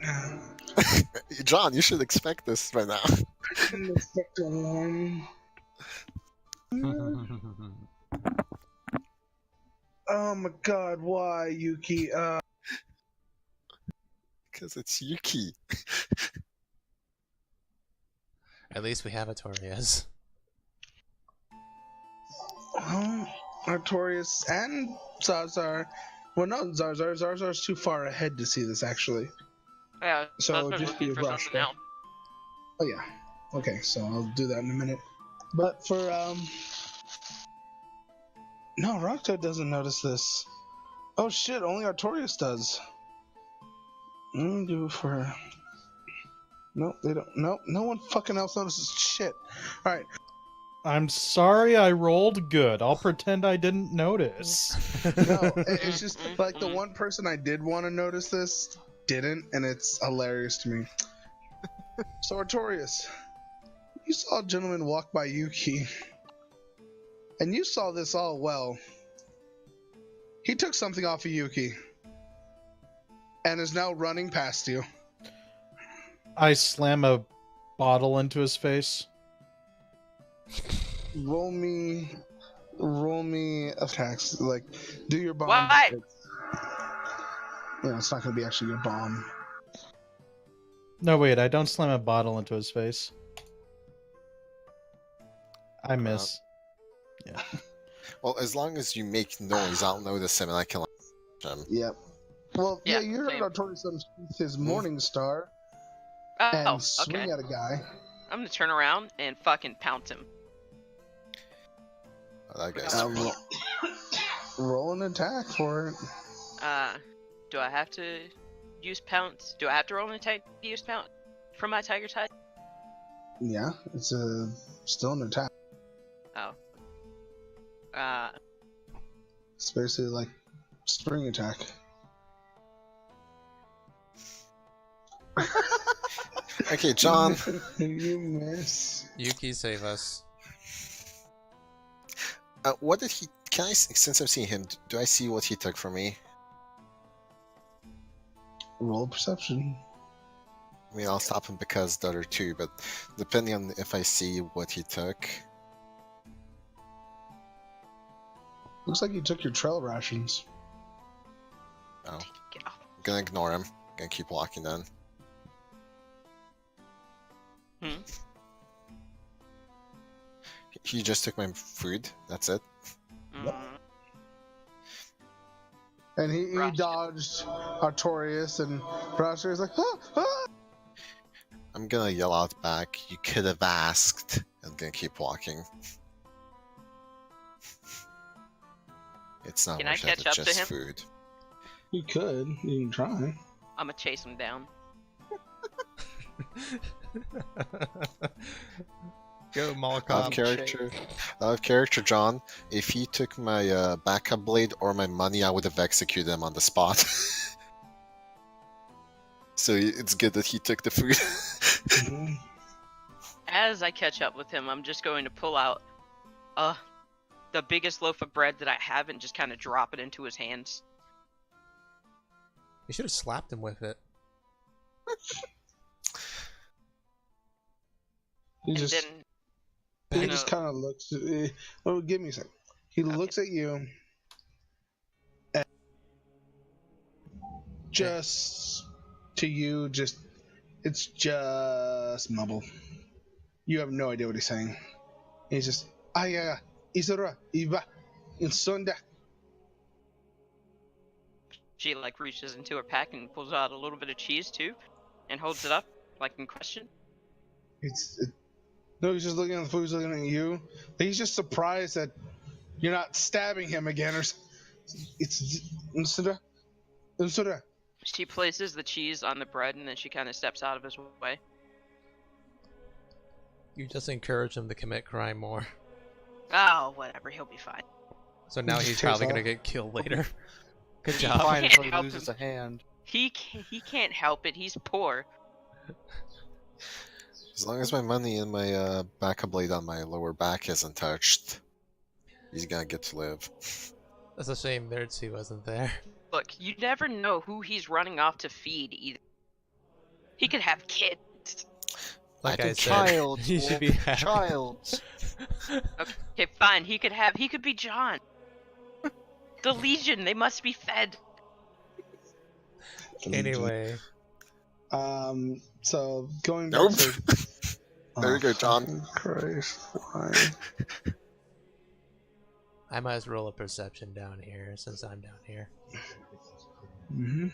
John, you should expect this by now. didn't expect to warn. Oh my god, why, Yuki? Because it's Yuki. At least we have Artorius. Artorius and Zazar. Well, no, Zazar's too far ahead to see this, actually. Yeah, So Zazar's just looking be for rushed, something right? else. Oh, yeah. Okay, so I'll do that in a minute. But for, no, Rattooth doesn't notice this. Oh, shit, only Artorius does. Let me do it for... Nope, they don't... Nope, no one fucking else notices shit. Alright. I'm sorry I rolled good. I'll pretend I didn't notice. No, it's just, like, the one person I did want to notice this didn't, and it's hilarious to me. So, Artorius, you saw a gentleman walk by Yuki, and you saw this all well. He took something off of Yuki, and is now running past you. I slam a bottle into his face. Roll me attacks. Like, do your bomb. Why? Yeah, it's not going to be actually your bomb. No, wait, I don't slam a bottle into his face. I miss. Yeah. Well, as long as you make noise, I'll notice him and I can launch him. Yep. Well, yeah, Yeah, you heard same. Artorius with his Morning Star Oh, and swing okay. at a guy. I'm gonna turn around and fucking pounce him. Oh, that guy's Um, sweet. roll an attack for it. Do I have to use pounce? Do I have to roll an attack to use pounce for my tiger type? Yeah, it's still an attack. Oh. It's basically like spring attack. Okay, John. You miss. Yuki, save us. What did he? Can I? Since I'm seeing him, do I see what he took from me? Roll perception. I mean, I'll stop him because the other two, but depending on if I see what he took. Looks like you took your trail rations. Oh, Get off. I'm gonna ignore him. Gonna keep walking then. He just took my food. That's it. Yep. Mm. And he Rosh. dodged Artorius, and Rasher is like, ah, ah! I'm gonna yell out back. You could have asked. I'm gonna keep walking. It's not Can I worth it. catch It's up to just him? food. You could. You can try. I'm gonna chase him down. Go, Out Molotov. of character. Out of character, John. If he took my backup blade or my money, I would have executed him on the spot. So it's good that he took the food. Mhm. As I catch up with him, I'm just going to pull out the biggest loaf of bread that I have and just kind of drop it into his hands. You should have slapped him with it. You And just then He just kind of looks. Oh, give me a second. He looks at you. And just to you, it's just mumble. You have no idea what he's saying. He's just yeah, Isura, Iba, Insunda. She like reaches into her pack and pulls out a little bit of cheese too, and holds it up like in question. No, he's just looking at the food. He's looking at you. He's just surprised that you're not stabbing him again, or it's Insunda. She places the cheese on the bread and then she kind of steps out of his way. You just encourage him to commit crime more. Oh, whatever, he'll be fine. So now he's probably gonna get killed later. Good job. Fine can't until he help loses him. a hand. He can't help it. He's poor. As long as my money and my backup blade on my lower back isn't touched, he's gonna get to live. That's a shame Gnerzi wasn't there. Look, you never know who he's running off to feed either. He could have kids. Like I said, Child, he should be happy. child. Okay, fine. He could be John. The Legion, they must be fed. Anyway. So going back Nope. to... There you go, John. fucking Christ, why? I might as well roll a perception down here since I'm down here. Mm-hmm.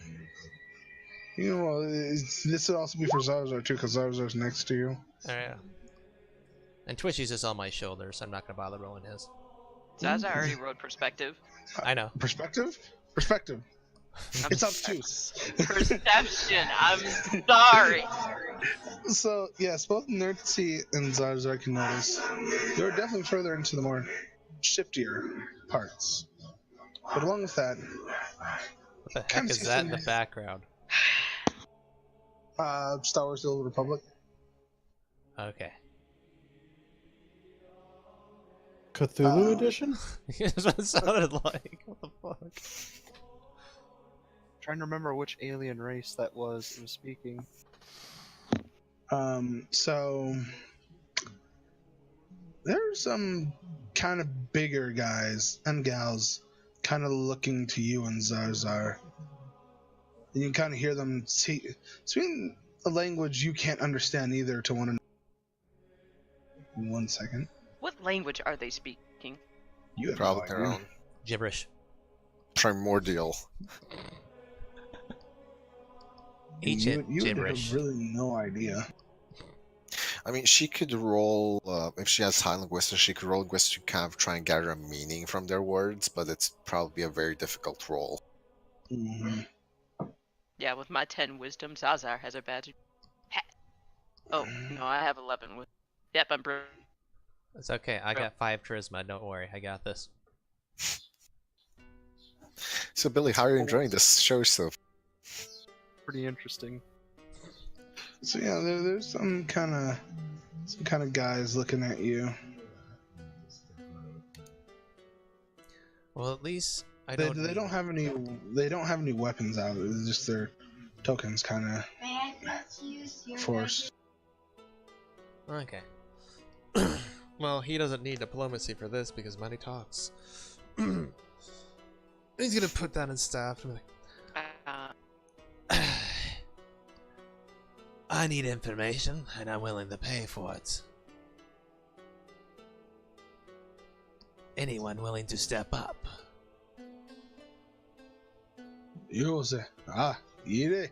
You know, this would also be for Zarzar too, because Zarzar's next to you. Alright. And Twitchy's just on my shoulder, so I'm not gonna bother rolling his. Zaza already wrote perspective. I know. Perspective. I'm It's obtuse. Perception. I'm sorry. So yes, both Gnerzi and Zarzar can notice you're definitely further into the more shiftier parts. But along with that, What the heck Kinda is seems that to in the me- background? Star Wars: The Old Republic. Okay. Cthulhu edition? That's what it sounded like. What the fuck? Trying to remember which alien race that was speaking. So there's some kind of bigger guys and gals kind of looking to you and Zarzar. And you can kind of hear them speaking a language you can't understand either to one another. 1 second. What language are they speaking? You have Probably no their idea. own. Gibberish. Primordial. Ancient you would gibberish. have really no idea. I mean, she could roll, if she has high linguistics, she could roll linguistics to kind of try and gather a meaning from their words, but it's probably a very difficult roll. Mm-hmm. Yeah, with my 10 wisdom, Zazar has a bad. Oh no, I have 11 with. Yep, I'm brilliant. It's okay. I got 5 charisma. Don't worry. I got this. So, Billy, how are you enjoying this show so far? Pretty interesting. So yeah, there's some kind of guys looking at you. Well, at least I They don't. don't have any. They don't have any weapons out. It's just their tokens, kind of forced. Okay. Well, he doesn't need diplomacy for this because money talks. He's gonna put that in staff. And be like, I need information, and I'm willing to pay for it. Anyone willing to step up? You say, eat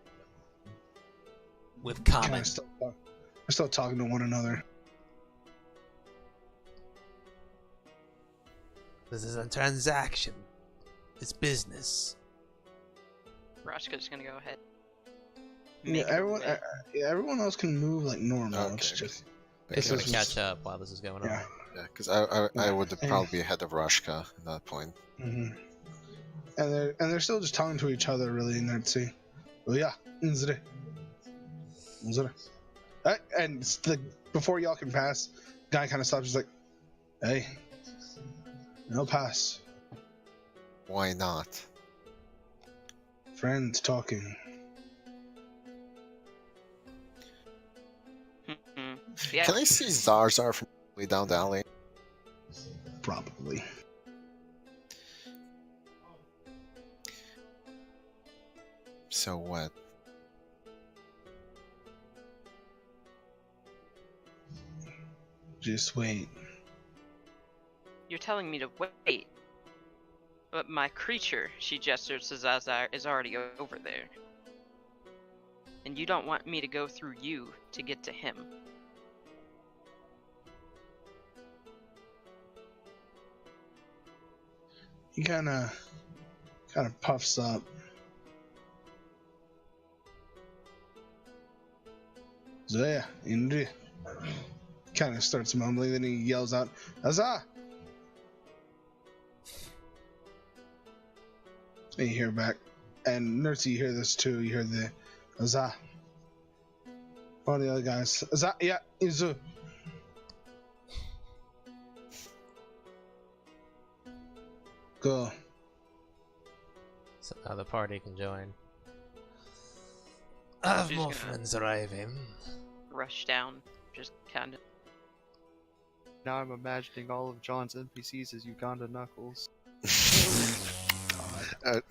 With Kind common. of still talking to one another. This is a transaction. It's business. Rashka's gonna go ahead. Yeah, Make her everyone, way. everyone else can move like normal. Okay, It's okay. just It's Okay. gonna catch up while this is going on. yeah. Yeah, because I would probably be ahead of Rashka at that point. hmm And they're still just talking to each other, really, and they'd say, "Oh yeah, Nzre. And it's before y'all can pass, guy kind of stops. He's like, "Hey, no pass. Why not? Friends talking." Mhm. Yeah. Can I see Zarzar from down the alley. Probably. So what? Just wait. You're telling me to wait. But my creature, she gestures to Zazar, is already over there. And you don't want me to go through you to get to him. He kind of puffs up. Zoya, Indri. Kind of starts mumbling, then he yells out, Azah! And you hear back. And Gnerzi, you hear this too. You hear the Azah. One of the other guys. Azah, yeah, Izu. Go. So now the party can join. I have She's more gonna- friends arriving. Rush down, just kind of. Now I'm imagining all of John's NPCs as Uganda Knuckles.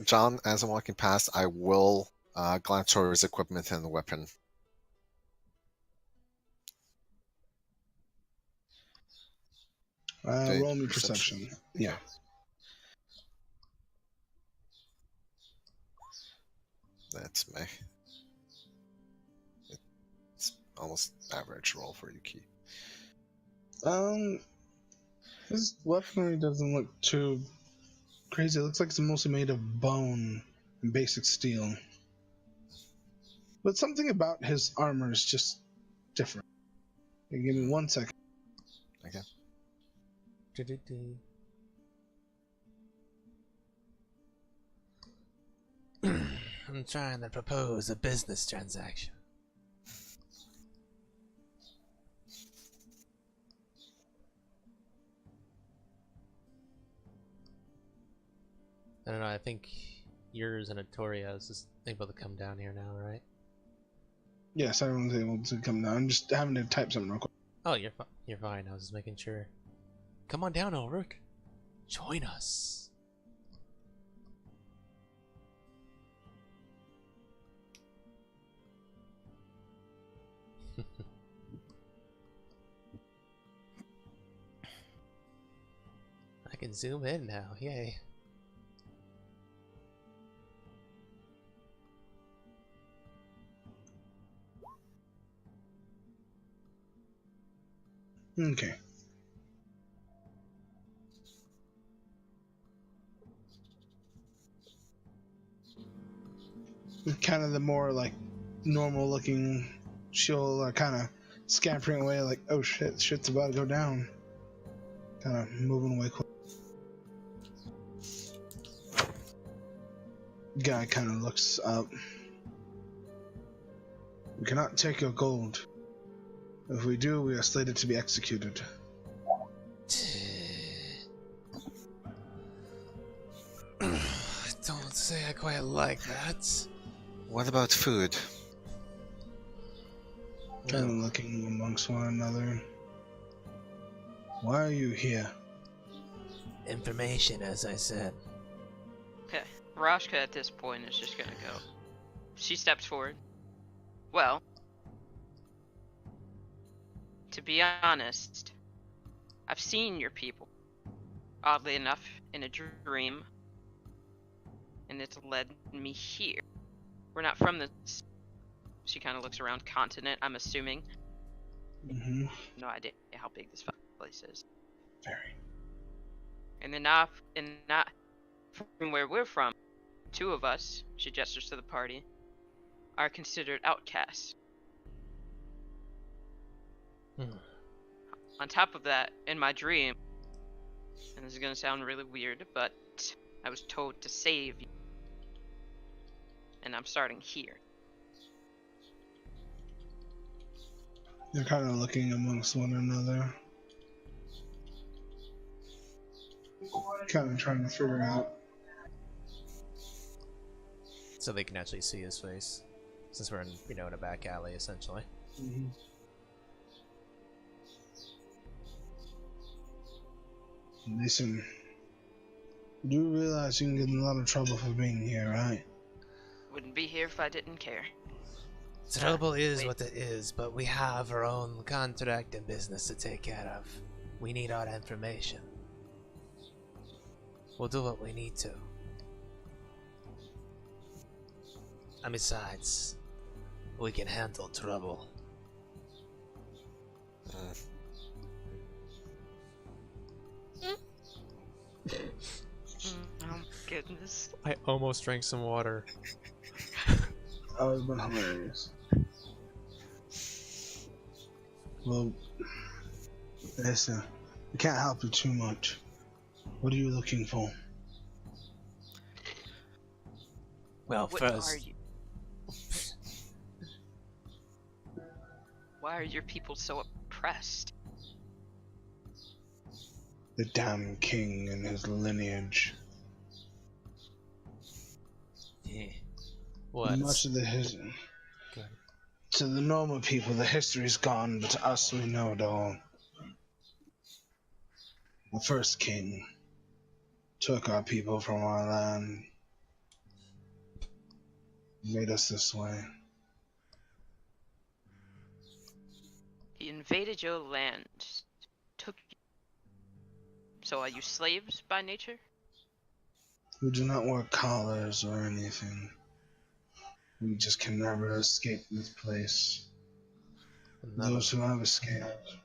John, as I'm walking past, I will glance over his equipment and weapon. Okay, Roll me perception. perception. Yeah. That's me. It's almost average roll for Yuki. His weaponry doesn't look too crazy. It looks like it's mostly made of bone and basic steel. But something about his armor is just different. Hey, give me 1 second. Okay. I'm trying to propose a business transaction. I don't know, I think yours and Artorius is able to come down here now, right? Yes, everyone's able to come down. I'm just having to type something real quick. Oh, you're fine. I was just making sure. Come on down, Ulrich. Join us. I can zoom in now. Yay. Okay. Kind of the more like normal looking she'll kind of scampering away like, oh shit's about to go down. Kind of moving away quick. Guy kind of looks up. We cannot take your gold. If we do, we are slated to be executed. Don't say I quite like that. What about food? Kind of looking amongst one another. Why are you here? Information, as I said. Okay, Rashka at this point is just gonna go. She steps forward. Well, to be honest, I've seen your people, oddly enough, in a dream, and it's led me here. We're not from this. She kind of looks around continent, I'm assuming. Mm-hmm. No idea how big this place is. Very. And then not from where we're from, 2 of us, she gestures to the party, are considered outcasts. On top of that, in my dream, and this is gonna sound really weird, but I was told to save you. And I'm starting here. They're kind of looking amongst one another. Kind of trying to figure out. So they can actually see his face. Since we're in, in a back alley, essentially. Mm-hmm. Listen, you do realize you can get in a lot of trouble for being here, right? Wouldn't be here if I didn't care. Trouble is wait. what it is, but we have our own contract and business to take care of. We need our information. We'll do what we need to. And besides, we can handle trouble. Oh, goodness. I almost drank some water. Oh, it's been hilarious. Well, listen, we can't help you too much. What are you looking for? Well, What first, are you? Why are your people so oppressed? The damn king and his lineage. yeah, What? Much of the history. Good. To the normal people, the history's gone, but to us, we know it all. The first king took our people from our land, made us this way. He invaded your land, took you. So are you slaves by nature? We do not wear collars or anything. We just can never escape this place. Those who have escaped.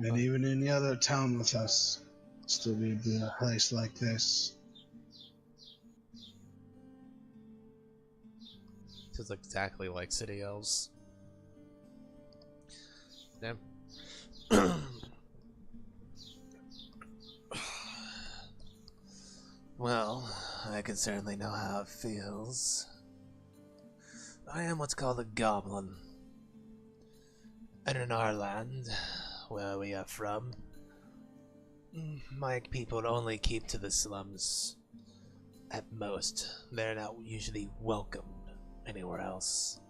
And even any other town with us, still be a place like this. It's exactly like City Elves. Damn. well, I can certainly know how it feels. I am what's called a goblin. And in our land, where we are from, my people only keep to the slums. At most, they're not usually welcomed anywhere else.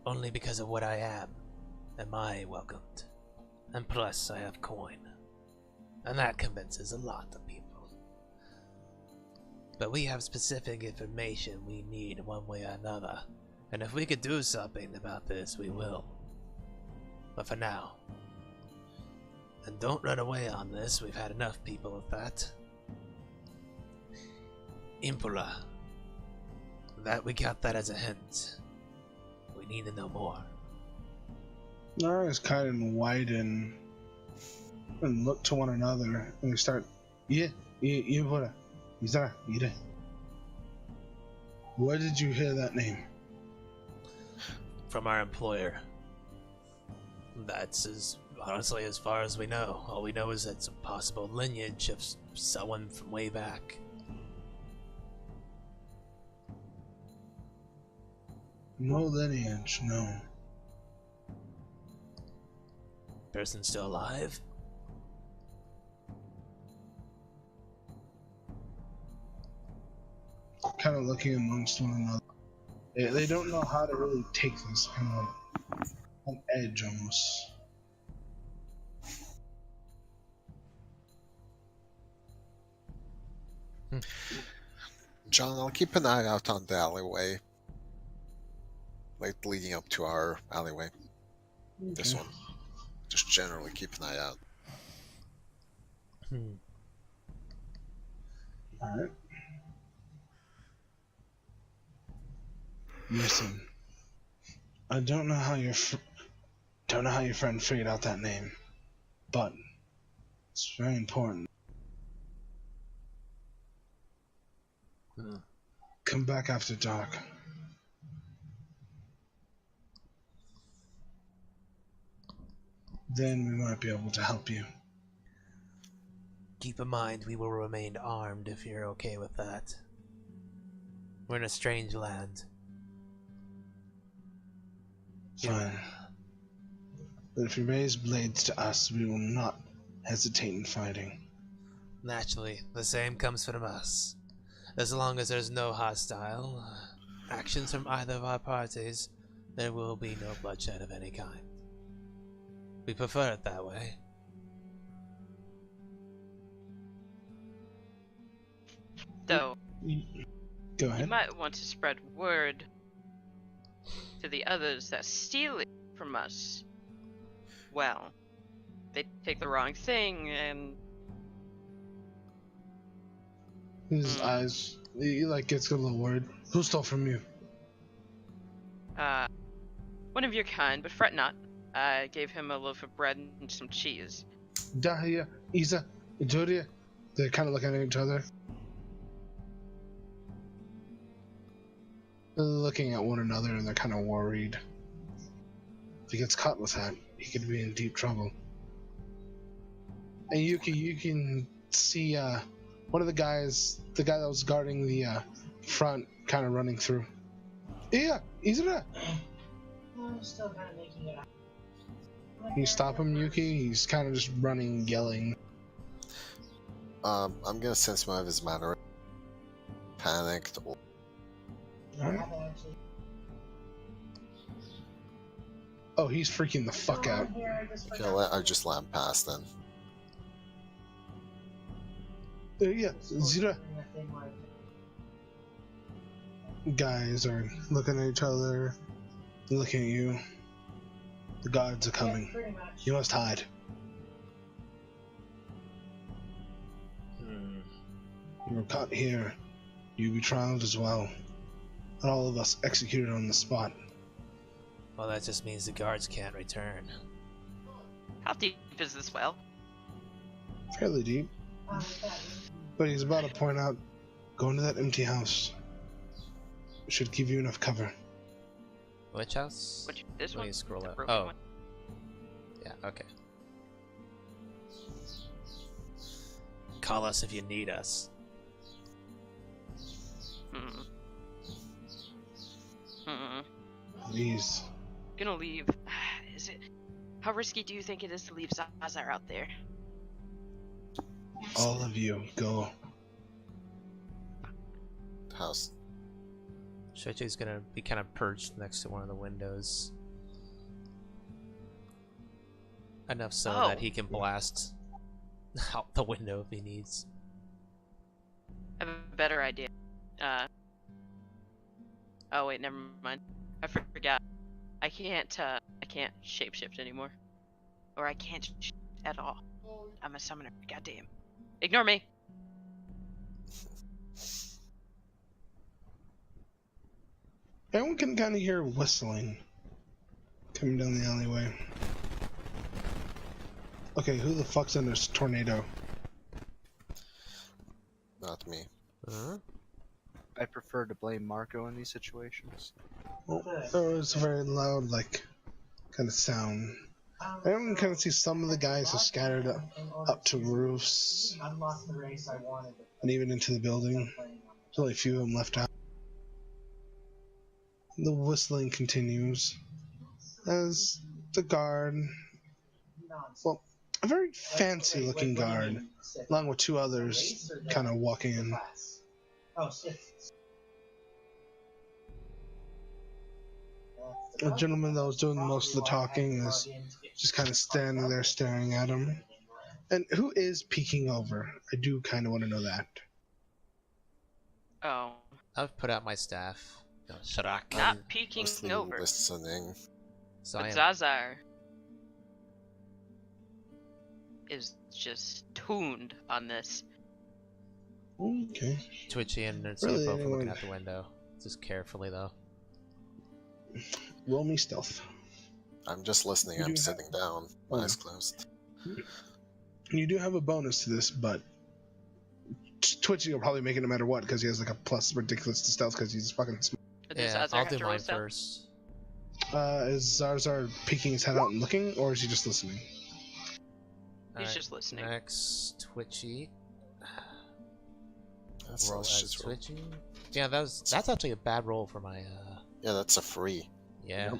Only because of what I am I welcomed. And plus, I have coin. And that convinces a lot of people. But we have specific information we need one way or another. And if we could do something about this, we will. But for now, and don't run away on this, we've had enough people of that. Impula. That we got that as a hint. We need to know more. Our eyes kind of widen and look to one another and we start, where did you hear that name? From our employer. That's honestly as far as we know. All we know is it's a possible lineage of someone from way back. No lineage, no. Person still alive? Kind of looking amongst one another. They don't know how to really take this, kind of like an edge almost. John, I'll keep an eye out on the alleyway. Like leading up to our alleyway. This one. Just generally keep an eye out. Alright. Listen, I don't know how your friend figured out that name, but it's very important. Come back after dark. Then we might be able to help you. Keep in mind we will remain armed if you're okay with that. We're in a strange land. Fine. But if you raise blades to us, we will not hesitate in fighting. Naturally, the same comes from us. As long as there's no hostile actions from either of our parties, there will be no bloodshed of any kind. We prefer it that way. Though, Go you ahead. might want to spread word to the others that stealing from us, well, they take the wrong thing and His eyes, he like gets a little worried. Who stole from you? one of your kind, but fret not. I gave him a loaf of bread and some cheese. Dahlia, Isa, Jodia. They're kind of looking at each other. They're looking at one another and they're kind of worried. If he gets caught with that, he could be in deep trouble. And Yuki, you can see one of the guys, the guy that was guarding the front, kind of running through. Yeah, Isra. I'm still kind of making it out. Can you stop him, Yuki? He's kind of just running, yelling. I'm gonna sense more of his manner. Panicked. Or... Alright. Oh, he's freaking the fuck out. Okay, I'll just let him pass then. Yeah, Zira. Guys are looking at each other, looking at you. The guards are coming. You must hide. You were caught here. You'll be trialed as well. And all of us executed on the spot. Well, that just means the guards can't return. How deep is this well? Fairly deep. But he's about to point out, go into that empty house. It should give you enough cover. Which house? This Let one? me scroll The up. broken Oh. one? Yeah, okay. Call us if you need us. Hmm. Hmm. Please. Gonna leave. Is it? How risky do you think it is to leave Zazar out there? All of you, go. House. Twitchy's gonna be kind of perched next to one of the windows. Enough so that he can blast out the window if he needs. I have a better idea. Oh wait, never mind. I forgot. I can't shapeshift anymore. Or I can't at all. I'm a summoner. Goddamn. Ignore me. Everyone can kind of hear whistling coming down the alleyway. Okay, who the fuck's in this tornado? Not me. I prefer to blame Marco in these situations. Well, there was a very loud, like, kind of sound. Everyone kind of see some of the guys are scattered up to roofs and even into the building. There's only a few of them left out. The whistling continues as the guard, well, a very fancy looking guard, along with two others, kind of walking in. The gentleman that was doing most of the talking is just kind of standing there staring at him. And who is peeking over? I do kind of want to know that. Oh. I've put out my staff. No, Sharak. Not peeking Mostly over. listening. So But I am. Zazar is just tuned on this. Okay. Twitchy and Nerd Really, both are looking anyone- out the window. Just carefully though. Roll me stealth. I'm just listening. You I'm do sitting down, Oh. eyes closed. You do have a bonus to this, but Twitchy will probably make it no matter what because he has like a plus ridiculous to stealth because he's fucking smart. Does Yeah, Zazar I'll have do to roll mine stealth? first. Is Zarzar peeking his head out and looking, or is he just listening? He's Alright, just listening. Next, Twitchy. That's Roll let's as just roll. Twitchy. Yeah, that's actually a bad roll for my Yeah, that's a free. yeah. Yep.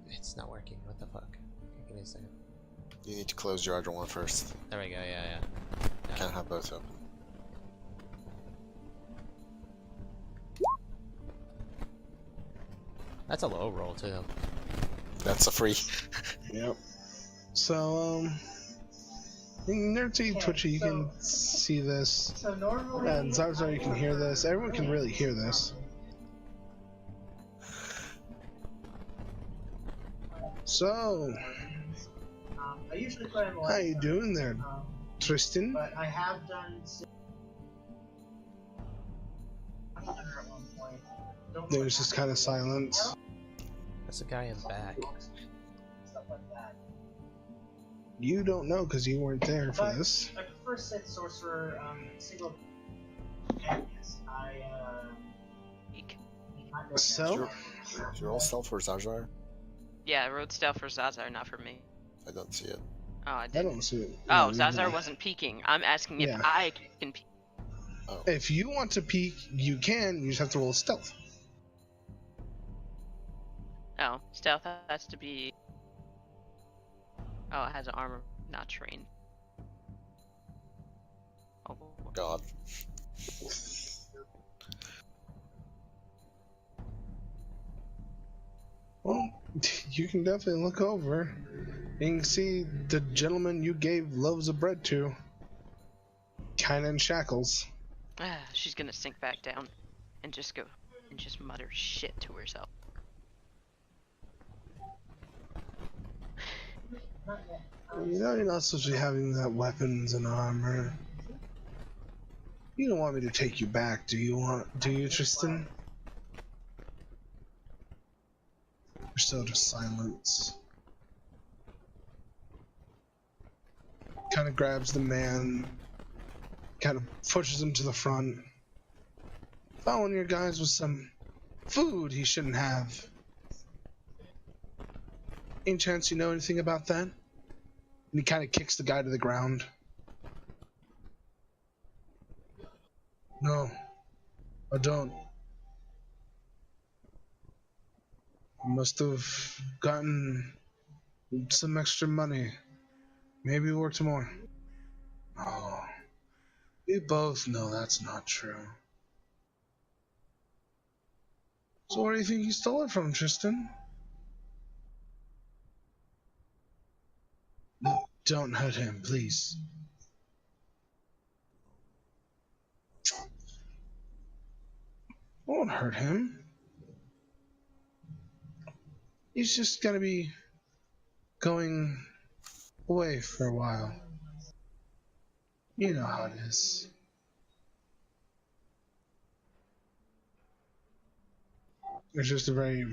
It's not working. What the fuck? Okay, give me a second. You need to close your other one first. There we go. Yeah. You can't have both open. That's a low roll too. That's a free. Yep. So, Gnerzi, Okay, Twitchy, you so- can see this. So normally, And Zarzar, you can hear this. Everyone can really hear this. So, I usually play on the how left you side, doing there, um, Tristan? but I have done. At one point. Don't There's just kind of silence. That's a guy in back. stuff like that. You don't know because you weren't there for But this. I prefer Sith Sorcerer, single. Yes, Eek. So, Is your all stealth for Zarzar? Yeah, I wrote stealth for Zazar, not for me. I don't see it. Oh, I I didn't. don't see it. Oh, No, Zazar no. wasn't peeking. I'm asking if Yeah. I can peek. Oh. If you want to peek, you can. You just have to roll stealth. Oh, stealth has to be. Oh, it has an armor, not trained. Oh, God. Well, you can definitely look over. You can see the gentleman you gave loaves of bread to. Kinda in shackles. she's gonna sink back down and just go and just mutter shit to herself. You know you're not supposed to be having that weapons and armor. You don't want me to take you back, do you, Tristan? There's still just silence. Kind of grabs the man, kind of pushes him to the front. Following your guys with some food he shouldn't have. Any chance you know anything about that? And he kind of kicks the guy to the ground. No, I don't. I must have gotten some extra money. Maybe worked more. Oh, we both know that's not true. So where do you think you stole it from, Tristan? No, don't hurt him, please. I won't hurt him. He's just gonna be going away for a while. You know how it is. There's just a very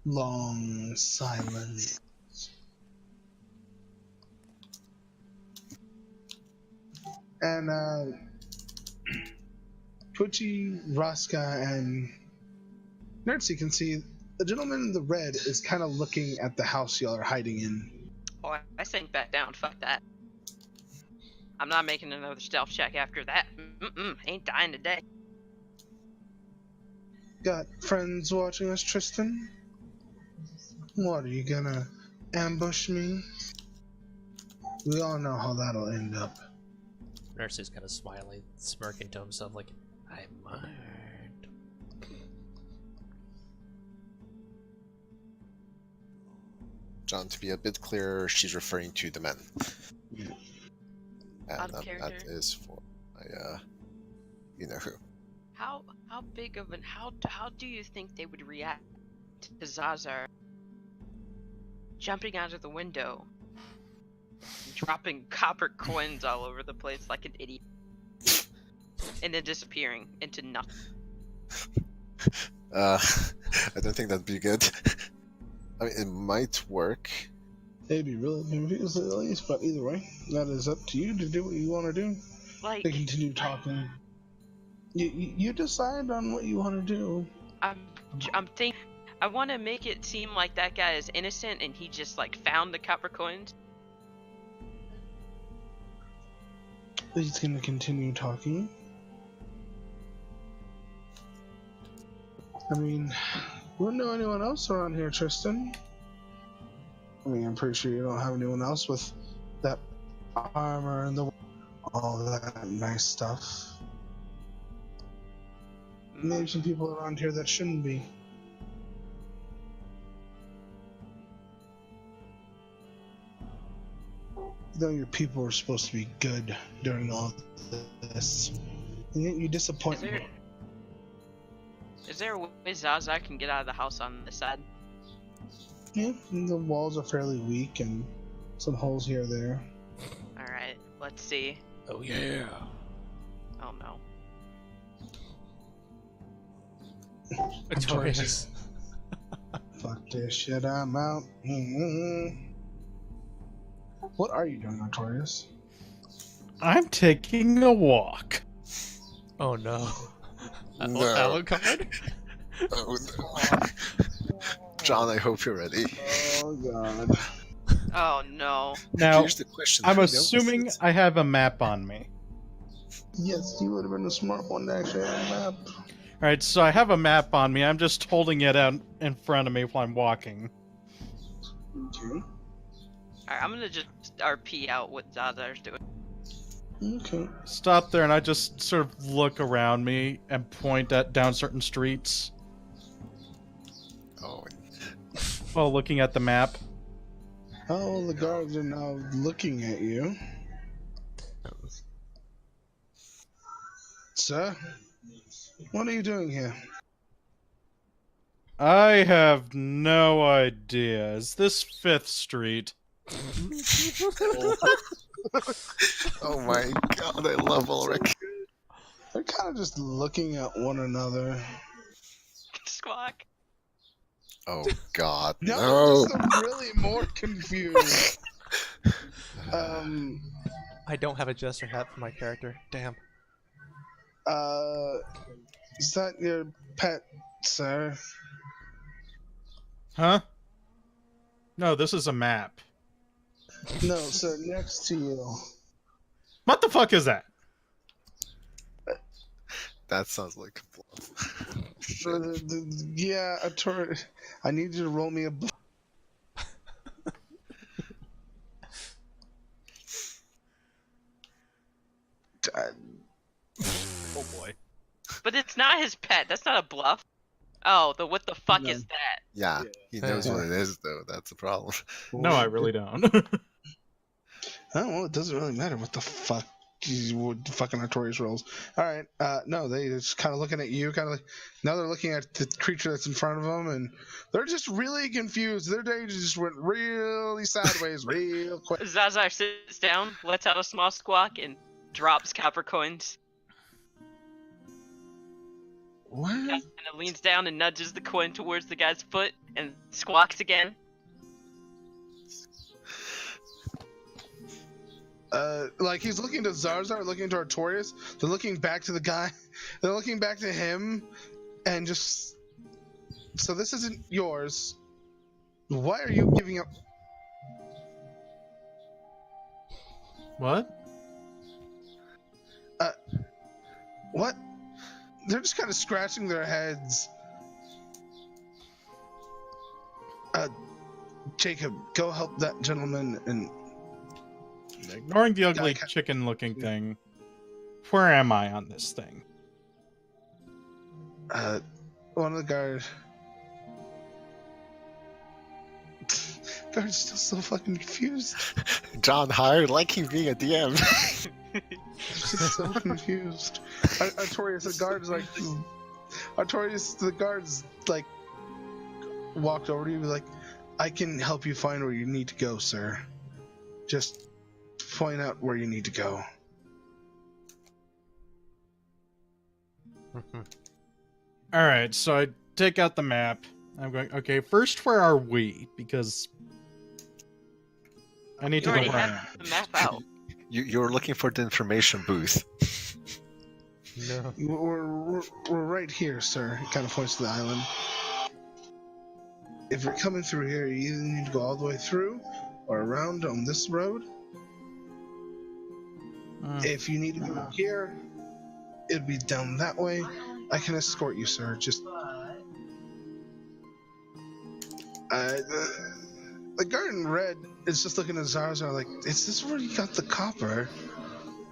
long silence. And Twitchy, Raska, and Gnerzi can see the gentleman in the red is kind of looking at the house y'all are hiding in. Oh, I sink back down. Fuck that. I'm not making another stealth check after that. Ain't dying today. Got friends watching us, Tristan? What, are you gonna ambush me? We all know how that'll end up. Nurse is kind of smiling, smirking to himself like, I might. John, to be a bit clearer, she's referring to the men. Out And of that character. is for you know who. How big of an how do you think they would react to Zazar jumping out of the window, and dropping copper coins all over the place like an idiot, and then disappearing into nothing? I don't think that'd be good. I mean, it might work. They'd be really confused at least, but either way, that is up to you to do what you want to do. Like, They continue talking. You decide on what you want to do. I'm thinking, I want to make it seem like that guy is innocent and he just like found the copper coins. He's going to continue talking. I mean, you don't know anyone else around here, Tristan? I mean, I'm pretty sure you don't have anyone else with that armor and all that nice stuff. Maybe some people around here that shouldn't be. though your people were supposed to be good during all this. And yet you disappoint me. Is there a way Zaza can get out of the house on this side? Yeah, the walls are fairly weak and some holes here or there. Alright, let's see. Oh yeah. Oh no. Artorius. Fuck this shit, I'm out. What are you doing, Artorius? I'm taking a walk. Oh no. No. Alan card? Oh, no. John, I hope you're ready. Oh god. Oh no. Now, Here's the question. I'm who assuming notices? I have a map on me. Yes, you would have been the smart one to actually have a map. Alright, so I have a map on me. I'm just holding it out in front of me while I'm walking. Okay. Alright, I'm gonna just RP out what Zaza's doing. Okay. Stop there and I just sort of look around me and point at down certain streets Oh, while looking at the map. Oh, the guards are now looking at you. Sir, what are you doing here? I have no idea. Is this 5th Street? oh my god, I love Ulrich. They're kind of just looking at one another. Squawk. Oh god, No, no. just I'm really more confused. I don't have a jester hat for my character. Damn. Is that your pet, sir? Huh? No, this is a map. No, sir, next to you. What the fuck is that? That sounds like a bluff. Yeah, a turret. I need you to roll me a. Oh boy. But it's not his pet. That's not a bluff. Oh, the what the fuck No. is that? Yeah, he knows what it is though. That's the problem. No, I really don't. Oh, well, it doesn't really matter what the fuck what the fucking Artorius rolls. Alright, no, they just kind of looking at you, kind of like, now they're looking at the creature that's in front of them, and they're just really confused. Their day just went really sideways real quick. Zaza sits down, lets out a small squawk, and drops copper coins. What? Kind of leans down and nudges the coin towards the guy's foot, and squawks again. Like he's looking to Zarzar, looking to Artorius. They're looking back to the guy. They're looking back to him, and just. So this isn't yours. Why are you giving up? What? What? They're just kind of scratching their heads. Jacob, go help that gentleman and. Ignoring the ugly Guy- chicken-looking thing, where am I on this thing? One of the guards. Guard's still so fucking confused. John hired like him being a DM. Just so confused. Artorius, the guard's like. Artorius, the guard's like. Walked over to you, like, I can help you find where you need to go, sir. Just point out where you need to go. Alright, so I take out the map. I'm going, okay, first where are we? Because I need You to know already where I am. have the map out. You're looking for the information booth. No. We're right here, sir. He kind of points to the island. If you're coming through here, you either need to go all the way through or around on this road. If you need to go here, it'd be down that way. I can escort you, sir. Just the guard in red is just looking at Zarzar like, is this where you got the copper?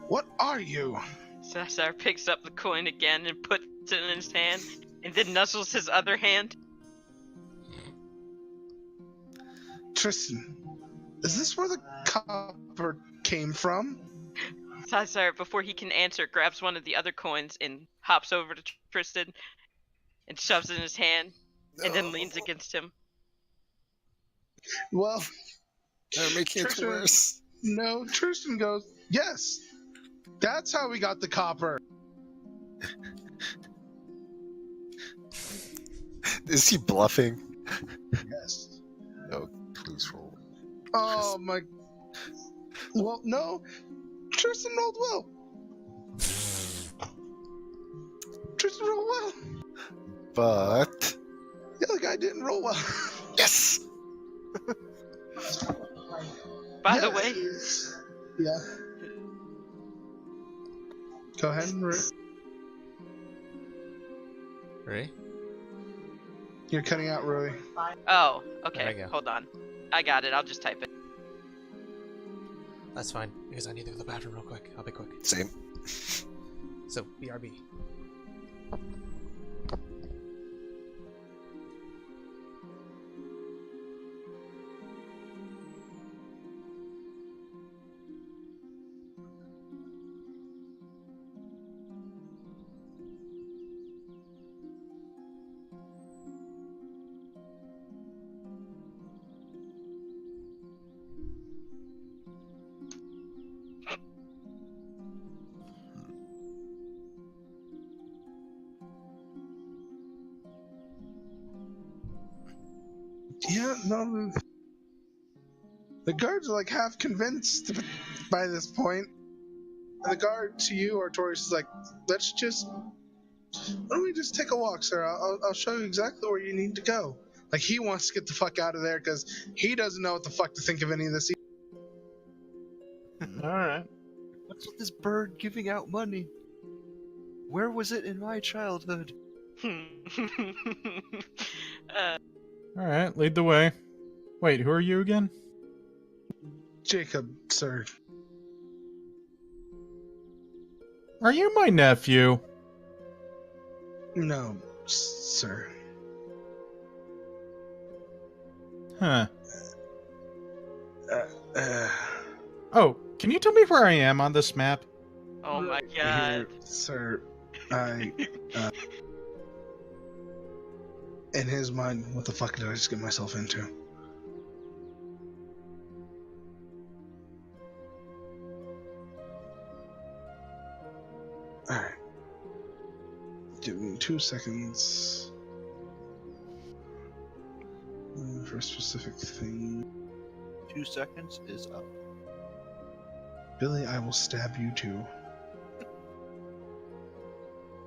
What are you? Zaza picks up the coin again and puts it in his hand, and then nuzzles his other hand. Tristan, is this where the copper came from. Cesar, before he can answer, grabs one of the other coins and hops over to Tristan and shoves it in his hand, and then leans against him. Well, They're making it Tristan- worse. no, Tristan goes, yes, that's how we got the copper. Is he bluffing? Yes. Oh, please roll. Oh my. Well, no, Tristan rolled well. Tristan rolled well. But The other guy didn't roll well. yes. By the Yes. way, Yeah. Go ahead, Rui. Right? You're cutting out Rui. oh, There we okay, go. hold on. I got it, I'll just type it. That's fine, because I need to go to the bathroom real quick. I'll be quick. Same. So, BRB. Yeah, no. The guards are like half convinced by this point. And the guard to you, Artorius, is like, let's just. Why don't we just take a walk, sir? I'll show you exactly where you need to go. Like, he wants to get the fuck out of there because he doesn't know what the fuck to think of any of this. Alright. What's with this bird giving out money? Where was it in my childhood? Alright, lead the way. Wait, who are you again? Jacob, sir. Are you my nephew? No, sir. Huh. Uh, Oh, can you tell me where I am on this map? Oh my here, god. sir. In his mind, what the fuck did I just get myself into? Alright. Give me 2 seconds. For a specific thing. 2 seconds is up. Billy, I will stab you too.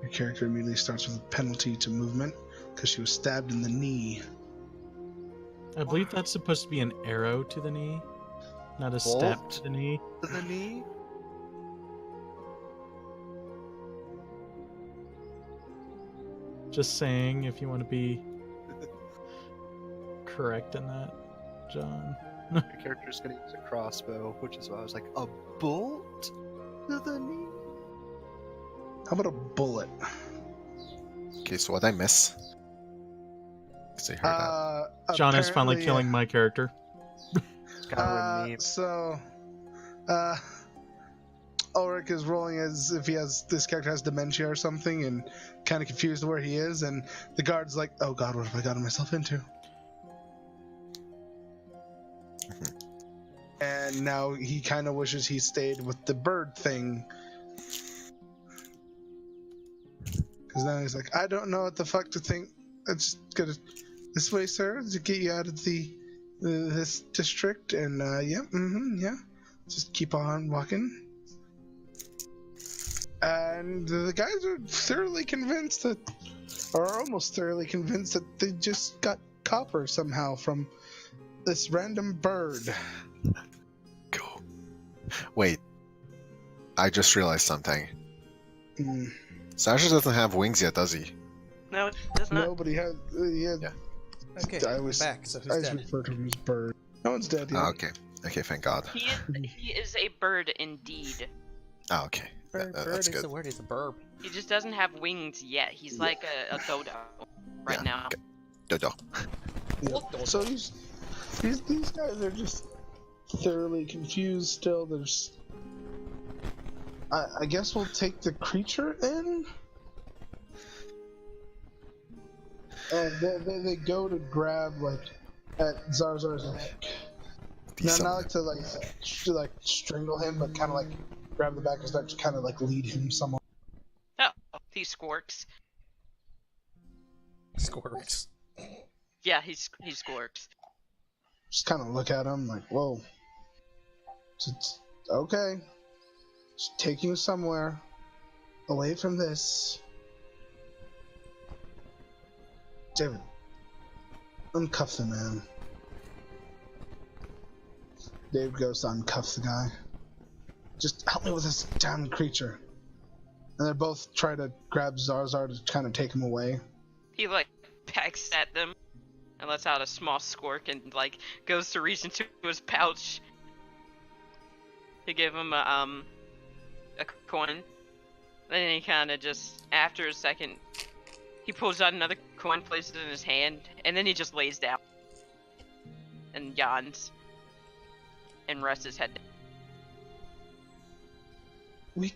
Your character immediately starts with a penalty to movement because she was stabbed in the knee. I believe that's supposed to be an arrow to the knee, not a stab Bolt? to the knee. To the knee? Just saying, if you want to be correct in that, John. Your character's gonna use a crossbow, which is why I was like, a bolt to the knee? How about a bullet? Okay, so what'd I miss? 'Cause I heard that. John is finally apparently, killing my character. It's gotta remain. So, Ulrich is rolling as if this character has dementia or something and kind of confused where he is, and the guard's like, oh god, what have I gotten myself into? And now he kind of wishes he stayed with the bird thing. Because now he's like, I don't know what the fuck to think. Let's go this way, sir, to get you out of this district. And yeah. Just keep on walking. And the guys are thoroughly convinced that, or almost thoroughly convinced that they just got copper somehow from this random bird. Cool. Wait. I just realized something. Mm. Sasha doesn't have wings yet, does he? No, it does not. Nobody has. Yeah. Okay, I I'm was- back, so who's I dead? refer to him as bird. No one's dead yet. Oh, okay. Okay, thank God. He is a bird indeed. Oh, okay. Bird, That's bird is good. the word, it's a burb. He just doesn't have wings yet. He's like a dodo right Yeah, now. okay. Dodo. Yeah. So these guys are just thoroughly confused still. There's... I guess we'll take the creature in? And they go to grab, like, at Zarzar's neck. No, not like to strangle him, but kind of like grab the back of his neck to kind of like lead him somewhere. Oh, he squirks. Squirks. Yeah, he squirks. Just kind of look at him like, whoa. It's okay. Just take you somewhere away from this. David, uncuff the man. Dave goes to uncuff the guy. Just help me with this damn creature. And they both try to grab Zarzar to kind of take him away. He like pecks at them and lets out a small squirk and like goes to reach into his pouch to give him a coin. Then he kind of just, after a second, he pulls out another coin, places it in his hand, and then he just lays down and yawns and rests his head down. We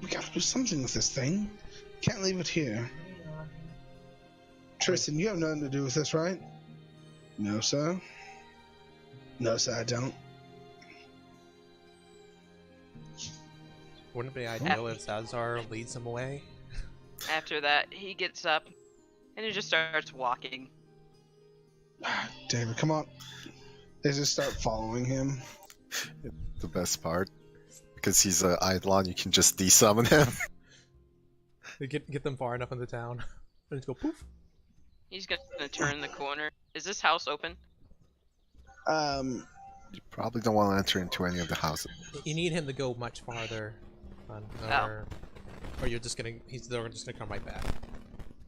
gotta do something with this thing. Can't leave it here. Tristan, you have nothing to do with this, right? No, sir. No, sir, I don't. Wouldn't it be ideal if Zarzar leads him away? After that, he gets up and he just starts walking. David, come on. They just start following him. The best part, because he's an Eidolon, you can just desummon him. They get them far enough into town, and just go poof. He's gonna turn the corner. Is this house open? You probably don't want to enter into any of the houses. You need him to go much farther, or you're just gonna they're just gonna come right back.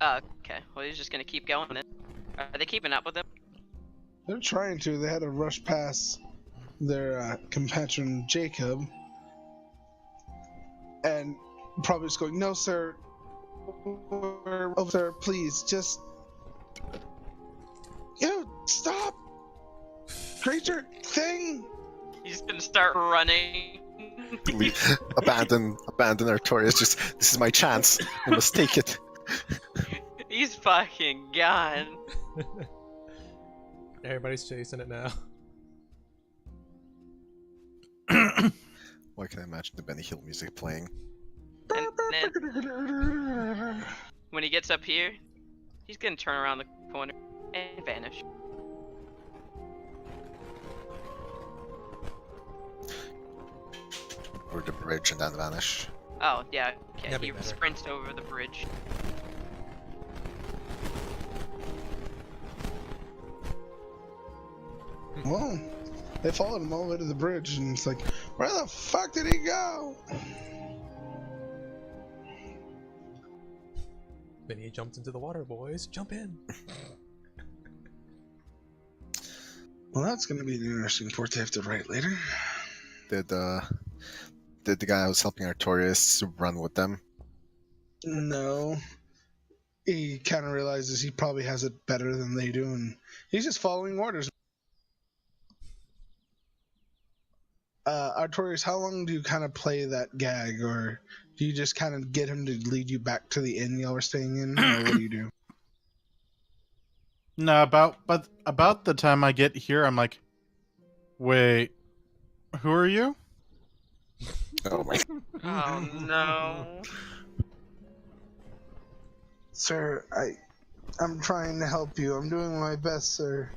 Okay. Well, he's just gonna keep going then. Are they keeping up with him? They're trying to. They had to rush past their companion Jacob, and probably just going, "No, sir. Oh, sir, please, just stop, creature thing." He's gonna start running. Abandon Artorius. Just, this is my chance. I must take it. He's fucking gone. Everybody's chasing it now. Why can I imagine the Benny Hill music playing? And then, when he gets up here, he's gonna turn around the corner and vanish. Over the bridge and then vanish. Oh, yeah, okay. That'd be He better. sprints over the bridge. Well, they followed him all the way to the bridge, and it's like, where the fuck did he go? Then he jumps into the water, boys. Jump in. Well, that's gonna be an interesting report they have to write later. Did the guy who was helping Artorius run with them? No. He kind of realizes he probably has it better than they do, and he's just following orders. Artorius, how long do you kind of play that gag, or do you just kind of get him to lead you back to the inn y'all were staying in, or what do you do? No, about the time I get here, I'm like, wait, who are you? Oh my. Oh no. Sir, I'm trying to help you. I'm doing my best, sir.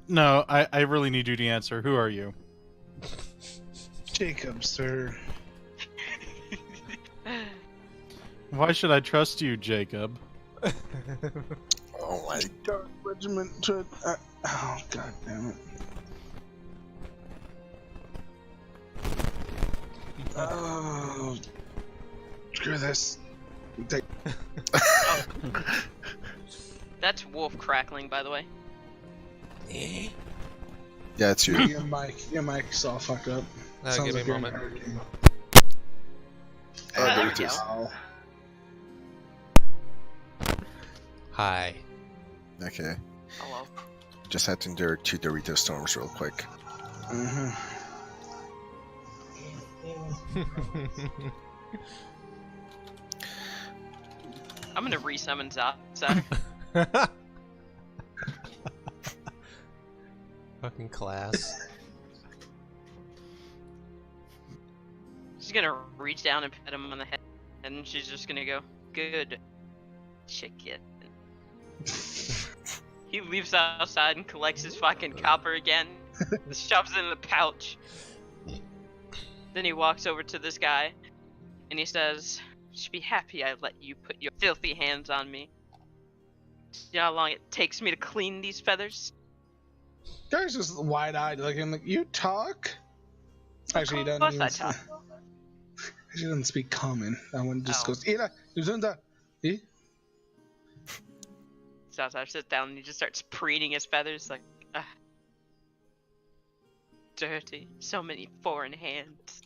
No, I really need you to answer. Who are you? Jacob, sir. Why should I trust you, Jacob? Oh my. Dark regiment to... oh, god damn it. Oh, screw this. That's wolf crackling, by the way. Yeah, it's you. Your mic's all fucked up. Give me a you're in moment. hurricane. Oh, there there it we is. go. Hi. Okay. Hello. just had to endure 2 Dorito storms real quick. Mm-hmm. I'm gonna resummon Zap. Fucking class. She's gonna reach down and pat him on the head, and she's just gonna go, "Good chicken." He leaves outside and collects his fucking copper again, shoves it in the pouch. Then he walks over to this guy, and he says, "You should be happy I let you put your filthy hands on me. You know how long it takes me to clean these feathers?" Guy's just wide-eyed, looking like, you talk? Actually, he doesn't Of even. course I talk. He doesn't speak common. That one just Oh. goes, Ira, you doing that? Eh? Zaza sits down and he just starts preening his feathers like, dirty. So many foreign hands.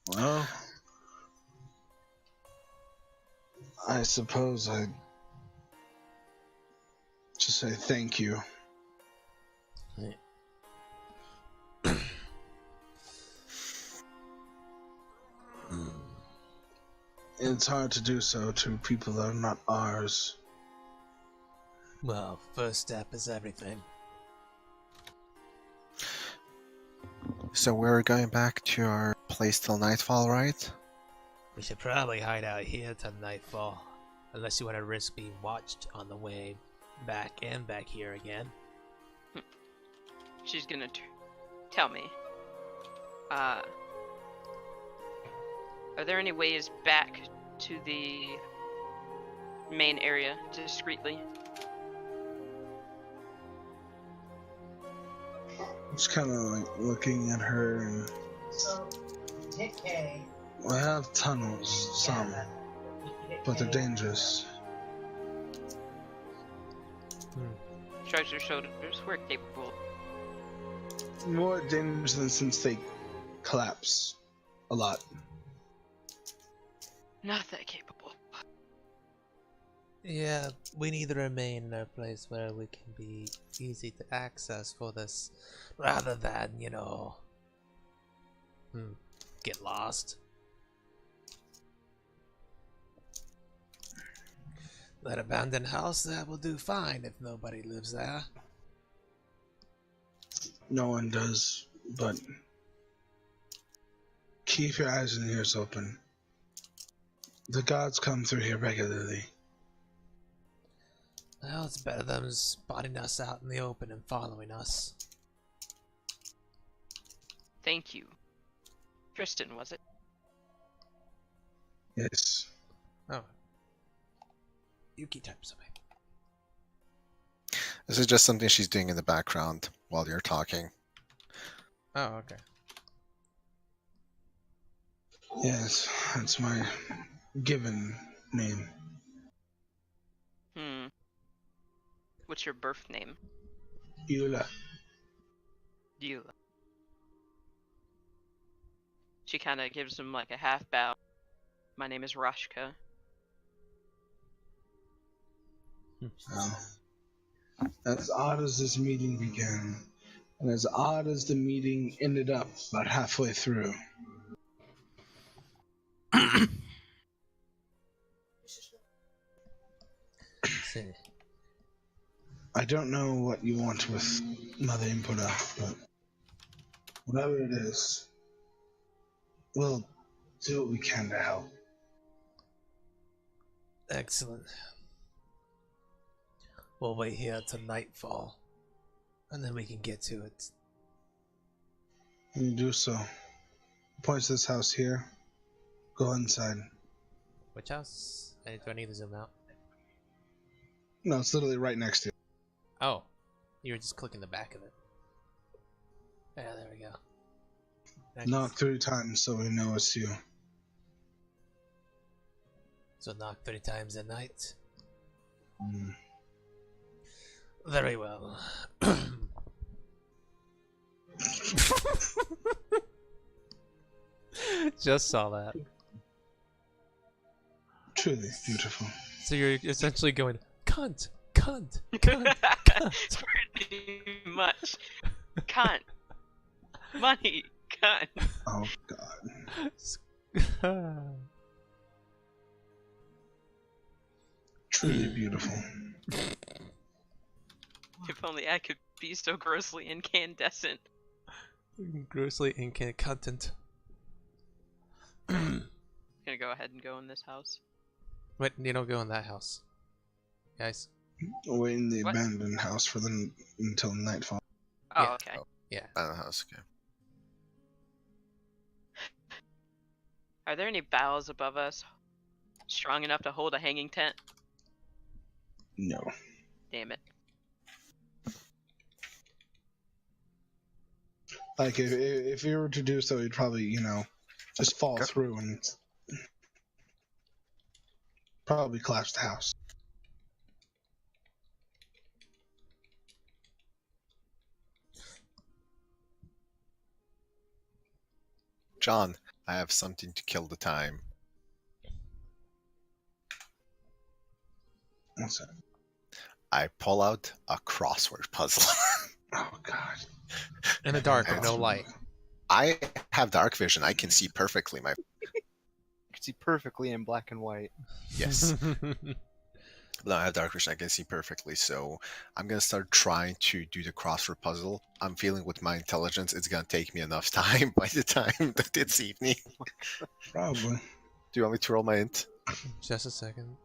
Well, I suppose I'd just say thank you. It's hard to do so to people that are not ours. Well, first step is everything. So we're going back to our place till nightfall, right? We should probably hide out here till nightfall. Unless you want to risk being watched on the way back and back here again. She's gonna tell me. Are there any ways back to the main area discreetly? Just kind of like looking at her, and So, hit K. I have tunnels, some, but they're dangerous. Shrugs her shoulders. We're capable. More dangerous than since they collapse a lot. Not that capable. Yeah, we need to remain in a place where we can be easy to access for this, rather than, you know, get lost. That abandoned house, that will do fine if nobody lives there. No one does, but keep your eyes and ears open. The gods come through here regularly. Well, it's better than spotting us out in the open and following us. Thank you. Tristan, was it? Yes. Oh. Yuki type something. This is just something she's doing in the background while you're talking. Oh, okay. Yes, that's my given name. What's your birth name? Eula. Eula. She kind of gives him like a half bow. My name is Rashka. As odd as this meeting began, and as odd as the meeting ended up about halfway through. I don't know what you want with Mother Impuda, but whatever it is, we'll do what we can to help. Excellent. We'll wait here till nightfall, and then we can get to it. And you do so. Points to this house here. Go inside. Which house? Do I need to zoom out? No, it's literally right next to you. Oh, you were just clicking the back of it. Yeah, there we go. Knock 3 times so we know it's you. So knock 3 times a night. Mm. Very well. Just saw that. Truly beautiful. So you're essentially going, Cunt! Cunt! Cunt! Cunt! Pretty much. Cunt. Money. Cunt. Oh God. Truly beautiful. If only I could be so grossly incandescent. Grossly incandescent. Gonna go ahead and go in this house. Wait, you don't go in that house. Guys. Wait in the What? abandoned house for until nightfall. Oh, Yeah. okay. Yeah. Out of the house, okay. Are there any boughs above us strong enough to hold a hanging tent? No. Damn it. Like if you were to do so, you'd probably just fall Okay. through and probably collapse the house. John, I have something to kill the time. What's that? I pull out a crossword puzzle. Oh God. In the dark with no light. I have dark vision. I can see perfectly. My You can see perfectly in black and white. yes. No, I have dark vision. I can see perfectly. So I'm gonna start trying to do the crossword puzzle. I'm feeling with my intelligence, it's gonna take me enough time by the time that it's evening. Probably. Do you want me to roll my int? Just a second.